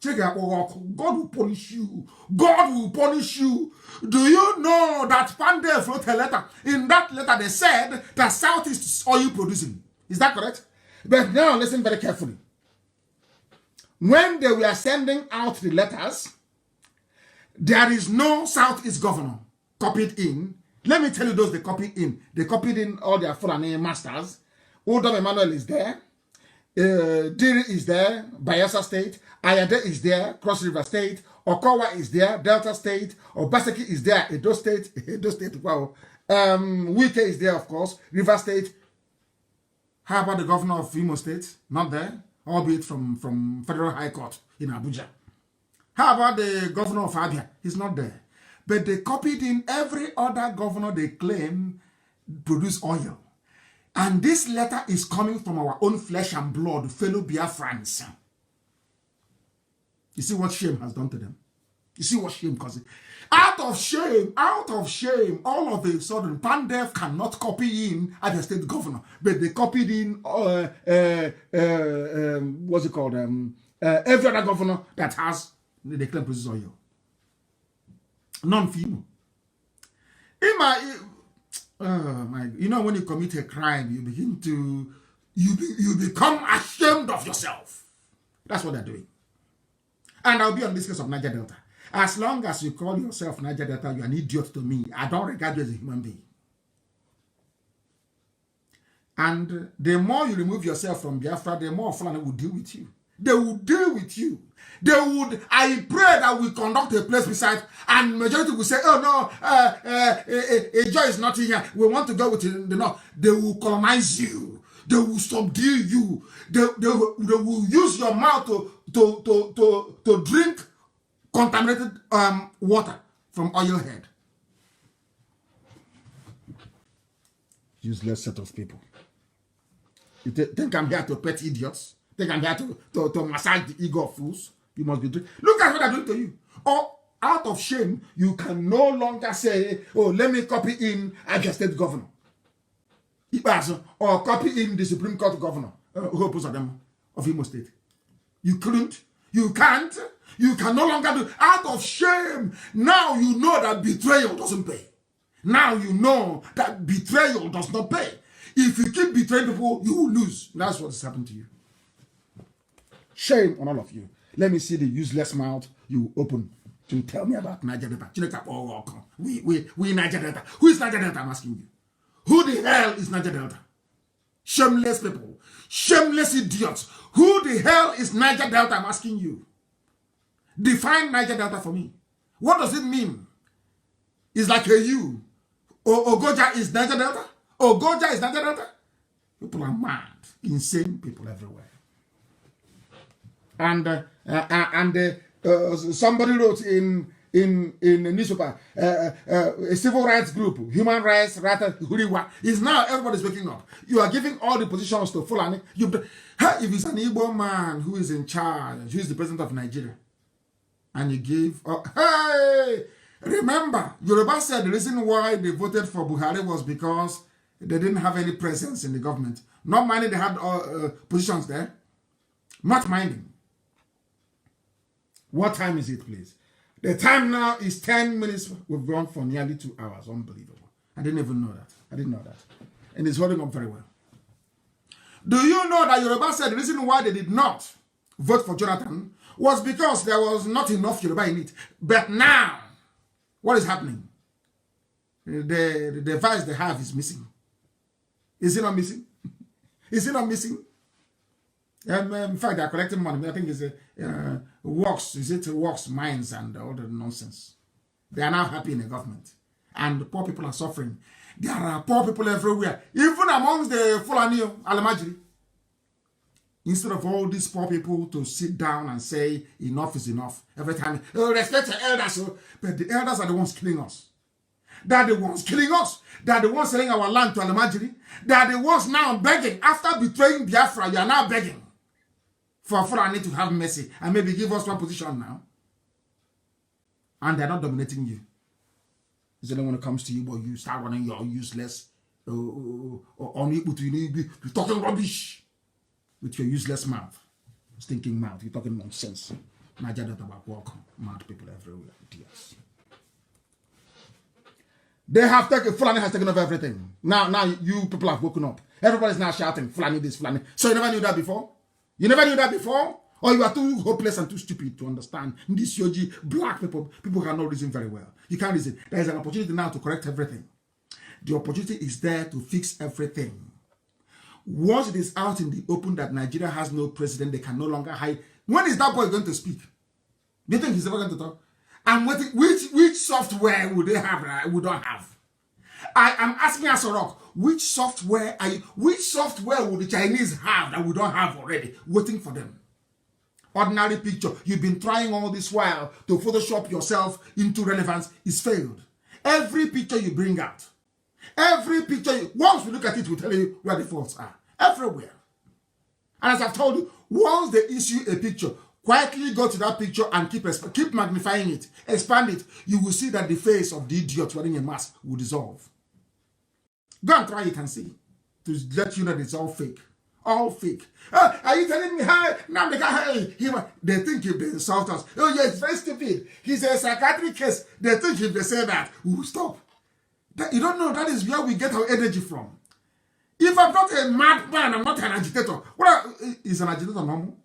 Check out, God will punish you. God will punish you. Do you know that Pandev wrote a letter? In that letter, they said that Southeast is oil producing. Is that correct? But now, listen very carefully. When they were sending out the letters, there is no Southeast governor copied in. Let me tell you those they copied in. They copied in all their Fulani masters. Udom Emmanuel is there. Diri is there. Bayelsa State. Ayade is there. Cross River State. Okowa is there. Delta State. Obaseki is there. Edo State. Edo State. Wow. Wike is there, of course. River State. How about the governor of Imo State? Not there. Albeit from Federal High Court in Abuja. How about the governor of Abia? He's not there. But they copied in every other governor they claim produce oil. And this letter is coming from our own flesh and blood, fellow Biafrans. You see what shame has done to them? You see what shame causes? Out of shame, all of a sudden, Pandev cannot copy in as a state governor. But they copied in, what's it called? Every other governor that has, they claim produces oil. Non-female. You know, when you commit a crime, you begin to, you become ashamed of yourself. That's what they're doing. And I'll be on this case of Niger Delta. As long as you call yourself Niger Delta, you're an idiot to me. I don't regard you as a human being. And the more you remove yourself from Biafra, the more Fulani will deal with you. They will deal with you. They would, I pray that we conduct a place beside, and majority will say, oh no, a joy is not here. We want to go with the north. They will colonize you. They will subdue you. They will use your mouth to drink contaminated water from oil head. Useless set of people. You think I'm here to pet idiots? Think I'm here to massage the ego of fools? You must be doing. Look at what they're doing to you. Or out of shame, you can no longer say, oh, let me copy in Abia State governor. Or copy in the Supreme Court governor, who opposed them of Imo State. You couldn't. You can't. You can no longer do. Out of shame. Now you know that betrayal doesn't pay. Now you know that betrayal does not pay. If you keep betraying people, you will lose. That's what has happened to you. Shame on all of you. Let me see the useless mouth you open to tell me about Niger Delta. We Niger Delta. Who is Niger Delta? I'm asking you. Who the hell is Niger Delta? Shameless people. Shameless idiots. Who the hell is Niger Delta? I'm asking you. Define Niger Delta for me. What does it mean? It's like a U. Ogoja is Niger Delta? Ogoja is Niger Delta? People are mad. Insane people everywhere. And somebody wrote in a newspaper, a civil rights group, human rights, Huriwa, is now everybody's waking up. You are giving all the positions to Fulani. If it's an Igbo man who is in charge, who is the president of Nigeria, and you give, hey, remember, Yoruba said the reason why they voted for Buhari was because they didn't have any presence in the government. Not minding they had positions there. Not minding. What time is it, please? The time now is 10 minutes. We've gone for nearly 2 hours. Unbelievable. I didn't even know that. I didn't know that. And it's holding up very well. Do you know that Yoruba said the reason why they did not vote for Jonathan was because there was not enough Yoruba in it. But now, what is happening? The device they have is missing. Is it not missing? Is it not missing? In fact, they are collecting money. I think it's works. Is it works, mines, and all the nonsense? They are now happy in the government, and the poor people are suffering. There are poor people everywhere, even amongst the Fulani Alamajiri. Instead of all these poor people to sit down and say enough is enough every time, oh, respect the elders, but the elders are the ones killing us. They are the ones killing us. They are the ones selling our land to Alamajiri. They are the ones now begging. After betraying Biafra, you are now begging for Fulani to have mercy and maybe give us one position now. And they're not dominating you. Is then when it comes to you, but you start running your useless, unable to be talking rubbish with your useless mouth, stinking mouth. You're talking nonsense. Niger Delta walk, mad people everywhere, idiots. They have taken, Fulani has taken over everything. Now you people have woken up. Everybody's now shouting, Fulani this, Fulani. So you never knew that before? You never knew that before? Or you are too hopeless and too stupid to understand this Yoji black people cannot reason very well. You can't reason. There is an opportunity now to correct everything. The opportunity is there to fix everything. Once it is out in the open that Nigeria has no president, they can no longer hide. When is that boy going to speak? Do you think he's ever going to talk? I'm waiting. Which software would they have that we don't have? I am asking Asorok, which software would the Chinese have that we don't have already, waiting for them? Ordinary picture. You've been trying all this while to Photoshop yourself into relevance. It's failed. Every picture you bring out, every picture, once we look at it, we tell you where the faults are. Everywhere. And as I've told you, once they issue a picture, quietly go to that picture and keep magnifying it, expand it. You will see that the face of the idiot wearing a mask will dissolve. Go and try it and see, to let you know that it's all fake. All fake. Are you telling me, hey, Nnamdi Kanu, hey, they think if they insult us, oh yeah, it's very stupid. He's a psychiatric case. They think if they say that, we will stop. You don't know, that is where we get our energy from. If I'm not a madman, I'm not an agitator. Is an agitator normal?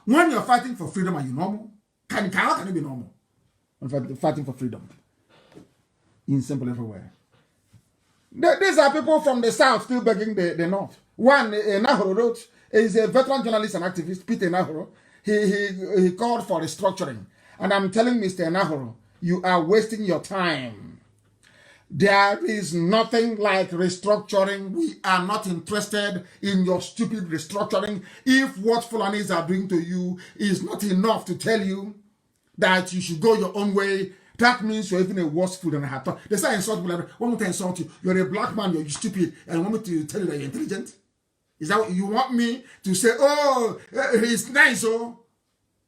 When you're fighting for freedom, are you normal? How can you be normal? Fighting for freedom. In simple everywhere. These are people from the south still begging the north. One, Nahoro wrote, is a veteran journalist and activist, Peter Nahoro. He called for restructuring. And I'm telling Mr. Nahoro, you are wasting your time. There is nothing like restructuring. We are not interested in your stupid restructuring. If what Fulanis are doing to you is not enough to tell you that you should go your own way, that means you're even a worse fool than I had thought. They say insult people. Want me to insult you? You're a black man, you're stupid, and want me to tell you that you're intelligent? Is that what you want me to say? Oh, he's nice, oh.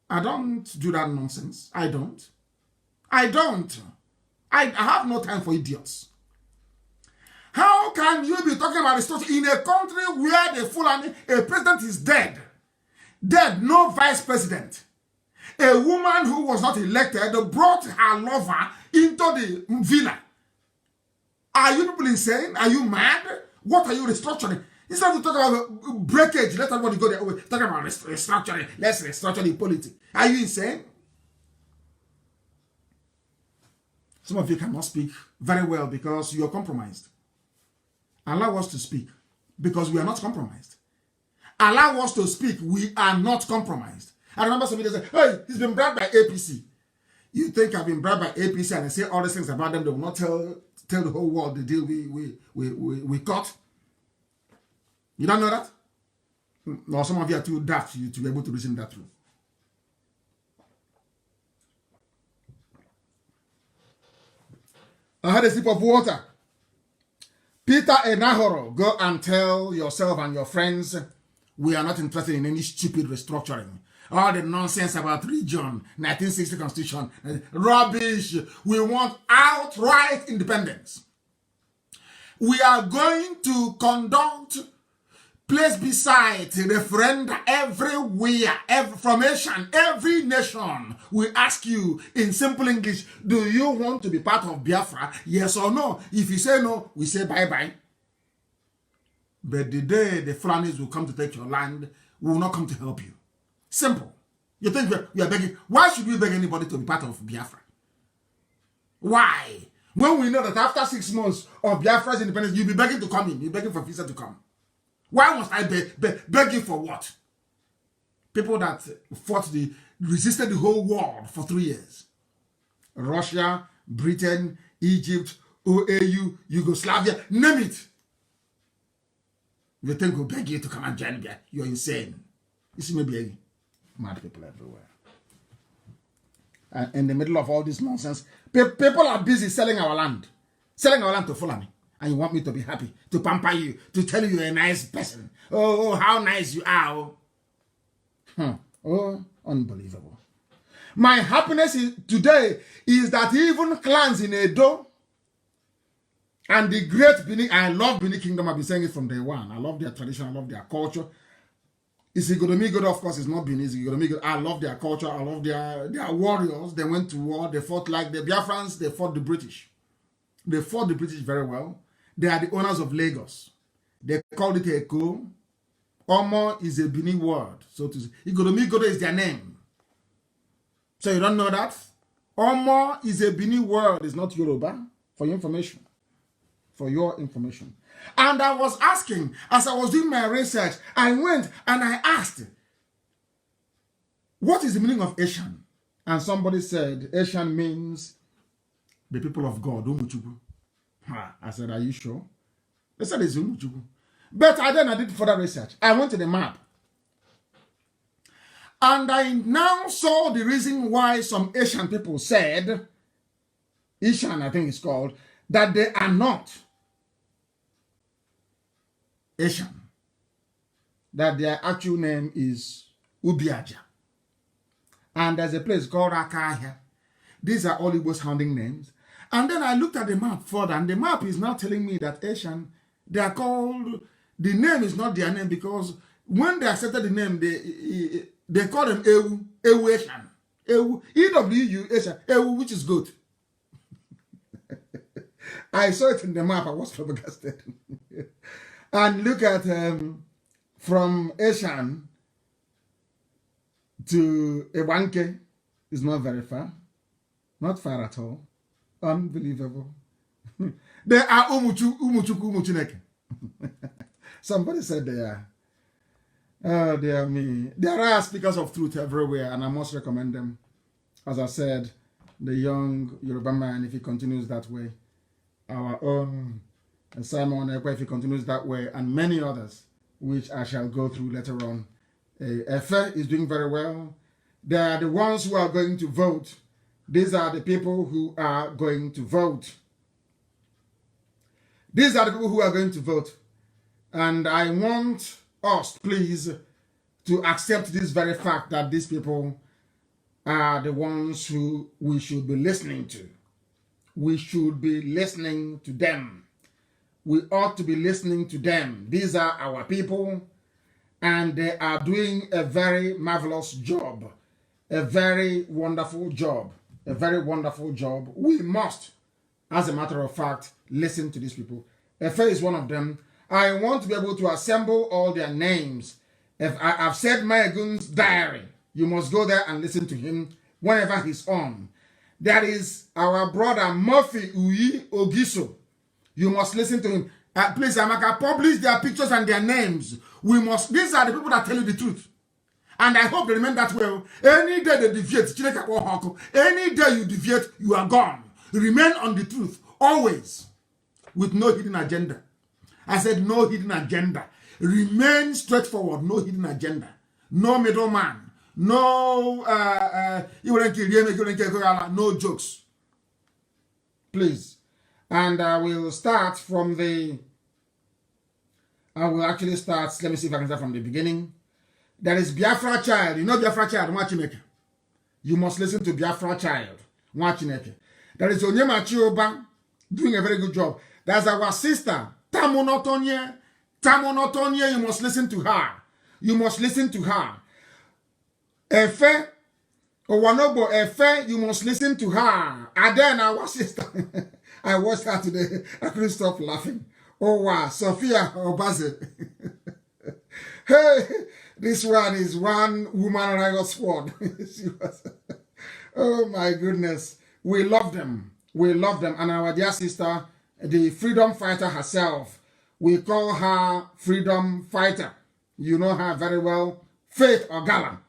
I don't do that nonsense. I don't. I have no time for idiots. How can you be talking about restructuring in a country where the Fulani, a president is dead? Dead, no vice president. A woman who was not elected brought her lover into the villa. Are you people insane? Are you mad? What are you restructuring? Instead of talking about breakage, let everybody go there. Talking about restructuring. Let's restructure the politics. Are you insane? Some of you cannot speak very well because you're compromised. Allow us to speak. because we are not compromised. Allow us to speak. We are not compromised. I remember somebody said, hey, he's been bribed by APC. You think I've been bribed by APC and I say all these things about them, they will not tell the whole world the deal we cut? You don't know that? No, some of you are too daft to be able to listen that through. I had a sip of water. Peter Enahoro, go and tell yourself and your friends we are not interested in any stupid restructuring. All the nonsense about region, 1960 constitution, rubbish. We want outright independence. We are going to conduct place beside referenda everywhere, from every nation. We ask you in simple English, do you want to be part of Biafra? Yes or no? If you say no, we say bye-bye. But the day the Fulanis will come to take your land, we will not come to help you. Simple. You think we are begging? Why should we beg anybody to be part of Biafra? Why? When we know that after 6 months of Biafra's independence, you'll be begging to come in. You're begging for visa to come. Why must I beg you for what? People that resisted the whole world for 3 years. Russia, Britain, Egypt, OAU, Yugoslavia, name it. You think we'll beg you to come and join me? You're insane. You see me mad people everywhere. And in the middle of all this nonsense, people are busy selling our land to Fulani. And you want me to be happy, to pamper you, to tell you you're a nice person. Oh, how nice you are. Oh, unbelievable. My happiness today is that even clans in Edo and the great Bini, I love Bini Kingdom, I've been saying it from day one. I love their tradition, I love their culture. Isigodomigodo, of course, is not Bini. Isigodomigodo, I love their culture, I love their warriors. They went to war, they fought like the Biafrans, they fought the British. They fought the British very well. They are the owners of Lagos. They called it Eko. Omo is a Bini word. So to say, Igodomigodo is their name. So you don't know that? Omo is a Bini word. It's not Yoruba. For your information. For your information. And I was asking, as I was doing my research, I went and I asked, what is the meaning of Eshan? And somebody said, Eshan means the people of God, Umuchukwu. I said, are you sure? They said it's Umuchukwu. But then I did further research. I went to the map. And I now saw the reason why some Asian people said, Ishan I think it's called, that they are not Asian. That their actual name is Ubiaja. And there's a place called Akahia. These are all Igbo sounding names. And then I looked at the map further, and the map is now telling me that Asian, they are called, the name is not their name, because when they accepted the name, they call them Ewu Asian. Ewu, E-W-U Asian, Ewu, which is good. I saw it in the map, I was flabbergasted. And look at, from Asian to Ewanke is not very far. Not far at all. Unbelievable. They are Umuchineke. Somebody said they are. Oh, they are me. There are speakers of truth everywhere, and I must recommend them. As I said, the young Yoruba man, if he continues that way, our own Simon Ekwe, if he continues that way, and many others, which I shall go through later on. Efe is doing very well. They are the ones who are going to vote. These are the people who are going to vote. These are the people who are going to vote. And I want us, please, to accept this very fact that these people are the ones who we should be listening to. We should be listening to them. We ought to be listening to them. These are our people, and they are doing a very marvelous job, a very wonderful job. A very wonderful job. We must, as a matter of fact, listen to these people. Efe is one of them. I want to be able to assemble all their names. If I've said Mayagun's diary, you must go there and listen to him whenever he's on. That is our brother Murphy Uyi Ogiso. You must listen to him. Please, Amaka, publish their pictures and their names. These are the people that tell you the truth. And I hope they remain that way. Any day they deviate, any day you deviate, you are gone. Remain on the truth, always, with no hidden agenda. I said no hidden agenda. Remain straightforward, no hidden agenda. No middleman. No, no jokes. Please. And I will start from I will actually start, let me see if I can start from the beginning. There is Biafra Child. You know Biafra Child, Mwachineke. You must listen to Biafra Child, Mwachineke. There is Onyema Chioba doing a very good job. There's our sister, Tamonotonye. Tamonotonye, you must listen to her. You must listen to her. Efe, Owanobo Efe, you must listen to her. And then our sister, I watched her today. I couldn't stop laughing. Oh wow, Sophia Obaze. Hey, this one is one woman riot squad. Oh my goodness. We love them. We love them. And our dear sister, the freedom fighter herself, we call her freedom fighter. You know her very well, Faith Ogala.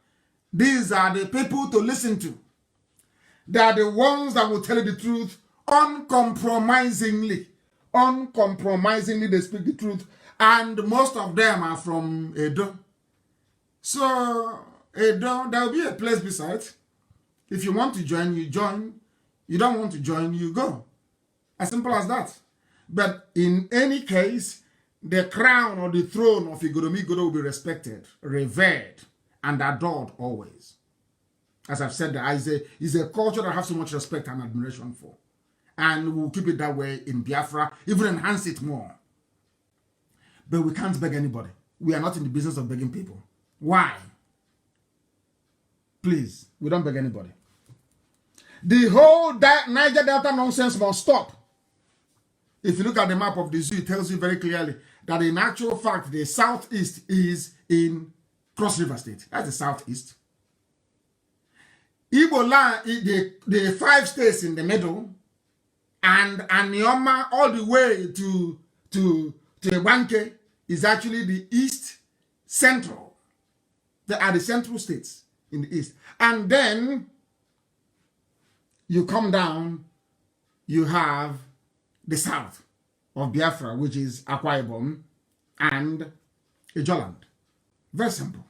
These are the people to listen to. They are the ones that will tell you the truth uncompromisingly. Uncompromisingly, they speak the truth. And most of them are from Edo. So, Edo, there will be a place beside. If you want to join, you join. You don't want to join, you go. As simple as that. But in any case, the crown or the throne of Igoromigodo will be respected, revered, and adored always. As I've said, is a culture that I have so much respect and admiration for. And we'll keep it that way in Biafra, even enhance it more. But we can't beg anybody. We are not in the business of begging people. Why? Please, we don't beg anybody. The whole Niger Delta nonsense must stop. If you look at the map of the zoo, it tells you very clearly that in actual fact, the southeast is in Cross River State. That's the southeast. Igbo land, the 5 states in the middle, and Anioma all the way to Ebanke is actually the east central. They are the central states in the east. And then you come down, you have the south of Biafra, which is Akwa Ibom and Ijoland. Very simple.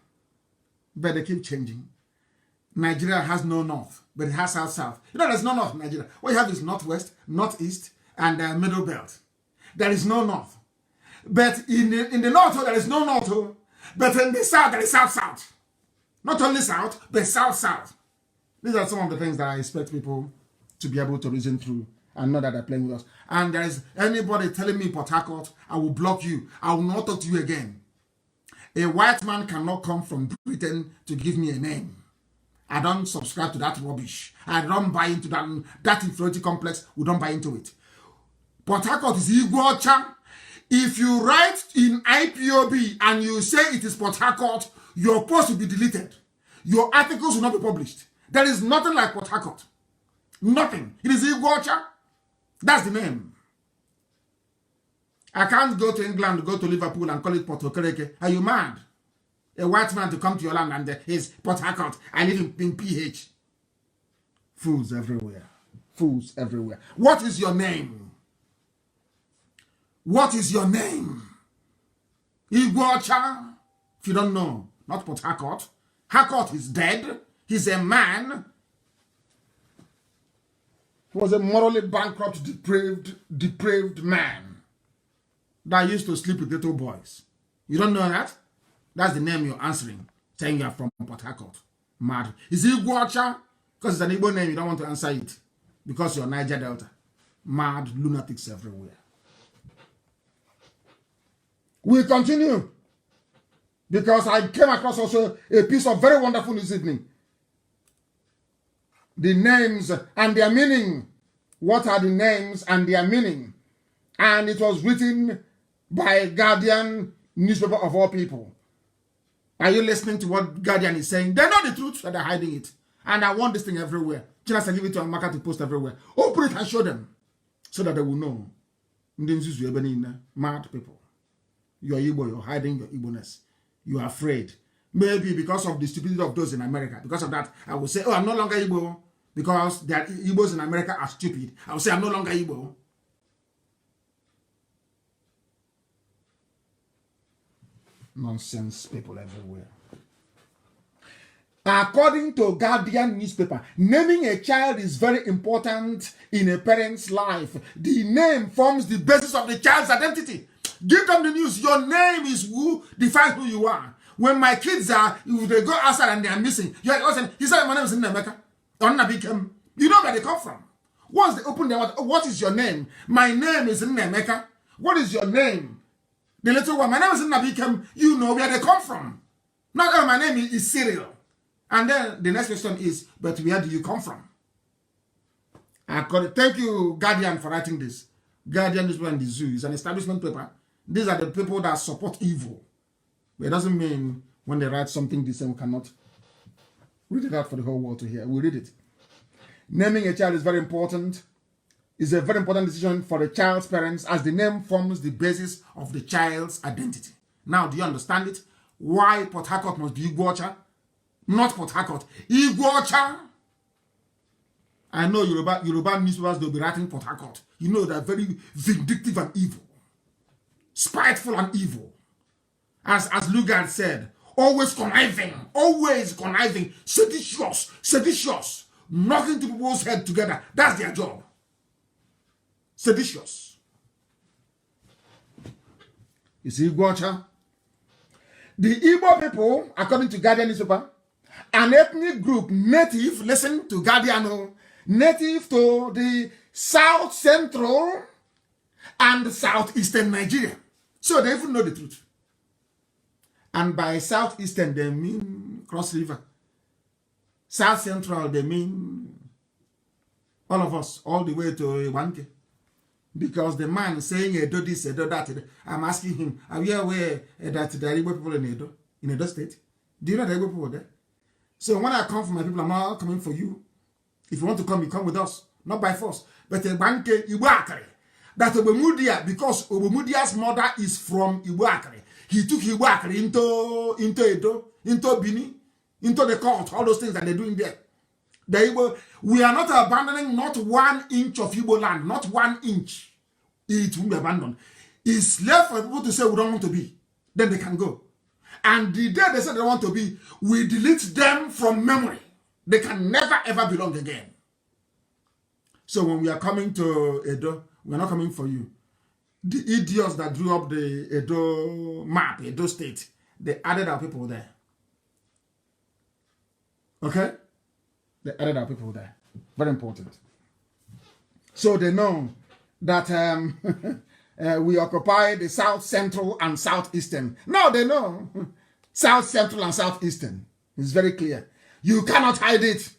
But they keep changing. Nigeria has no north, but it has south-south. You know, there's no north in Nigeria. What you have is northwest, northeast, and middle belt. There is no north. But in the north, there is no north. But in the south, there is south-south. Not only south, but south-south. These are some of the things that I expect people to be able to reason through and know that they're playing with us. And there is anybody telling me Port Harcourt, I will block you. I will not talk to you again. A white man cannot come from Britain to give me a name. I don't subscribe to that rubbish. I don't buy into that inferiority complex. We don't buy into it. Port Harcourt is Iguacha. If you write in IPOB and you say it is Port Harcourt, your post will be deleted. Your articles will not be published. There is nothing like Port Harcourt. Nothing. It is Iguacha. That's the name. I can't go to England, go to Liverpool and call it Port Okereke. Are you mad? A white man to come to your land and is Port Harcourt. I live in PH. Fools everywhere. Fools everywhere. What is your name? What is your name? Iguacha? If you don't know, not Port Harcourt. Harcourt is dead. He's a man. He was a morally bankrupt, depraved man that used to sleep with little boys. You don't know that? That's the name you're answering, saying you're from Port Harcourt. Mad. Is it Iguacha? Because it's an Igbo name, you don't want to answer it. Because you're Niger Delta. Mad lunatics everywhere. We continue. Because I came across also a piece of very wonderful this evening. The names and their meaning. What are the names and their meaning? And it was written by Guardian newspaper of all people. Are you listening to what Guardian is saying? They know the truth, but they're hiding it. And I want this thing everywhere. Just give it to Amaka to post everywhere. Open it and show them so that they will know. Mad people. You're Igbo, you're hiding your Igbo-ness. You're afraid. Maybe because of the stupidity of those in America. Because of that, I will say, oh, I'm no longer Igbo. Because the Igbos in America are stupid. I will say, I'm no longer Igbo. Nonsense people everywhere. According to Guardian newspaper, naming a child is very important in a parent's life. The name forms the basis of the child's identity. Give them the news. Your name is who defines who you are. When my kids are, if they go outside and they are missing, you're like, he said, my name is Nnamdi Kanu. You know where they come from. Once they open their mouth, what is your name? My name is Nnamdi. What is your name? The little one, my name is Nnamdi Kanu. You know where they come from. Not, oh, my name is Cyril. And then the next question is, but where do you come from? Thank you, Guardian, for writing this. Guardian is when the zoo is an establishment paper. These are the people that support evil. But it doesn't mean when they write something decent, we cannot read it out for the whole world to hear. We read it. Naming a child is very important. It's a very important decision for the child's parents as the name forms the basis of the child's identity. Now, do you understand it? Why Port Harcourt must be Igbocha? Not Port Harcourt. Igbocha. I know Yoruba newspapers, they'll be writing Port Harcourt. You know, they're very vindictive and evil. Spiteful and evil. As Lugard said, always conniving, seditious, knocking people's head together. That's their job. Seditious. You see, Igbocha? The Igbo people, according to Guardian newspaper, an ethnic group native, listen to Guardian, native to the South Central and Southeastern Nigeria. So they even know the truth. And by Southeastern, they mean Cross River. South Central, they mean all of us, all the way to Iwanke. Because the man saying Edo this, Edo that, I'm asking him, are you aware that there are Igbo people in Edo State? Do you know the Igbo people there? So when I come for my people, I'm not coming for you. If you want to come, you come with us. Not by force. But Iwanke, Iwakari. That Obemudia, because Obemudia's mother is from Iwakari. He took Iwakari into Edo, into Bini, into the court, all those things that they're doing there. We are not abandoning not 1 inch of Igbo land, not 1 inch. It will be abandoned. It's left for people to say we don't want to be. Then they can go. And the day they say they want to be, we delete them from memory. They can never ever belong again. So when we are coming to Edo, we are not coming for you. The idiots that drew up the Edo map, Edo State, they added our people there. Okay? They added our people there. Very important. So they know that we occupy the South Central and Southeastern. Now they know South Central and Southeastern. It's very clear. You cannot hide it.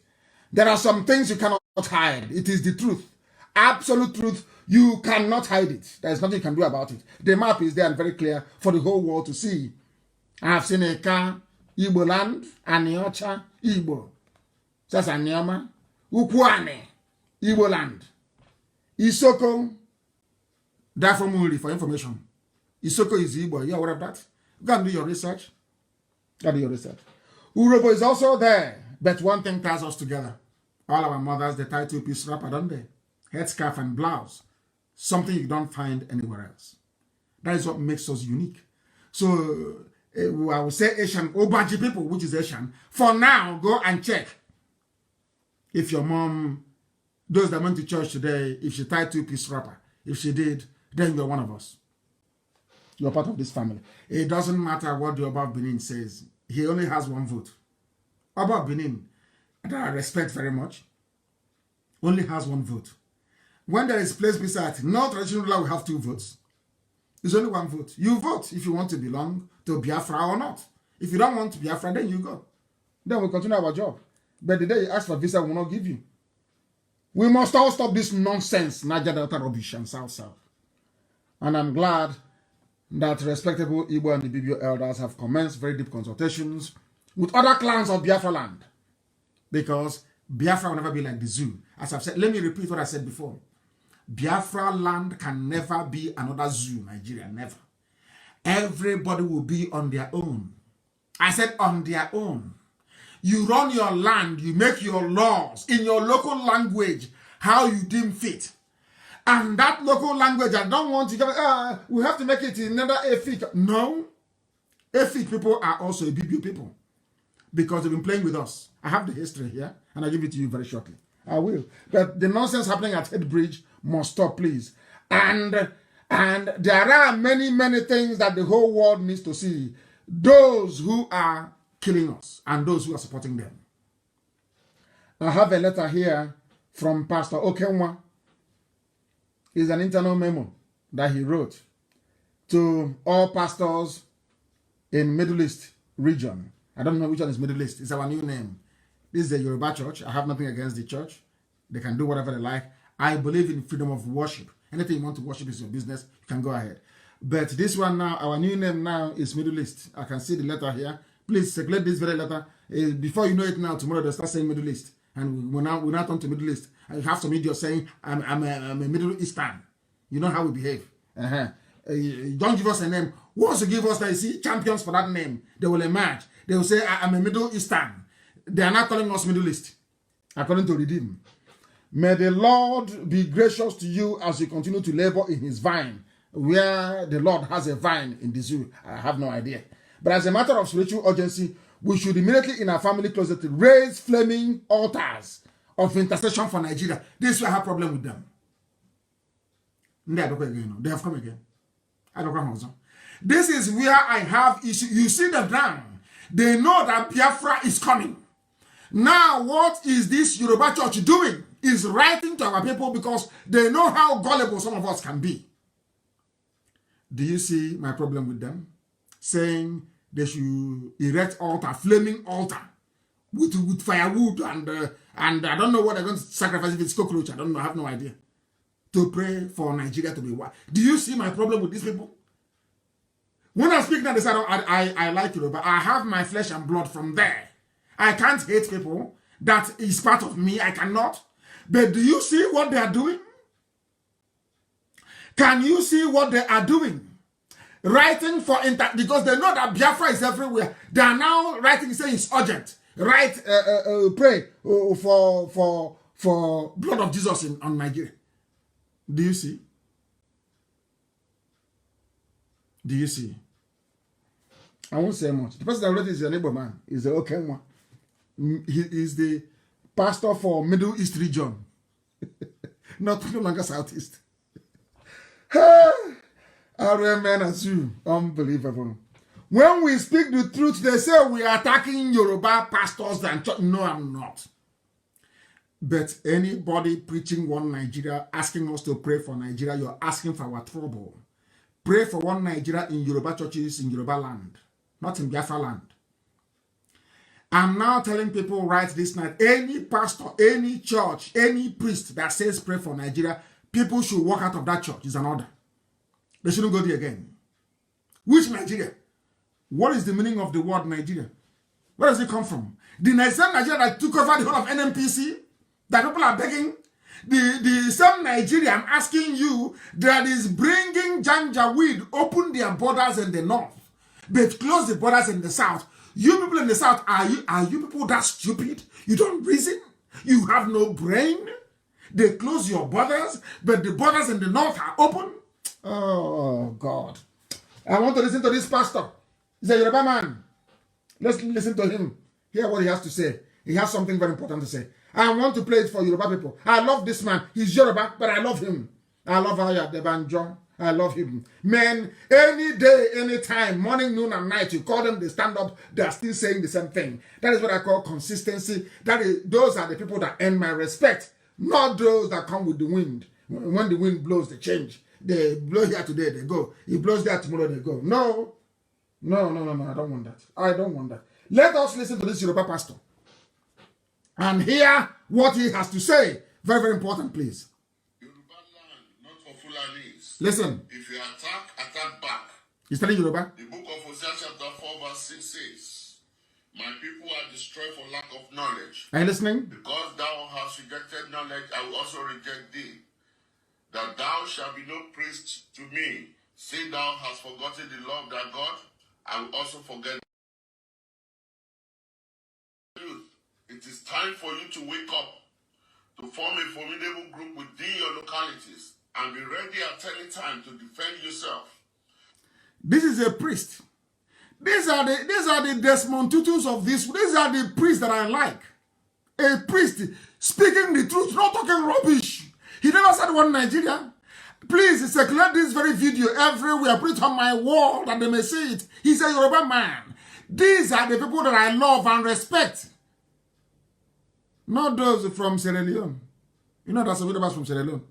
There are some things you cannot hide. It is the truth. Absolute truth. You cannot hide it. There's nothing you can do about it. The map is there and very clear for the whole world to see. I have seen a car, Igbo land, Aniocha, Igbo. That's Anioma. Ukwane, Igbo land. Isoko, that from Uri for information. Isoko is Igbo. You aware of that? Go and do your research. Go and do your research. Urobo is also there. But one thing ties us together. All our mothers, they tie 2-piece wrapper, don't they? Headscarf and blouse. Something you don't find anywhere else. That is what makes us unique. So, I will say Asian, Obaji people, which is Asian. For now, go and check. If your mom, those that went to church today, if she tied 2-piece wrapper, if she did, then you're one of us. You're part of this family. It doesn't matter what the Oba of Benin says. He only has 1 vote. Oba of Benin, that I respect very much, only has 1 vote. When there is place beside, no traditional ruler will have 2 votes. It's only 1 vote. You vote if you want to belong to Biafra or not. If you don't want Biafra, then you go. Then we'll continue our job. But the day you ask for visa, we will not give you. We must all stop this nonsense, Niger Delta rubbish and South. And I'm glad that respectable Igbo and the BBO elders have commenced very deep consultations with other clans of Biafra land. Because Biafra will never be like the zoo. As I've said, let me repeat what I said before. Biafra land can never be another zoo, Nigeria, never. Everybody will be on their own. I said on their own. You run your land, you make your laws in your local language, how you deem fit. And that local language, I don't want to go, we have to make it in another Efik. No. Efik people are also a BBO people because they've been playing with us. I have the history here, and I'll give it to you very shortly. I will. But the nonsense happening at Headbridge must stop, please. And there are many, many things that the whole world needs to see. Those who are killing us and those who are supporting them. I have a letter here from Pastor Okenwa. It's an internal memo that he wrote to all pastors in Middle East region. I don't know which one is Middle East. It's our new name. This is a Yoruba church. I have nothing against the church. They can do whatever they like. I believe in freedom of worship. Anything you want to worship is your business. You can go ahead. But this one now, our new name now is Middle East. I can see the letter here. Please circulate this very letter. Before you know it now, tomorrow they'll start saying Middle East. And we're now turn to Middle East. I have some idiots saying, I'm a Middle Eastern. You know how we behave. Don't give us a name. Once you give us that, you see, champions for that name, they will emerge. They will say, I'm a Middle Eastern. They are not calling us Middle East, according to Redeem. May the Lord be gracious to you as you continue to labor in his vine. Where the Lord has a vine in the zoo, I have no idea. But as a matter of spiritual urgency, we should immediately in our family closet raise flaming altars of intercession for Nigeria. This is why I have a problem with them. They have come again. I don't come also. This is where I have issue. You see the ground. They know that Biafra is coming. Now, what is this Yoruba church doing? Is writing to our people because they know how gullible some of us can be. Do you see my problem with them? Saying they should erect altar, flaming altar, with firewood and I don't know what they're going to sacrifice if it's cockroach. I don't know. I have no idea. To pray for Nigeria to be what? Do you see my problem with these people? When I speak now, they say I like you, but I have my flesh and blood from there. I can't hate people. That is part of me. I cannot. But do you see what they are doing? Can you see what they are doing? Writing for because they know that Biafra is everywhere. They are now writing saying it's urgent. Write, pray for blood of Jesus on Nigeria. Do you see? Do you see? I won't say much. The person that wrote it is your neighbor man. He's the okay one. He is the pastor for Middle East region. No longer Southeast. RMN as you. Unbelievable. When we speak the truth, they say we are attacking Yoruba pastors and church. No, I'm not. But anybody preaching one Nigeria, asking us to pray for Nigeria, you're asking for our trouble. Pray for one Nigeria in Yoruba churches in Yoruba land, not in Biafra land. I'm now telling people right this night, any pastor, any church, any priest that says pray for Nigeria, people should walk out of that church. It's an order. They shouldn't go there again. Which Nigeria? What is the meaning of the word Nigeria? Where does it come from? The same Nigeria that took over the whole of NMPC, that people are begging, the same Nigeria, I'm asking you, that is bringing Janjaweed, open their borders in the north, but close the borders in the south. You people in the south, are you people that stupid? You don't reason? You have no brain? They close your borders, but the borders in the north are open? Oh, God. I want to listen to this pastor. He's a Yoruba man. Let's listen to him. Hear what he has to say. He has something very important to say. I want to play it for Yoruba people. I love this man. He's Yoruba, but I love him. I love Aya Debanjo. I love him. Men, any day, any time, morning, noon, and night, you call them, they stand up, they are still saying the same thing. That is what I call consistency. Those are the people that earn my respect, not those that come with the wind. When the wind blows, they change. They blow here today, they go. It blows there tomorrow, they go. No. I don't want that. I don't want that. Let us listen to this Yoruba pastor and hear what he has to say. Very, very important, please. Yoruba land, not for Fulanis. Listen. If you attack back. He's telling Yoruba. The book of Hosea chapter 4 verse 6 says, my people are destroyed for lack of knowledge. Are you listening? Because thou hast rejected knowledge, I will also reject thee. that thou shalt be no priest to me, say thou hast forgotten the law of thy God, I will also forget youth. It is time for you to wake up, to form a formidable group within your localities, and be ready at any time to defend yourself. This is a priest. These are the Desmond Tutus of this. These are the priests that I like. A priest speaking the truth, not talking rubbish. He never said one Nigeria. Please circulate this very video everywhere. Put it on my wall that they may see it. He's a Yoruba man. These are the people that I love and respect. Not those from Sierra Leone. You know that's a bit from Sierra Leone.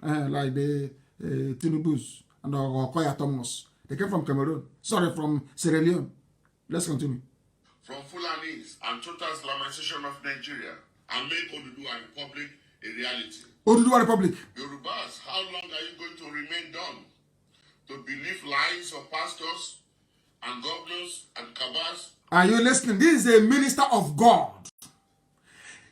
Like the Tinubus and the Okoya Thomas. They came from Cameroon. Sorry, from Sierra Leone. Let's continue. From Fulanis and total Islamization of Nigeria, and make Oduduwa Republic a reality. Oduduwa Republic. Yorubas, how long are you going to remain dumb? To believe lies of pastors and governors and cabals? Are you listening? This is a minister of God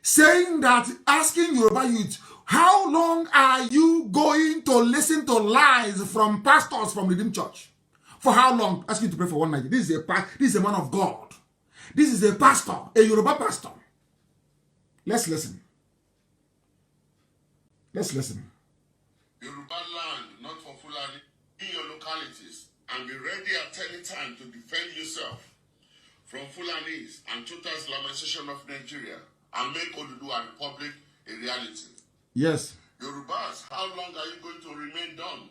saying that, asking Yoruba youth, how long are you going to listen to lies from pastors from Redeemed Church? For how long? Ask you to pray for one night. This is a man of God. This is a pastor, a Yoruba pastor. Let's listen. Let's listen. Yoruba land, not for Fulani, in your localities, and be ready at any time to defend yourself from Fulanis and total Islamization of Nigeria, and make Oduduwa Republic a reality. Yes. Yorubas, how long are you going to remain dumb?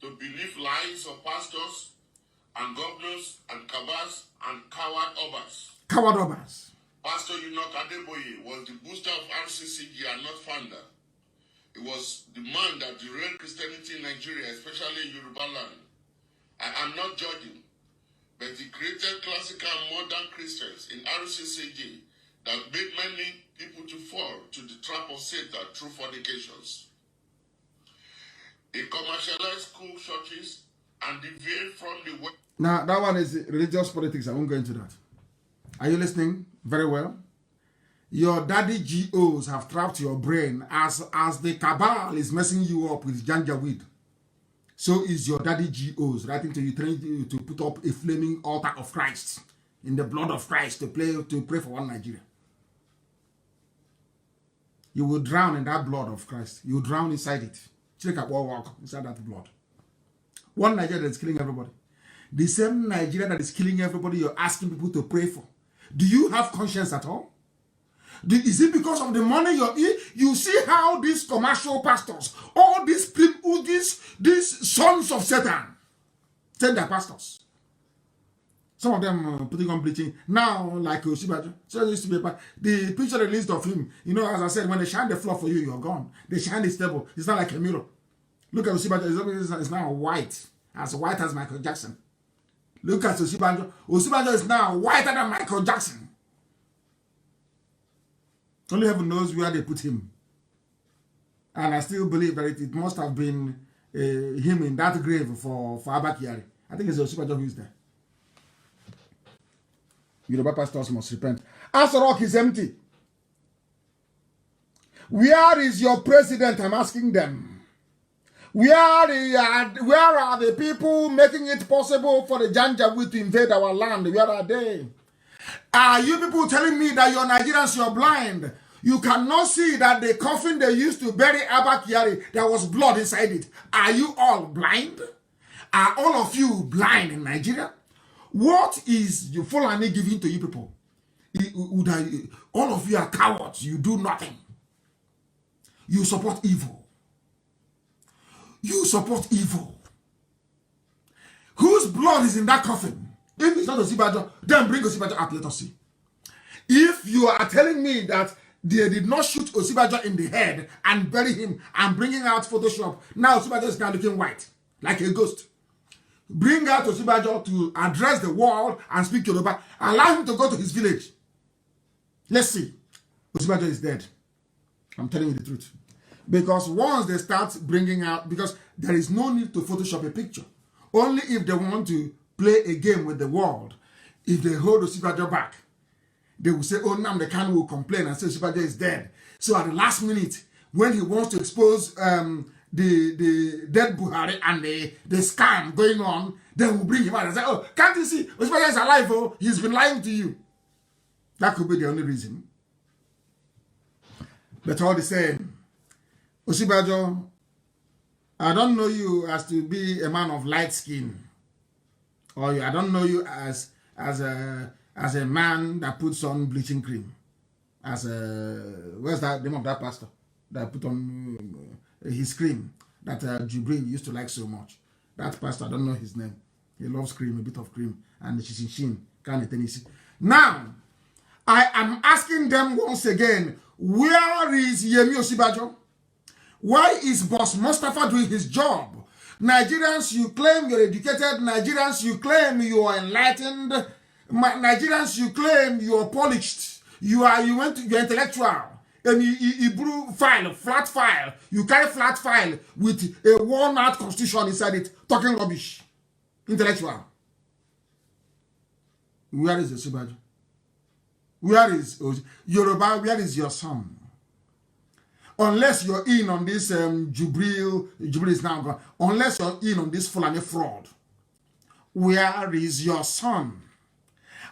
To believe lies of pastors and governors and cabals and coward obas. Coward obas. Pastor Enoch Adeboye was the booster of RCCG and not founder. It was the man that derailed Christianity in Nigeria, especially in Yoruba land. I am not judging, but he created classical and modern Christians in RCCG that made many people to fall to the trap of Satan through fornications. He commercialized school churches and deviated from the way. Now, that one is religious politics. I won't go into that. Are you listening very well? Your daddy GOs have trapped your brain as the cabal is messing you up with janjaweed. So is your daddy GOs writing to you, trying to put up a flaming altar of Christ in the blood of Christ to pray for one Nigeria. You will drown in that blood of Christ. You will drown inside it. Check out walk inside that blood. One Nigeria that is killing everybody. The same Nigeria that is killing everybody you're asking people to pray for. Do you have conscience at all? Is it because of the money you're in? You see how these commercial pastors, all these sons of Satan, send their pastors. Some of them putting on bleaching. Now, like Osibajo, so used to be the picture released of him. You know, as I said, when they shine the floor for you, you're gone. They shine the table. It's not like a mirror. Look at Osibajo. It's now white as Michael Jackson. Look at Osibajo. Osibajo is now whiter than Michael Jackson. Only heaven knows where they put him. And I still believe that it must have been him in that grave for Abba Kyari. I think it's Osibajo who is there. Yoruba pastors must repent. Aso Rock is empty. Where is your president? I'm asking them. Where are the people making it possible for the Janjaweed to invade our land? Where are they? Are you people telling me that you're Nigerians, you're blind? You cannot see that the coffin they used to bury Abba Kyari, there was blood inside it. Are you all blind? Are all of you blind in Nigeria? What is your Fulani giving to you people? All of you are cowards. You do nothing. You support evil. You support evil. Whose blood is in that coffin? If it's not Osibajo, then bring Osibajo out. Let us see. If you are telling me that they did not shoot Osibajo in the head and bury him and bringing out Photoshop, now Osibajo is now looking white, like a ghost. Bring out Osibajo to address the world and speak Yoruba. Allow him to go to his village. Let's see. Osibajo is dead. I'm telling you the truth. Because once they start bringing out, because there is no need to Photoshop a picture. Only if they want to play a game with the world. If they hold Osibajo back, they will say, oh, Nnamdi Kanu will complain and say Osibajo is dead. So at the last minute, when he wants to expose the the dead Buhari and the scam going on, then we'll bring him out and say, oh, can't you see? Oshibajo is alive, oh, he's been lying to you. That could be the only reason. But all the same, Oshibajo, I don't know you as to be a man of light skin. Or I don't know you as a man that puts on bleaching cream. As where's that name of that pastor that put on his cream that Jubril used to like so much? That pastor, I don't know his name. He loves cream, a bit of cream, and shin can Tennessee. Now, I am asking them once again, where is Yemi Oshibajo? Why is Boss Mustafa doing his job? Nigerians, you claim you're educated. Nigerians, you claim you are enlightened. Nigerians, you claim you are polished. You're intellectual. And you brew file, flat file. You carry flat file with a worn-out constitution inside it, talking rubbish. Intellectual. Where is Oshibajo? Where is Yoruba? Where is your son? Unless you're in on this Jubril is now gone. Unless you're in on this Fulani fraud, where is your son?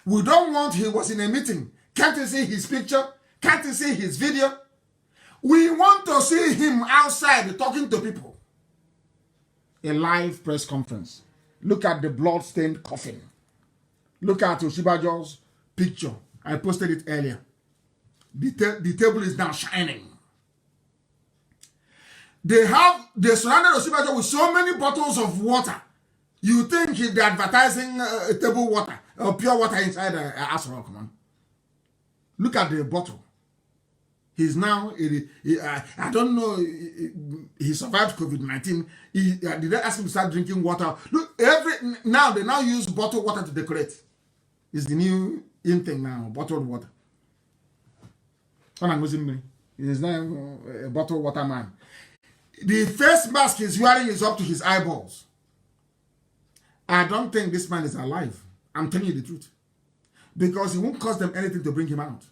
We don't want he was in a meeting. Can't you see his picture? Can't you see his video? We want to see him outside talking to people. A live press conference. Look at the blood-stained coffin. Look at Oshibajo's picture. I posted it earlier. The table is now shining. They surrounded Oshibajo with so many bottles of water. You think if they're advertising table water or pure water inside ANCESTRAL, come on. Look at the bottle. He's now, I don't know, he survived COVID-19. Did they ask him to start drinking water? Look, now they now use bottled water to decorate. It's the new in thing now, bottled water. He's now a bottled water man. The face mask he's wearing is up to his eyeballs. I don't think this man is alive. I'm telling you the truth. Because it won't cost them anything to bring him out.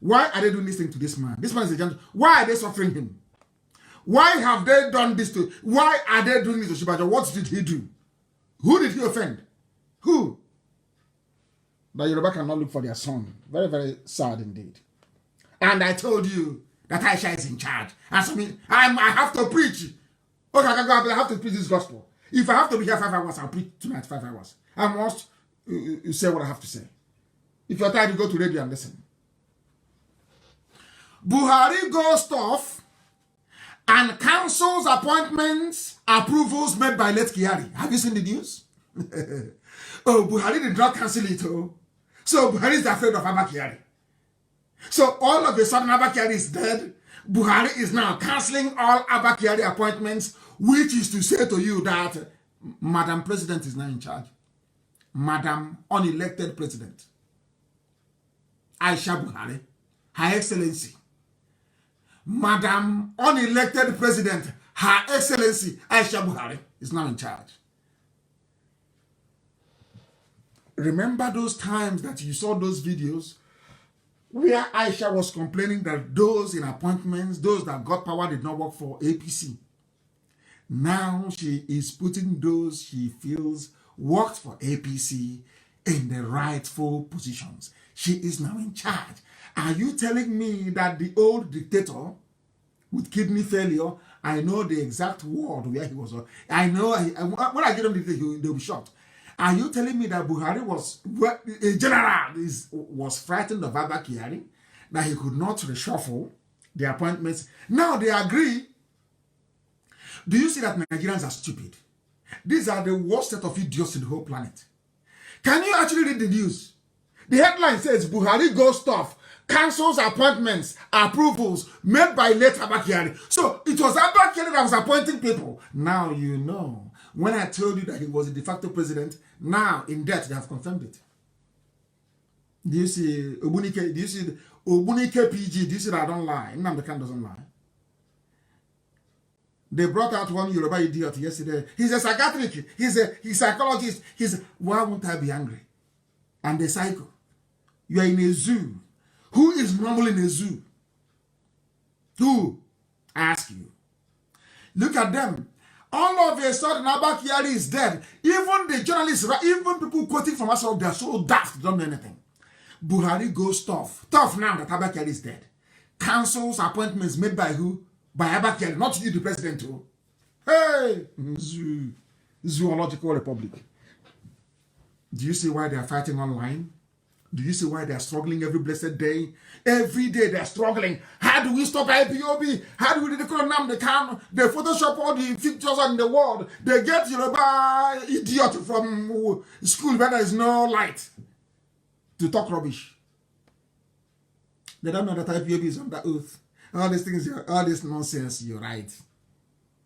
Why are they doing this thing to this man? This man is a gentleman. Why are they suffering him? Why have they done this to? Why are they doing this to Oshibajo? What did he do? Who did he offend? Who? That Yoruba cannot look for their son. Very, very sad indeed. And I told you that Aisha is in charge. And so I have to preach. Okay, I have to preach this gospel. If I have to be here 5 hours, I'll preach tonight 5 hours. I must say what I have to say. If you're tired, you go to radio and listen. Buhari goes off and cancels appointments, approvals made by Let Kyari. Have you seen the news? Oh, Buhari did not cancel it. Oh. So Buhari is afraid of Abba Kyari. So all of a sudden Abba Kyari is dead. Buhari is now cancelling all Abba Kyari appointments, which is to say to you that Madam President is now in charge. Madam unelected President. Aisha Buhari, Her Excellency. Madam unelected President, Her Excellency Aisha Buhari is now in charge. Remember those times that you saw those videos where Aisha was complaining that those in appointments, those that got power did not work for APC. Now she is putting those she feels worked for APC in the rightful positions. She is now in charge. Are you telling me that the old dictator with kidney failure, I know the exact word where he was. I know, when I get him, they'll be shocked. Are you telling me that Buhari was, a general was frightened of Abba Kyari, that he could not reshuffle the appointments? Now they agree. Do you see that Nigerians are stupid? These are the worst set of idiots in the whole planet. Can you actually read the news? The headline says Buhari goes off, cancels appointments, approvals made by late Abba Kyari. So it was Abba Kyari that was appointing people. Now you know. When I told you that he was a de facto president, now in death they have confirmed it. Do you see Obunike? Do you see Obunike PG? Do you see that I don't lie? Nnamdi Kanu doesn't lie. They brought out one Yoruba idiot yesterday. He's a psychiatrist. He's a psychologist. Why won't I be angry? And the psycho. You are in a zoo. Who is normal in a zoo? Who? I ask you. Look at them. All of a sudden, Abba Kyari is dead. Even the journalists, even people quoting from us, they are so daft, they don't know anything. Buhari goes tough. Tough now that Abba Kyari is dead. Cancels appointments made by who? By Abba Kyari, not you, the president. Too. Hey! Zoological Republic. Do you see why they are fighting online? Do you see why they are struggling every blessed day? Every day they are struggling. How do we stop IPOB? How do we ridicule Nnamdi Kanu? They Photoshop all the pictures in the world. They get Yoruba idiot from school where there is no light to talk rubbish. They don't know that IPOB is under oath. All these things, all this nonsense, you're right.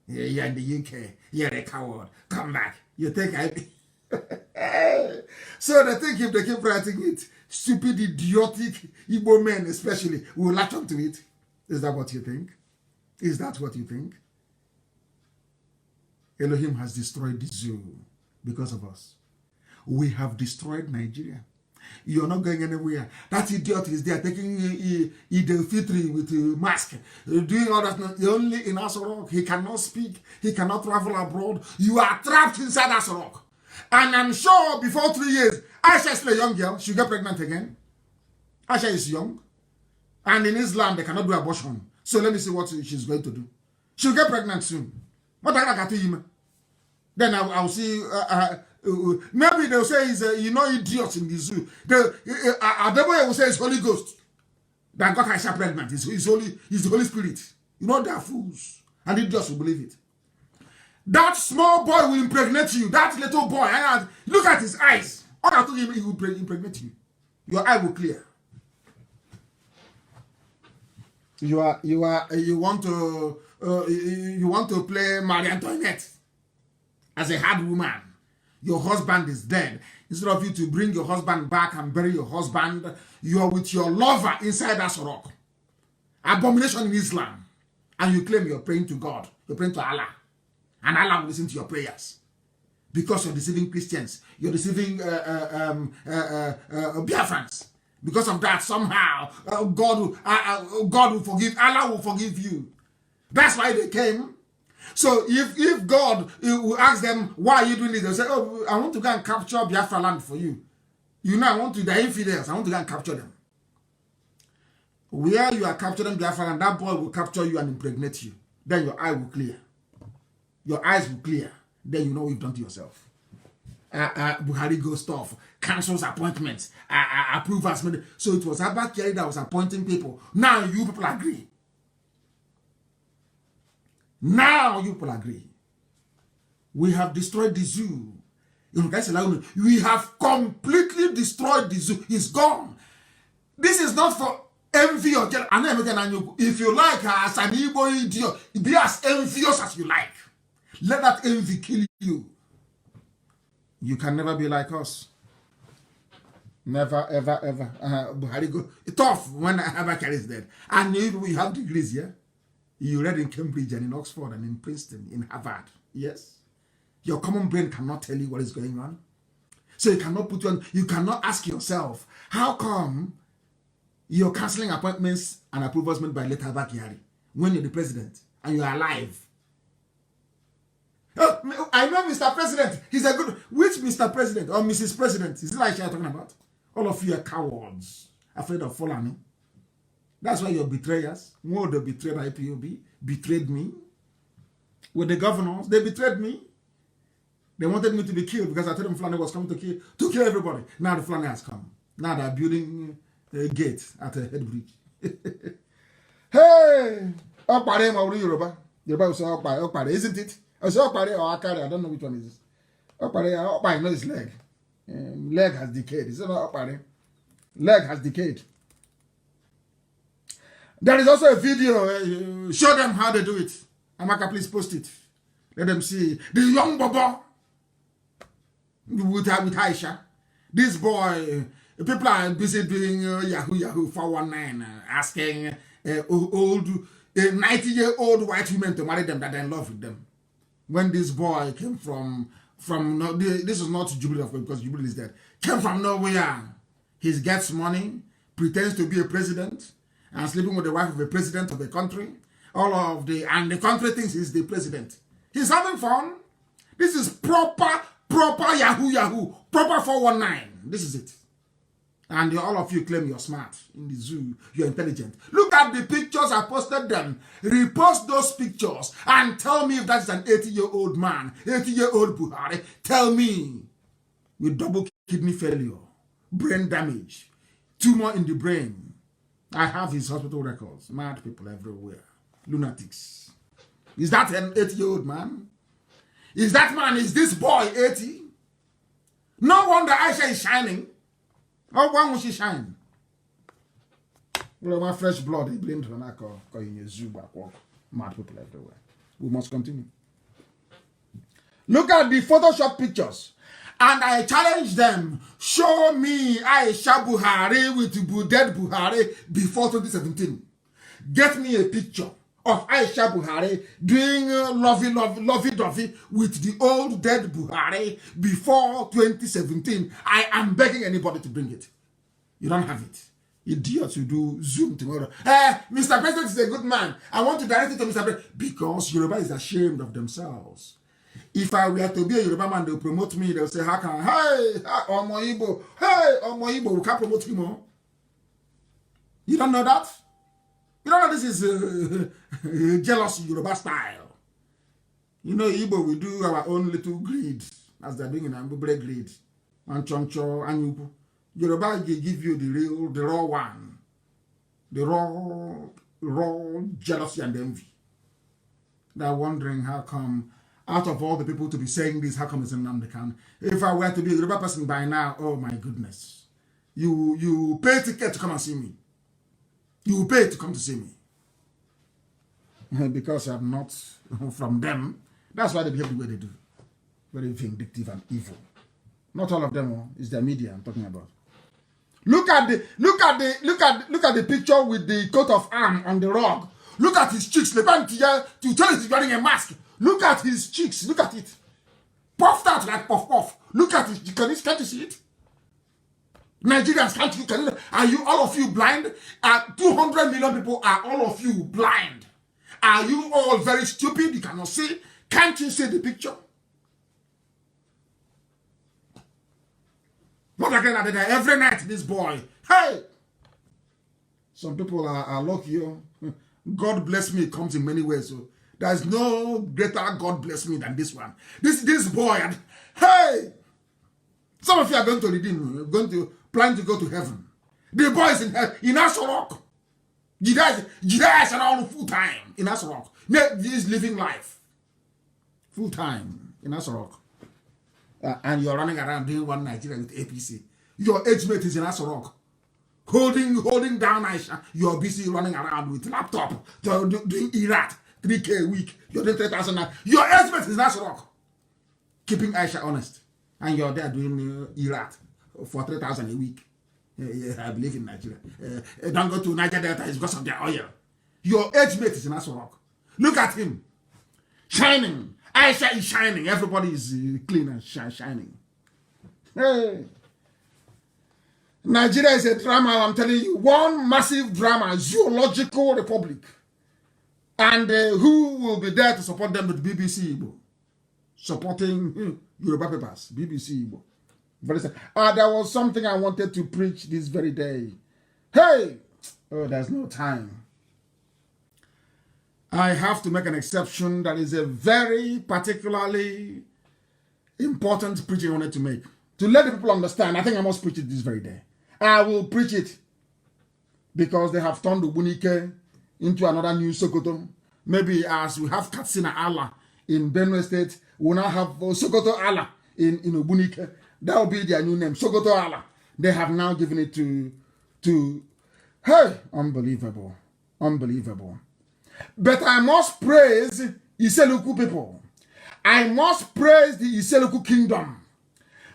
You're in the UK. You're a coward. Come back. You take IPOB. So they think if they keep writing it, stupid, idiotic Igbo men especially will latch onto it. Is that what you think? Is that what you think? Elohim has destroyed the zoo because of us. We have destroyed Nigeria. You're not going anywhere. That idiot is there taking Eid al-Fitr with a mask, doing all that. Only in Asorok. He cannot speak. He cannot travel abroad. You are trapped inside Asorok. And I'm sure before 3 years, Aisha is a young girl. She'll get pregnant again. Aisha is young. And in Islam, they cannot do abortion. So let me see what she's going to do. She'll get pregnant soon. What I got to you? Then I'll see. Maybe they'll say he's idiots in the zoo. Adeboye will say it's Holy Ghost that got Aisha pregnant. He's the Holy Spirit. You know they are fools. And idiots will believe it. That small boy will impregnate you. That little boy. Look at his eyes. All I told him, he will impregnate you. Your eye will clear. You want to play Marie Antoinette as a hard woman. Your husband is dead. Instead of you to bring your husband back and bury your husband, you are with your lover inside that rock. Abomination in Islam. And you claim you're praying to God. You're praying to Allah. And Allah will listen to your prayers. Because you're deceiving Christians. You're deceiving Biafrans. Because of that, somehow, God will forgive. Allah will forgive you. That's why they came. So if God will ask them, why are you doing this? They'll say, oh, I want to go and capture Biafra land for you. You know, they're infidels. I want to go and capture them. Where you are capturing Biafra land, that boy will capture you and impregnate you. Then your eye will clear. Your eyes will clear. Then you know what you've done to yourself. Buhari goes off, cancels appointments, approves. So it was Abba Kyari that was appointing people. Now you people agree. Now you people agree. We have destroyed the zoo. We have completely destroyed the zoo. It's gone. This is not for envy or jealousy. If you like as an Igbo idiot, be as envious as you like. Let that envy kill you. You can never be like us. Never, ever, ever. Buhari go tough when Abba Kyari is dead. And we have degrees, yeah? You read in Cambridge and in Oxford and in Princeton, in Harvard. Yes? Your common brain cannot tell you what is going on. So you cannot you cannot ask yourself, how come you're cancelling appointments and approvals made by late Abba Kyari when you're the president and you're alive? Oh, I know Mr. President. He's a good... Which Mr. President or Mrs. President? Is it like you're talking about? All of you are cowards, afraid of falling. That's why you're betrayers. More they betrayed IPOB, betrayed me. With the governors, they betrayed me. They wanted me to be killed because I told them Fulani was coming to kill everybody. Now the Fulani has come. Now they're building a gate at a head bridge. Hey! Yoruba will say Okpare, isn't it? I say Okpare or Akari, I don't know which one it is. Okpare, I know his leg. Leg has decayed. Is it not Okpare? Leg has decayed. There is also a video. Show them how they do it. Amaka, please post it. Let them see. The young Bobo with Aisha. This boy, people are busy doing Yahoo 419, asking old 90-year-old white women to marry them, that they're in love with them. When this boy came from this is not Jubilee, of course, because Jubilee is dead. Came from nowhere. He gets money, pretends to be a president, and sleeping with the wife of a president of a country. all of the, and the country thinks he's the president. He's having fun. This is proper Yahoo, proper 419. This is it. And all of you claim you're smart in the zoo, you're intelligent. Look at the pictures, I posted them. Repost those pictures and tell me if that's an 80-year-old man, 80-year-old Buhari. Tell me, with double kidney failure, brain damage, tumor in the brain. I have his hospital records. Mad people everywhere. Lunatics. Is that an 80-year-old man? Is that man, is this boy 80? No wonder Aisha is shining. How why will she shine? Well, my fresh blood, they blamed her in a zoo back walk. Mad people everywhere. We must continue. Look at the Photoshop pictures. And I challenge them. Show me Aisha Buhari with dead Buhari before 2017. Get me a picture of Aisha Buhari doing lovey-dovey with the old dead Buhari before 2017. I am begging anybody to bring it. You don't have it. Idiots who do Zoom tomorrow. Mr. President is a good man. I want to direct it to Mr. President. Because Yoruba is ashamed of themselves. If I were to be a Yoruba man, they'll promote me. They'll say, how can, hey, Omo Igbo, hey, Omo Igbo, we can't promote him more. You don't know that? You know, this is jealous Yoruba style. You know, Igbo, we do our own little greed, as they're doing in Ambubre greed. And Choncho, and Yubu. Yoruba give you the raw one. The raw jealousy and envy. They're wondering how come, out of all the people to be saying this, how come it's Nnamdi Kanu? If I were to be a Yoruba person by now, oh my goodness. You pay ticket to come and see me. You pay to come to see me. Because I'm not from them. That's why they behave the way they do. Very vindictive and evil. Not all of them, it's the media I'm talking about. Look at the picture with the coat of arms on the rug. Look at his cheeks. To tell you he's wearing a mask. Look at his cheeks. Look at it. Puffed out like puff puff. Look at it. Can't you see it? Nigerians, are you all of you blind? 200 million people, are all of you blind? Are you all very stupid? You cannot see? Can't you see the picture? Not again at the every night, this boy. Hey! Some people are lucky. God bless me comes in many ways. So there's no greater God bless me than this one. This boy. Hey! Some of you are going to redeem, plan to go to heaven. The boy is in Asorok. Jida is around full time in Asorok. He is living life. Full time in Asorok. And you're running around doing one Nigeria with APC. Your age mate is in Asorok. Holding down Aisha. You're busy running around with laptop. Doing Iraq. 3K a week. You're doing 3,000. Your age mate is in Asorok. Keeping Aisha honest. And you're there doing Iraq for 3,000 a week. I believe in Nigeria. Don't go to Niger Delta, it's because of their oil. Your age mate is in Asorok. Look at him. Shining. Aisha is shining. Everybody is clean and shining. Hey. Nigeria is a drama, I'm telling you. One massive drama, zoological republic. And who will be there to support them with BBC Igbo? Supporting Yoruba papers, BBC Igbo. There was something I wanted to preach this very day. Hey! Oh, there's no time. I have to make an exception. That is a very particularly important preaching I wanted to make. To let the people understand, I think I must preach it this very day. I will preach it because they have turned Ubunike into another new Sokoto. Maybe as we have Katsina Allah in Benue State, we now have Sokoto Allah in Ubunike. That will be their new name, Sokoto Allah. They have now given it to hey, unbelievable. Unbelievable. But I must praise Iseluku people. I must praise the Iseluku kingdom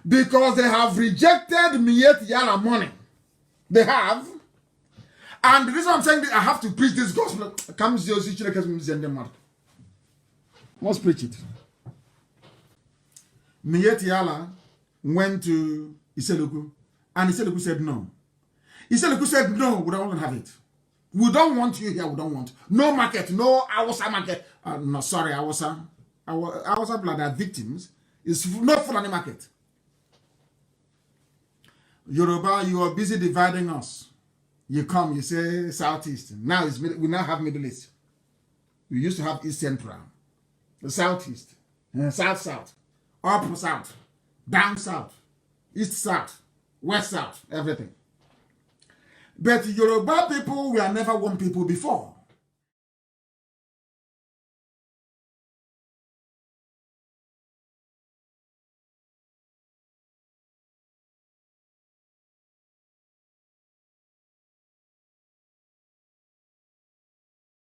because they have rejected Miet Yala money. They have. And the reason I'm saying this, I have to preach this gospel. Must preach it. Miet Yala went to Iseluku and Iseluku said no. Iseluku said no, we don't want to have it. We don't want you here. We don't want. No market. No Hausa market. No, sorry, Hausa. Hausa blood are victims. It's not Fulani market. Yoruba, you are busy dividing us. You come, you say Southeast. Now we now have Middle East. We used to have East Central, the Southeast, South, up South, down South, East South, West South, everything. But Yoruba people were never one people before.